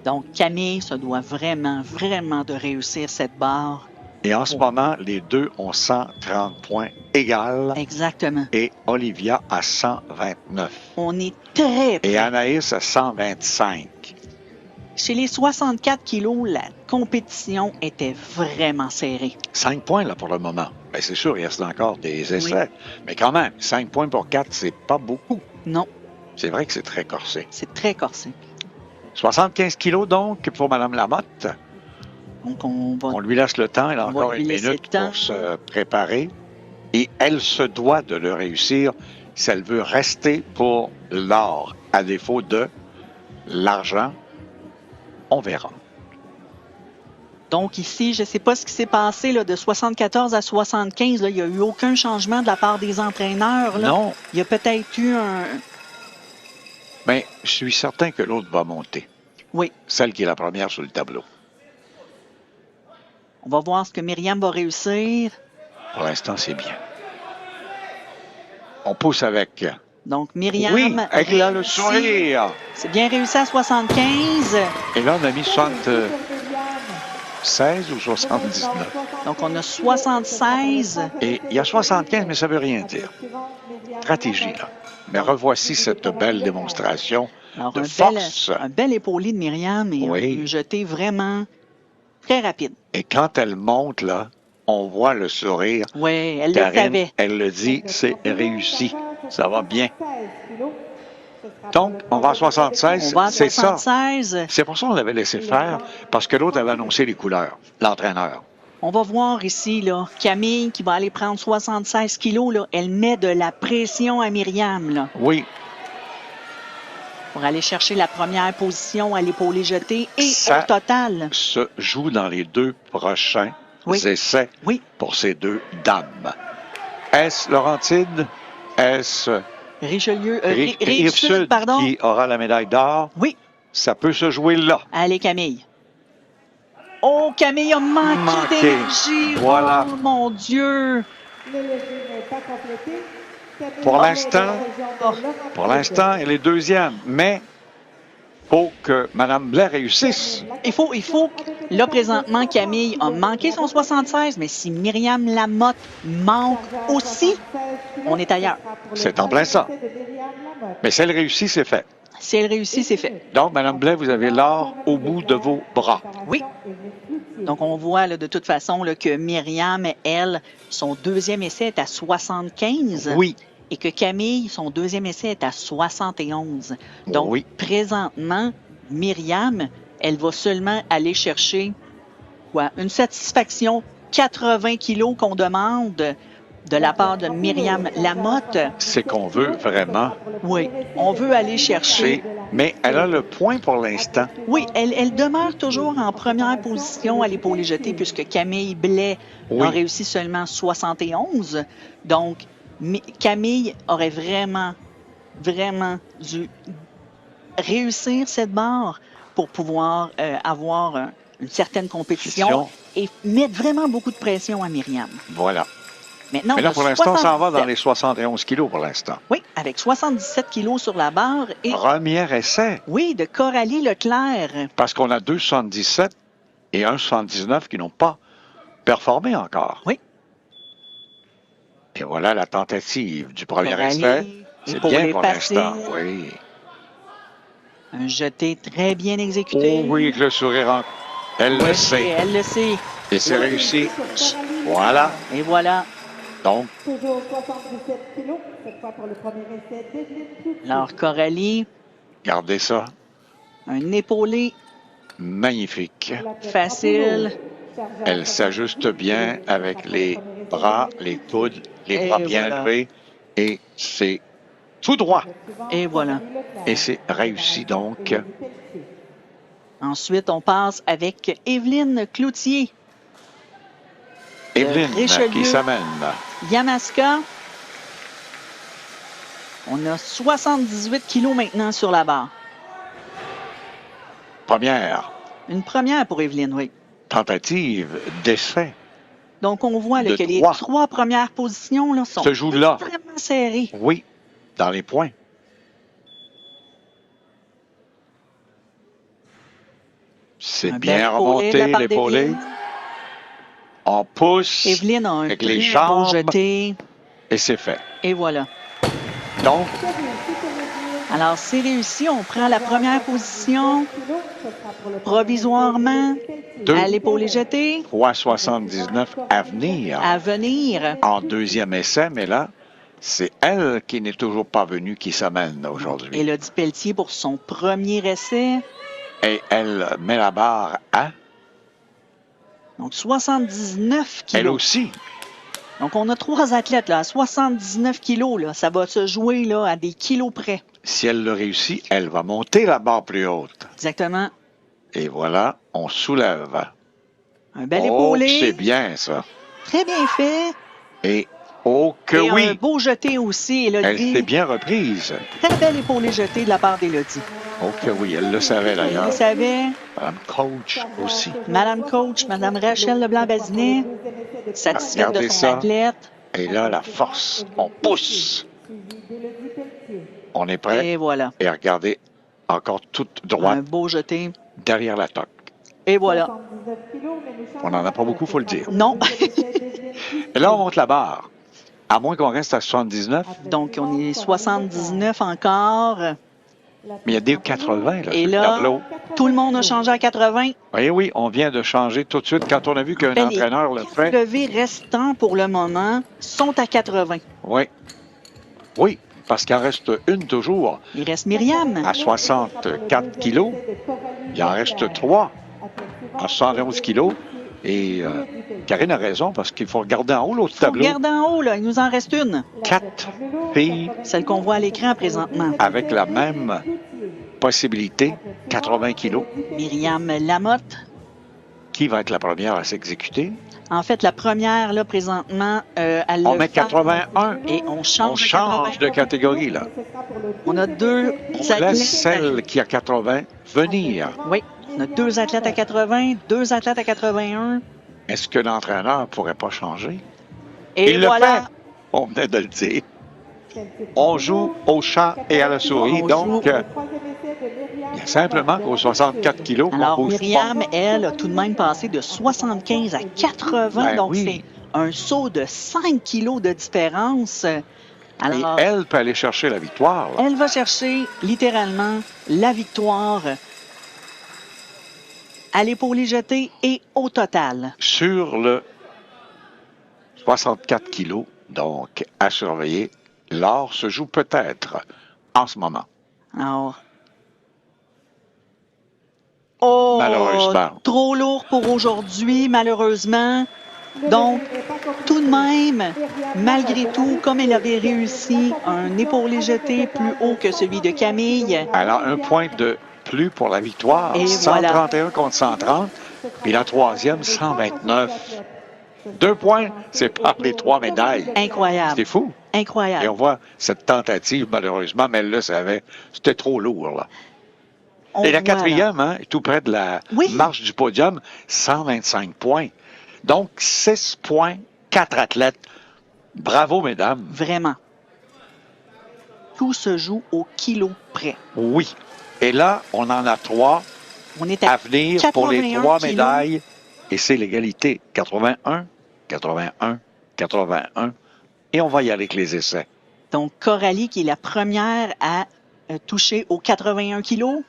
Speaker 16: Donc, Camille se doit vraiment, vraiment de réussir cette barre.
Speaker 15: Et en ce moment, les deux ont 130 points égales.
Speaker 16: Exactement.
Speaker 15: Et Olivia à 129.
Speaker 16: On est très près.
Speaker 15: Et Anaïs à 125.
Speaker 16: Chez les 64 kilos, la compétition était vraiment serrée.
Speaker 15: 5 points là pour le moment. Bien, c'est sûr, il reste encore des essais. Mais quand même, 5 points pour 4, c'est pas beaucoup.
Speaker 16: Non.
Speaker 15: C'est vrai que c'est très corsé.
Speaker 16: C'est très corsé.
Speaker 15: 75 kilos donc pour Mme Lamotte.
Speaker 16: Donc,
Speaker 15: on lui laisse le temps. Elle a encore une minute pour se préparer. Et elle se doit de le réussir si elle veut rester pour l'or, à défaut de l'argent. On verra.
Speaker 16: Donc ici, je ne sais pas ce qui s'est passé là, de 74 à 75. Là, il n'y a eu aucun changement de la part des entraîneurs. Là.
Speaker 15: Non.
Speaker 16: Il y a peut-être eu un...
Speaker 15: Mais je suis certain que l'autre va monter.
Speaker 16: Oui.
Speaker 15: Celle qui est la première sur le tableau.
Speaker 16: On va voir ce que Myriam va réussir.
Speaker 15: Pour l'instant, c'est bien. On pousse avec.
Speaker 16: Donc, Myriam...
Speaker 15: Oui, avec là, le
Speaker 16: réussit.
Speaker 15: sourire.
Speaker 16: C'est bien réussi à 75.
Speaker 15: Et là, on a mis 60... 76 ou 79.
Speaker 16: Donc, on a 76.
Speaker 15: Et il y a 75, mais ça ne veut rien dire. Stratégie, là. Mais revoici cette belle démonstration
Speaker 16: Alors,
Speaker 15: de
Speaker 16: un
Speaker 15: force.
Speaker 16: un bel épaulé de Myriam et
Speaker 15: Oui.
Speaker 16: un jeté vraiment très rapide.
Speaker 15: Et quand elle monte, là, on voit le sourire.
Speaker 16: Oui, elle le
Speaker 15: Karine,
Speaker 16: savait.
Speaker 15: elle le dit, c'est réussi. Ça va bien. Donc, on va à 76,
Speaker 16: On va à
Speaker 15: c'est ça.
Speaker 16: 76.
Speaker 15: C'est pour ça qu'on l'avait laissé faire, parce que l'autre avait annoncé les couleurs, l'entraîneur.
Speaker 16: On va voir ici, là, Camille qui va aller prendre 76 kilos, là, elle met de la pression à Myriam, là,
Speaker 15: Oui,
Speaker 16: pour aller chercher la première position à l'épaulé jeté et
Speaker 15: Ça-
Speaker 16: au total.
Speaker 15: se joue dans les deux prochains
Speaker 16: Oui.
Speaker 15: essais
Speaker 16: Oui.
Speaker 15: pour ces deux dames. Est-ce Laurentide? Est-ce
Speaker 16: Richelieu,
Speaker 15: Rive-Sud
Speaker 16: pardon.
Speaker 15: qui aura la médaille d'or?
Speaker 16: Oui.
Speaker 15: Ça peut se jouer là.
Speaker 16: Allez, Camille. Oh, Camille a manqué
Speaker 15: Manqué.
Speaker 16: d'énergie.
Speaker 15: Voilà.
Speaker 16: Oh, mon Dieu.
Speaker 14: Le levier n'est pas complété.
Speaker 15: Pour l'instant, elle est deuxième, mais faut que Mme Blais réussisse.
Speaker 16: Il faut, là, présentement, Camille a manqué son 76, mais si Myriam Lamotte manque aussi, on est ailleurs.
Speaker 15: C'est en plein ça. Mais si elle réussit, c'est fait.
Speaker 16: Si elle réussit, c'est fait.
Speaker 15: Donc, Mme Blais, vous avez l'or au bout de vos bras.
Speaker 16: Oui. Donc, on voit là, de toute façon là, que Myriam, elle, son deuxième essai est à 75.
Speaker 15: Oui.
Speaker 16: Et que Camille, son deuxième essai est à 71. Donc,
Speaker 15: Oui.
Speaker 16: présentement, Myriam, elle va seulement aller chercher quoi? Une satisfaction 80 kilos qu'on demande de la part de Myriam Lamotte.
Speaker 15: C'est qu'on veut vraiment.
Speaker 16: Oui, on veut aller chercher.
Speaker 15: Mais elle a le point pour l'instant.
Speaker 16: Oui, elle demeure toujours en première position à l'épaulé jeté puisque Camille Blais
Speaker 15: Oui.
Speaker 16: a réussi seulement 71. Donc, Camille aurait vraiment dû réussir cette barre pour pouvoir avoir une certaine compétition et mettre vraiment beaucoup de pression à Myriam.
Speaker 15: Voilà.
Speaker 16: Maintenant,
Speaker 15: Mais là,
Speaker 16: on a
Speaker 15: pour l'instant, on s'en va dans
Speaker 16: 77.
Speaker 15: les 71 kilos pour l'instant.
Speaker 16: Oui, avec 77 kilos sur la barre et,
Speaker 15: Premier essai,
Speaker 16: oui, de Coralie Leclerc.
Speaker 15: parce qu'on a 2,77 et 1,79 qui n'ont pas performé encore.
Speaker 16: Oui.
Speaker 15: Et voilà la tentative du premier
Speaker 16: Coralie,
Speaker 15: essai. C'est
Speaker 16: pour
Speaker 15: bien
Speaker 16: les
Speaker 15: pour
Speaker 16: passer.
Speaker 15: l'instant. Oui.
Speaker 16: Un jeté très bien exécuté.
Speaker 15: Oh oui, avec le sourire en... Elle
Speaker 16: Oui,
Speaker 15: le sait.
Speaker 16: elle le sait.
Speaker 15: Et c'est réussi. Voilà.
Speaker 16: Et voilà.
Speaker 15: Donc,
Speaker 14: Toujours 77 kilos, cette fois pour le premier essai d'Evelyne Cloutier.
Speaker 16: Alors, Coralie,
Speaker 15: regardez ça.
Speaker 16: un épaulé
Speaker 15: Magnifique.
Speaker 16: facile.
Speaker 15: Elle s'ajuste bien avec les bras, les coudes, les
Speaker 16: Et
Speaker 15: bras bien
Speaker 16: voilà.
Speaker 15: levés. Et c'est tout droit.
Speaker 16: Et voilà.
Speaker 15: Et c'est réussi donc.
Speaker 16: Ensuite, on passe avec Evelyne Cloutier.
Speaker 15: Evelyne
Speaker 16: Richelieu.
Speaker 15: qui s'amène.
Speaker 16: Yamaska. On a 78 kilos maintenant sur la barre.
Speaker 15: Première
Speaker 16: Une première pour Evelyne, oui.
Speaker 15: tentative d'essai.
Speaker 16: Donc, on voit là,
Speaker 15: De
Speaker 16: que les
Speaker 15: trois.
Speaker 16: trois premières positions là, sont
Speaker 15: Se joue là.
Speaker 16: vraiment serrées.
Speaker 15: Oui, dans les points. C'est
Speaker 16: Un
Speaker 15: bien
Speaker 16: bel épaulé de la
Speaker 15: remonté,
Speaker 16: part
Speaker 15: l'épaulé.
Speaker 16: d'Evelyne.
Speaker 15: On pousse
Speaker 16: Evelyne a un
Speaker 15: avec les
Speaker 16: très beau
Speaker 15: jambes
Speaker 16: jeté.
Speaker 15: et c'est fait.
Speaker 16: Et voilà.
Speaker 15: Donc,
Speaker 16: Alors, c'est réussi. On prend la première position provisoirement
Speaker 15: Deux.
Speaker 16: à l'épaulé jeté
Speaker 15: 3,79 à venir
Speaker 16: à venir.
Speaker 15: en deuxième essai, mais là, c'est elle qui n'est toujours pas venue qui s'amène aujourd'hui.
Speaker 16: Élodie Pelletier pour son premier essai.
Speaker 15: Et elle met la barre à,
Speaker 16: Donc, 79
Speaker 15: elle
Speaker 16: kilos.
Speaker 15: aussi.
Speaker 16: Donc, on a trois athlètes là, à 79 kilos. Là. Ça va se jouer là, à des kilos près.
Speaker 15: Si elle le réussit, elle va monter la barre plus haute.
Speaker 16: Exactement.
Speaker 15: Et voilà, on soulève.
Speaker 16: Un bel
Speaker 15: Oh,
Speaker 16: épaulé.
Speaker 15: c'est bien ça.
Speaker 16: Très bien fait.
Speaker 15: Et oh que
Speaker 16: Et un
Speaker 15: oui,
Speaker 16: beau jeté aussi,
Speaker 15: elle
Speaker 16: Élodie.
Speaker 15: s'est bien reprise.
Speaker 16: Très bel épaulé jeté de la part d'Élodie.
Speaker 15: Oh que oui, elle le savait
Speaker 16: Elle
Speaker 15: d'ailleurs.
Speaker 16: le savait.
Speaker 15: Madame Coach aussi.
Speaker 16: Madame Coach, Madame Rachel Leblanc-Bazinet, satisfaite de
Speaker 15: Regardez
Speaker 16: son
Speaker 15: ça.
Speaker 16: athlète.
Speaker 15: Et là, la force, on pousse. On est prêt.
Speaker 16: Et voilà.
Speaker 15: Et regardez, encore toute
Speaker 16: Un
Speaker 15: droite
Speaker 16: beau jeté.
Speaker 15: derrière la toque.
Speaker 16: Et voilà.
Speaker 14: 79 kilos, mais nous
Speaker 15: On n'en a pas beaucoup, il faut le dire.
Speaker 16: Non.
Speaker 15: Et là, on monte la barre. À moins qu'on reste à 79.
Speaker 16: Donc, on est 79 encore.
Speaker 15: Mais il y a des 80, là.
Speaker 16: Et
Speaker 15: sur le
Speaker 16: là,
Speaker 15: tableau.
Speaker 16: tout le monde a changé à 80.
Speaker 15: Oui, oui, on vient de changer tout de suite quand on a vu qu'un
Speaker 16: Les
Speaker 15: entraîneur le fait.
Speaker 16: levés restants pour le moment sont à 80.
Speaker 15: Oui. Oui, parce qu'il en reste une toujours.
Speaker 16: Il reste Myriam.
Speaker 15: À 64 kilos. Il en reste 3 à 111 kilos. Et Karine a raison parce qu'il faut regarder en haut l'autre tableau.
Speaker 16: Regarde en haut, là, il nous en reste une.
Speaker 15: 4 filles
Speaker 16: Celle qu'on voit à l'écran présentement.
Speaker 15: avec la même possibilité, 80 kilos.
Speaker 16: Myriam Lamotte.
Speaker 15: Qui va être la première à s'exécuter?
Speaker 16: En fait, la première, là, présentement, elle
Speaker 15: On
Speaker 16: le
Speaker 15: met
Speaker 16: fait
Speaker 15: 81.
Speaker 16: et on
Speaker 15: On
Speaker 16: change,
Speaker 15: change de catégorie, là.
Speaker 16: On a deux
Speaker 15: On
Speaker 16: athlètes.
Speaker 15: laisse celle qui a 80 venir.
Speaker 16: Oui, on a 2 athlètes à 80, 2 athlètes à 81.
Speaker 15: Est-ce que l'entraîneur ne pourrait pas changer?
Speaker 16: Et
Speaker 15: Il
Speaker 16: voilà.
Speaker 15: le fait. On venait de le dire. On joue au chat et à la souris. Donc, il y a simplement qu'aux 64 kilos, on
Speaker 16: Alors,
Speaker 15: bouge pas.
Speaker 16: Myriam, elle, a tout de même passé de 75 à 80.
Speaker 15: Ben
Speaker 16: donc,
Speaker 15: oui.
Speaker 16: c'est un saut de 5 kilos de différence. Alors,
Speaker 15: Et elle peut aller chercher la victoire. là.
Speaker 16: elle va chercher littéralement la victoire à l'épaulé jeté et au total.
Speaker 15: Sur le 64 kilos, donc à surveiller, l'or se joue peut-être en ce moment.
Speaker 16: Alors, oh,
Speaker 15: Malheureusement.
Speaker 16: trop lourd pour aujourd'hui, malheureusement. Donc, tout de même, malgré tout, comme elle avait réussi un épaulé jeté plus haut que celui de Camille,
Speaker 15: Alors, un point de plus pour la victoire.
Speaker 16: Et
Speaker 15: 131 contre 130. Puis la troisième, 129. 2 points, c'est par les 3 médailles.
Speaker 16: incroyable.
Speaker 15: C'est fou. Et
Speaker 16: Incroyable.
Speaker 15: on voit cette tentative, malheureusement, mais elle le savait. C'était trop lourd, là.
Speaker 16: On
Speaker 15: Et la
Speaker 16: voit, là.
Speaker 15: quatrième, hein, tout près de la
Speaker 16: Oui.
Speaker 15: marche du podium, 125 points. Donc, 6 points, 4 athlètes. Bravo, mesdames.
Speaker 16: Vraiment. Tout se joue au kilo près.
Speaker 15: Oui. Et là, on en a 3
Speaker 16: On est
Speaker 15: à
Speaker 16: à
Speaker 15: venir pour les
Speaker 16: 81
Speaker 15: 3
Speaker 16: kilos.
Speaker 15: médailles. Et c'est l'égalité. 81, 81, 81. Et on va y aller avec les essais.
Speaker 16: Donc, Coralie, qui est la première à toucher aux 81 kilos.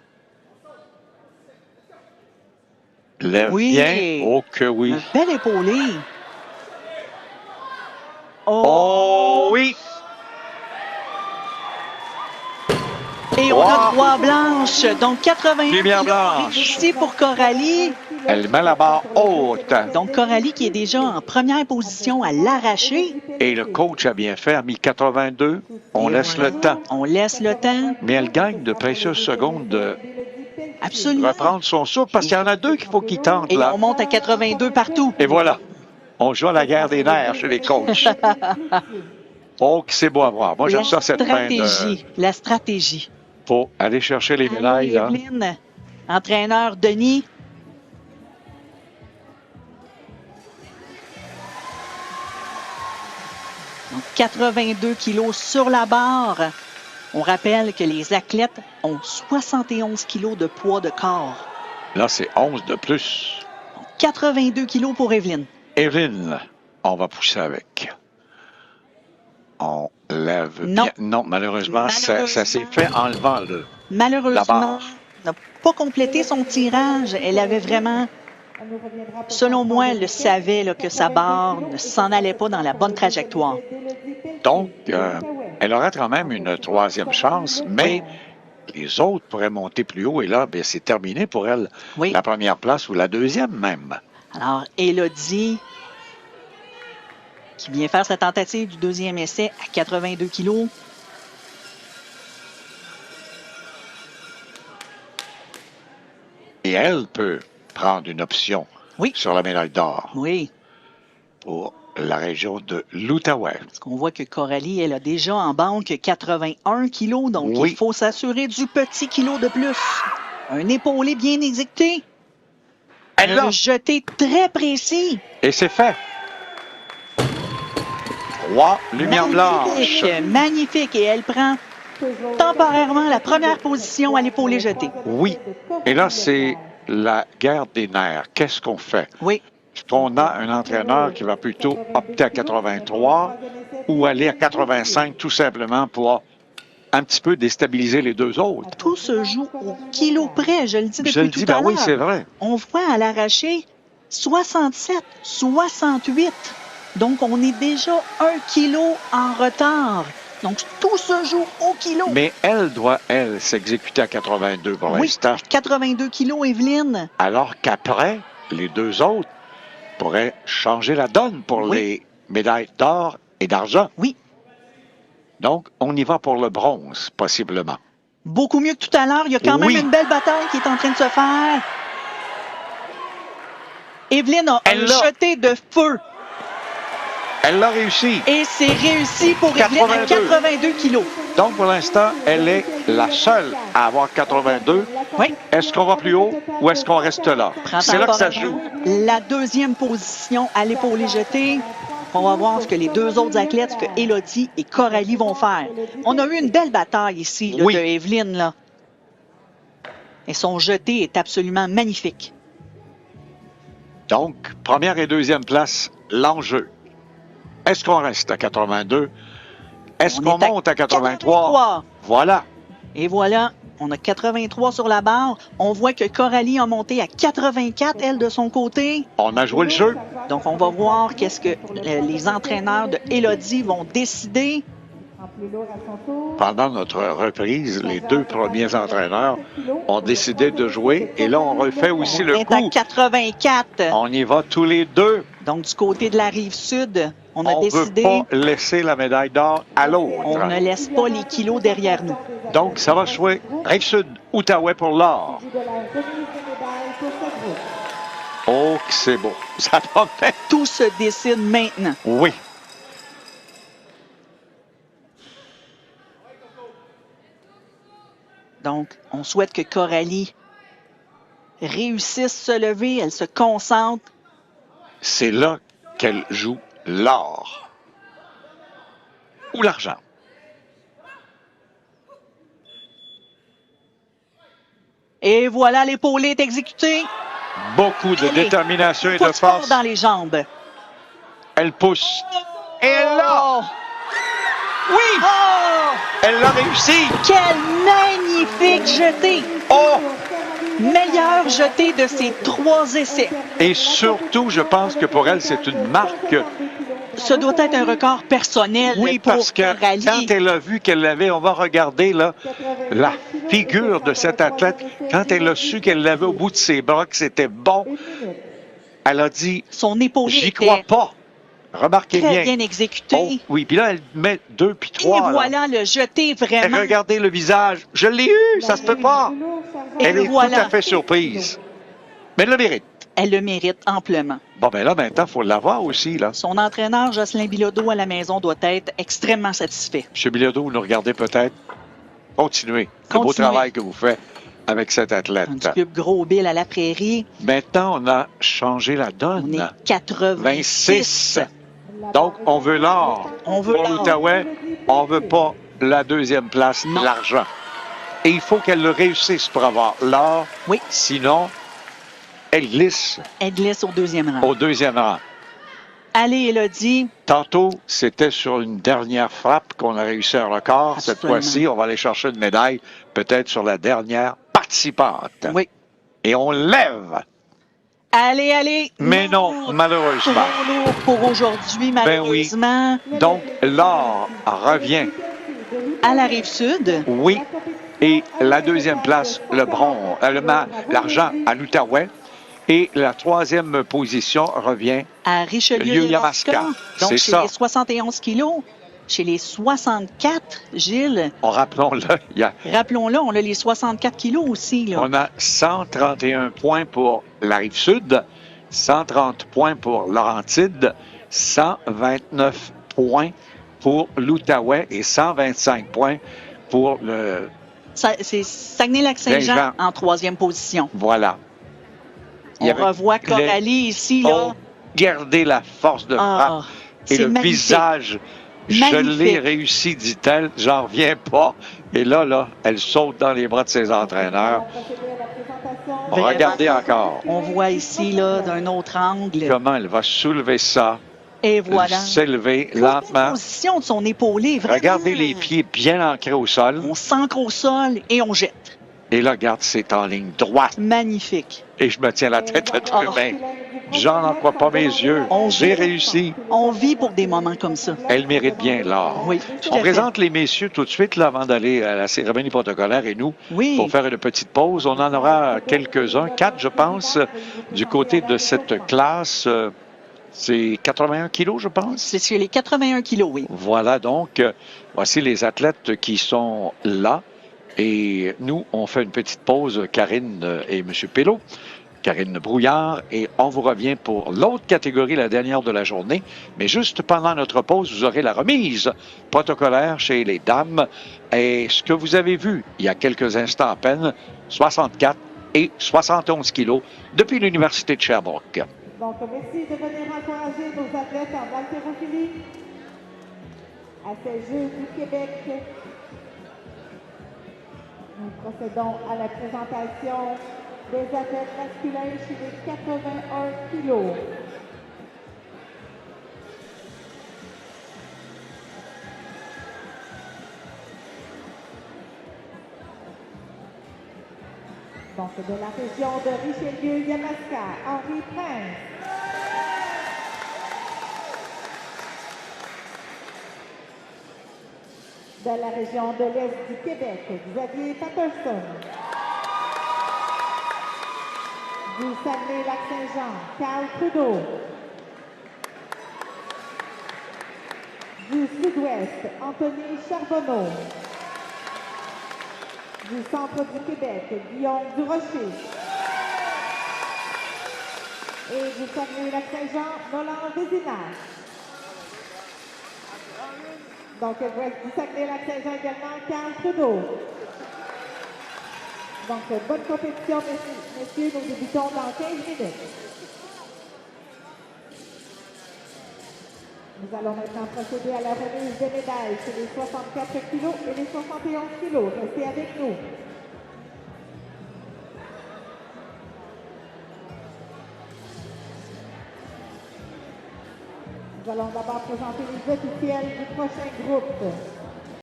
Speaker 15: Lève
Speaker 16: Oui.
Speaker 15: bien. Oh que oui.
Speaker 16: Un bel épaulé.
Speaker 15: Oh oui.
Speaker 16: Et on a
Speaker 15: Wow.
Speaker 16: 3 blanches. Donc, 81
Speaker 15: Lumière
Speaker 16: kilos
Speaker 15: blanche.
Speaker 16: réussi pour Coralie.
Speaker 15: Elle met la barre haute.
Speaker 16: Donc, Coralie qui est déjà en première position à l'arracher.
Speaker 15: Et le coach a bien fait, a mis 82. On laisse le temps.
Speaker 16: On laisse le temps.
Speaker 15: Mais elle gagne de précieuses secondes de
Speaker 16: Absolument.
Speaker 15: reprendre son souffle parce qu'il y en a 2 qu'il faut qu'ils tentent,
Speaker 16: Et
Speaker 15: là.
Speaker 16: on monte à 82 partout.
Speaker 15: Et voilà. On joue à la guerre des nerfs chez les coachs. Oh, que c'est beau à voir. Moi, j'aime ça, cette fin de...
Speaker 16: stratégie. La stratégie.
Speaker 15: Faut aller chercher les médailles, là.
Speaker 16: Evelyne, entraîneur Denis. Donc, 82 kilos sur la barre. On rappelle que les athlètes ont 71 kilos de poids de corps.
Speaker 15: Là, c'est 11 de plus.
Speaker 16: 82 kilos pour Evelyne.
Speaker 15: Evelyne, on va pousser avec. On lève
Speaker 16: Non.
Speaker 15: bien. Non, malheureusement, ça s'est fait en levant le... La
Speaker 16: Malheureusement,
Speaker 15: barre.
Speaker 16: n'a pas complété son tirage. Elle avait vraiment, selon moi, elle le savait là, que sa barre ne s'en allait pas dans la bonne trajectoire.
Speaker 15: Donc, elle aurait quand même une 3e chance, mais les autres pourraient monter plus haut. Et là, bien, c'est terminé pour elle.
Speaker 16: Oui.
Speaker 15: La première place ou la 2e même.
Speaker 16: Alors, Élodie, qui vient faire sa tentative du 2e essai à 82 kilos.
Speaker 15: Et elle peut prendre une option sur la médaille d'or
Speaker 16: Oui.
Speaker 15: pour la région de l'Outaouais.
Speaker 16: Parce qu'on voit que Coralie, elle a déjà en banque 81 kilos, donc
Speaker 15: Oui.
Speaker 16: il faut s'assurer du petit kilo de plus. Un épaulé bien exécuté.
Speaker 15: Elle l'a.
Speaker 16: Un jeté très précis.
Speaker 15: Et c'est fait. 3 lumières blanches.
Speaker 16: Magnifique, magnifique. Et elle prend temporairement la première position à l'épaulé jeté.
Speaker 15: Oui. Et là, c'est la guerre des nerfs. Qu'est-ce qu'on fait?
Speaker 16: Oui.
Speaker 15: Est-ce qu'on a un entraîneur qui va plutôt opter à 83 ou aller à 85 tout simplement pour un petit peu déstabiliser les deux autres?
Speaker 16: Tout se joue au kilo près, je le dis depuis
Speaker 15: Je le dis,
Speaker 16: tout à
Speaker 15: ben
Speaker 16: l'heure.
Speaker 15: oui, c'est vrai.
Speaker 16: On voit à l'arraché 67, 68. Donc, on est déjà 1 kilo en retard. Donc, tout se joue au kilo.
Speaker 15: Mais elle doit, elle, s'exécuter à 82 pour
Speaker 16: Oui,
Speaker 15: l'instant.
Speaker 16: 82 kilos, Evelyne.
Speaker 15: Alors qu'après, les deux autres pourraient changer la donne pour les médailles d'or et d'argent.
Speaker 16: Oui.
Speaker 15: Donc, on y va pour le bronze, possiblement.
Speaker 16: Beaucoup mieux que tout à l'heure. Il y a quand même une belle bataille qui est en train de se faire. Evelyne a un jeté de feu.
Speaker 15: Elle l'a réussi.
Speaker 16: Et c'est réussi pour Evelyne à 82 kilos.
Speaker 15: Donc, pour l'instant, elle est la seule à avoir 82.
Speaker 16: Oui.
Speaker 15: Est-ce qu'on va plus haut ou est-ce qu'on reste là? C'est là que ça se joue.
Speaker 16: La deuxième position à l'épaulé jeté. On va voir ce que les deux autres athlètes, ce que Élodie et Coralie vont faire. On a eu une belle bataille ici là, de Evelyne. Là. Et son jeté est absolument magnifique.
Speaker 15: Donc, première et deuxième place, l'enjeu. Est-ce qu'on reste à 82? Est-ce qu'on monte à 83? Voilà.
Speaker 16: Et voilà, on a 83 sur la barre. On voit que Coralie a monté à 84, elle, de son côté.
Speaker 15: On a joué le jeu.
Speaker 16: Donc, on va voir qu'est-ce que les entraîneurs de Élodie vont décider.
Speaker 15: Pendant notre reprise, les deux premiers entraîneurs ont décidé de jouer. Et là, on refait aussi le coup.
Speaker 16: On est à 84.
Speaker 15: On y va tous les deux.
Speaker 16: Donc, du côté de la Rive-Sud, on a décidé...
Speaker 15: On ne veut pas laisser la médaille d'or à l'autre.
Speaker 16: On ne laisse pas les kilos derrière nous.
Speaker 15: Donc, ça va jouer Rive-Sud, Outaouais pour l'or. Oh, que c'est beau. Ça va bien.
Speaker 16: Tout se décide maintenant.
Speaker 15: Oui.
Speaker 16: Donc, on souhaite que Coralie réussisse se lever, elle se concentre.
Speaker 15: C'est là qu'elle joue l'or ou l'argent.
Speaker 16: Et voilà, l'épaulé est exécuté.
Speaker 15: Beaucoup de détermination et de
Speaker 16: Force
Speaker 15: force.
Speaker 16: dans les jambes.
Speaker 15: Elle pousse. Et elle l'a! Oui!
Speaker 16: Oh!
Speaker 15: Elle l'a réussi!
Speaker 16: Quel magnifique jeté!
Speaker 15: Oh!
Speaker 16: Meilleur jeté de ses 3 essais.
Speaker 15: Et surtout, je pense que pour elle, c'est une marque.
Speaker 16: Ce doit être un record personnel.
Speaker 15: Oui,
Speaker 16: pour
Speaker 15: parce que
Speaker 16: Coralie.
Speaker 15: quand elle a vu qu'elle l'avait, on va regarder là, la figure de cette athlète. Quand elle a su qu'elle l'avait au bout de ses bras, que c'était bon, elle a dit,
Speaker 16: son épaulé
Speaker 15: j'y crois pas. Remarquez
Speaker 16: très
Speaker 15: bien.
Speaker 16: bien exécuté.
Speaker 15: Oh, oui, puis là, elle met 2 puis 3.
Speaker 16: Et voilà le jeté
Speaker 15: Et
Speaker 16: vraiment.
Speaker 15: regardez le visage. Je l'ai eu, ça se peut pas. Elle est tout à fait surprise. Mais elle le mérite.
Speaker 16: Elle le mérite amplement.
Speaker 15: Bon, ben là, maintenant, il faut l'avoir aussi, là.
Speaker 16: Son entraîneur, Jocelyn Bilodeau, à la maison, doit être extrêmement satisfait.
Speaker 15: M. Bilodeau, vous nous regardez peut-être. Continuez. Le beau travail que vous faites avec cet athlète.
Speaker 16: Un club Gros Bill à la Prairie.
Speaker 15: Maintenant, on a changé la donne.
Speaker 16: On est 86.
Speaker 15: Donc, on veut l'or.
Speaker 16: On veut
Speaker 15: pour l'Outaouais, on veut pas la deuxième place, l'argent. Et il faut qu'elle le réussisse pour avoir l'or.
Speaker 16: Oui.
Speaker 15: Sinon, elle glisse.
Speaker 16: Elle glisse au deuxième rang.
Speaker 15: Au deuxième rang.
Speaker 16: Allez, Élodie.
Speaker 15: Tantôt, c'était sur une dernière frappe qu'on a réussi un record.
Speaker 16: Absolument.
Speaker 15: Cette fois-ci, on va aller chercher une médaille, peut-être sur la dernière participante.
Speaker 16: Oui.
Speaker 15: Et on lève.
Speaker 16: Allez, allez.
Speaker 15: Mais non, malheureusement.
Speaker 16: Trop lourd pour aujourd'hui, malheureusement.
Speaker 15: Ben oui. Donc, l'or revient.
Speaker 16: À la Rive-Sud.
Speaker 15: Oui. Et la deuxième place, le bronze, l'argent à l'Outaouais. Et la troisième position revient
Speaker 16: à Richelieu-Yamaska. Donc, chez
Speaker 15: ça.
Speaker 16: les 71 kilos. Chez les 64, Gilles.
Speaker 15: Rappelons-le,
Speaker 16: Rappelons-le, on a les 64 kilos aussi. Là.
Speaker 15: On a 131 points pour la Rive-Sud, 130 points pour Laurentide, 129 points pour l'Outaouais et 125 points pour le...
Speaker 16: C'est Saguenay-Lac-Saint-Jean en troisième position.
Speaker 15: Voilà.
Speaker 16: On revoit Coralie ici. Là.
Speaker 15: Regardez la force de frappe et le visage. Je l'ai réussi, dit-elle. J'en reviens pas. Et là, elle saute dans les bras de ses entraîneurs.
Speaker 16: Vraiment.
Speaker 15: Regardez encore.
Speaker 16: On voit ici, là, d'un autre angle.
Speaker 15: Comment elle va soulever ça.
Speaker 16: Et voilà.
Speaker 15: S'élever
Speaker 16: La
Speaker 15: lentement.
Speaker 16: position de son épaulé, vraiment.
Speaker 15: Regardez les pieds bien ancrés au sol.
Speaker 16: On s'ancre au sol et on jette.
Speaker 15: Et là, regarde, c'est en ligne droite.
Speaker 16: Magnifique.
Speaker 15: Et je me tiens la tête à deux mains. J'en crois pas mes yeux. J'ai réussi.
Speaker 16: On vit pour des moments comme ça.
Speaker 15: Elle mérite bien l'or.
Speaker 16: Oui, tout à
Speaker 15: On
Speaker 16: fait.
Speaker 15: présente les messieurs tout de suite là, avant d'aller à la cérémonie protocolaire et nous, pour faire une petite pause. On en aura quelques-uns, 4 je pense, du côté de cette classe. C'est 81 kilos, je pense.
Speaker 16: C'est sur les 81 kilos, oui.
Speaker 15: Voilà donc, voici les athlètes qui sont là. Et nous, on fait une petite pause, Karine et M. Pelot. Karine Brouillard, et on vous revient pour l'autre catégorie, la dernière de la journée. Mais juste pendant notre pause, vous aurez la remise protocolaire chez les dames. Et ce que vous avez vu il y a quelques instants à peine, 64 et 71 kilos depuis l'Université de Sherbrooke.
Speaker 14: Donc, merci de venir encourager nos athlètes en haltérophilie à ces Jeux du Québec. Nous procédons à la présentation des athlètes masculins chez les 81 kilos. Donc, de la région de Richelieu-Yamaska, Henri Prince. De la région de l'Est du Québec, Xavier Patterson. Du Saguenay-Lac-Saint-Jean, Carl Trudeau. Du Sud-Ouest, Anthony Charbonneau. Du Centre du Québec, Guillaume Durocher. Et du Saguenay-Lac-Saint-Jean, Nolan Vézina. Donc, du Saguenay-Lac-Saint-Jean également, Carl Trudeau. Donc, bonne compétition, messieurs. Nous débutons dans 15 minutes. Nous allons maintenant procéder à la remise des médailles sur les 64 kilos et les 71 kilos. Restez avec nous. Nous allons d'abord présenter les officiels du prochain groupe.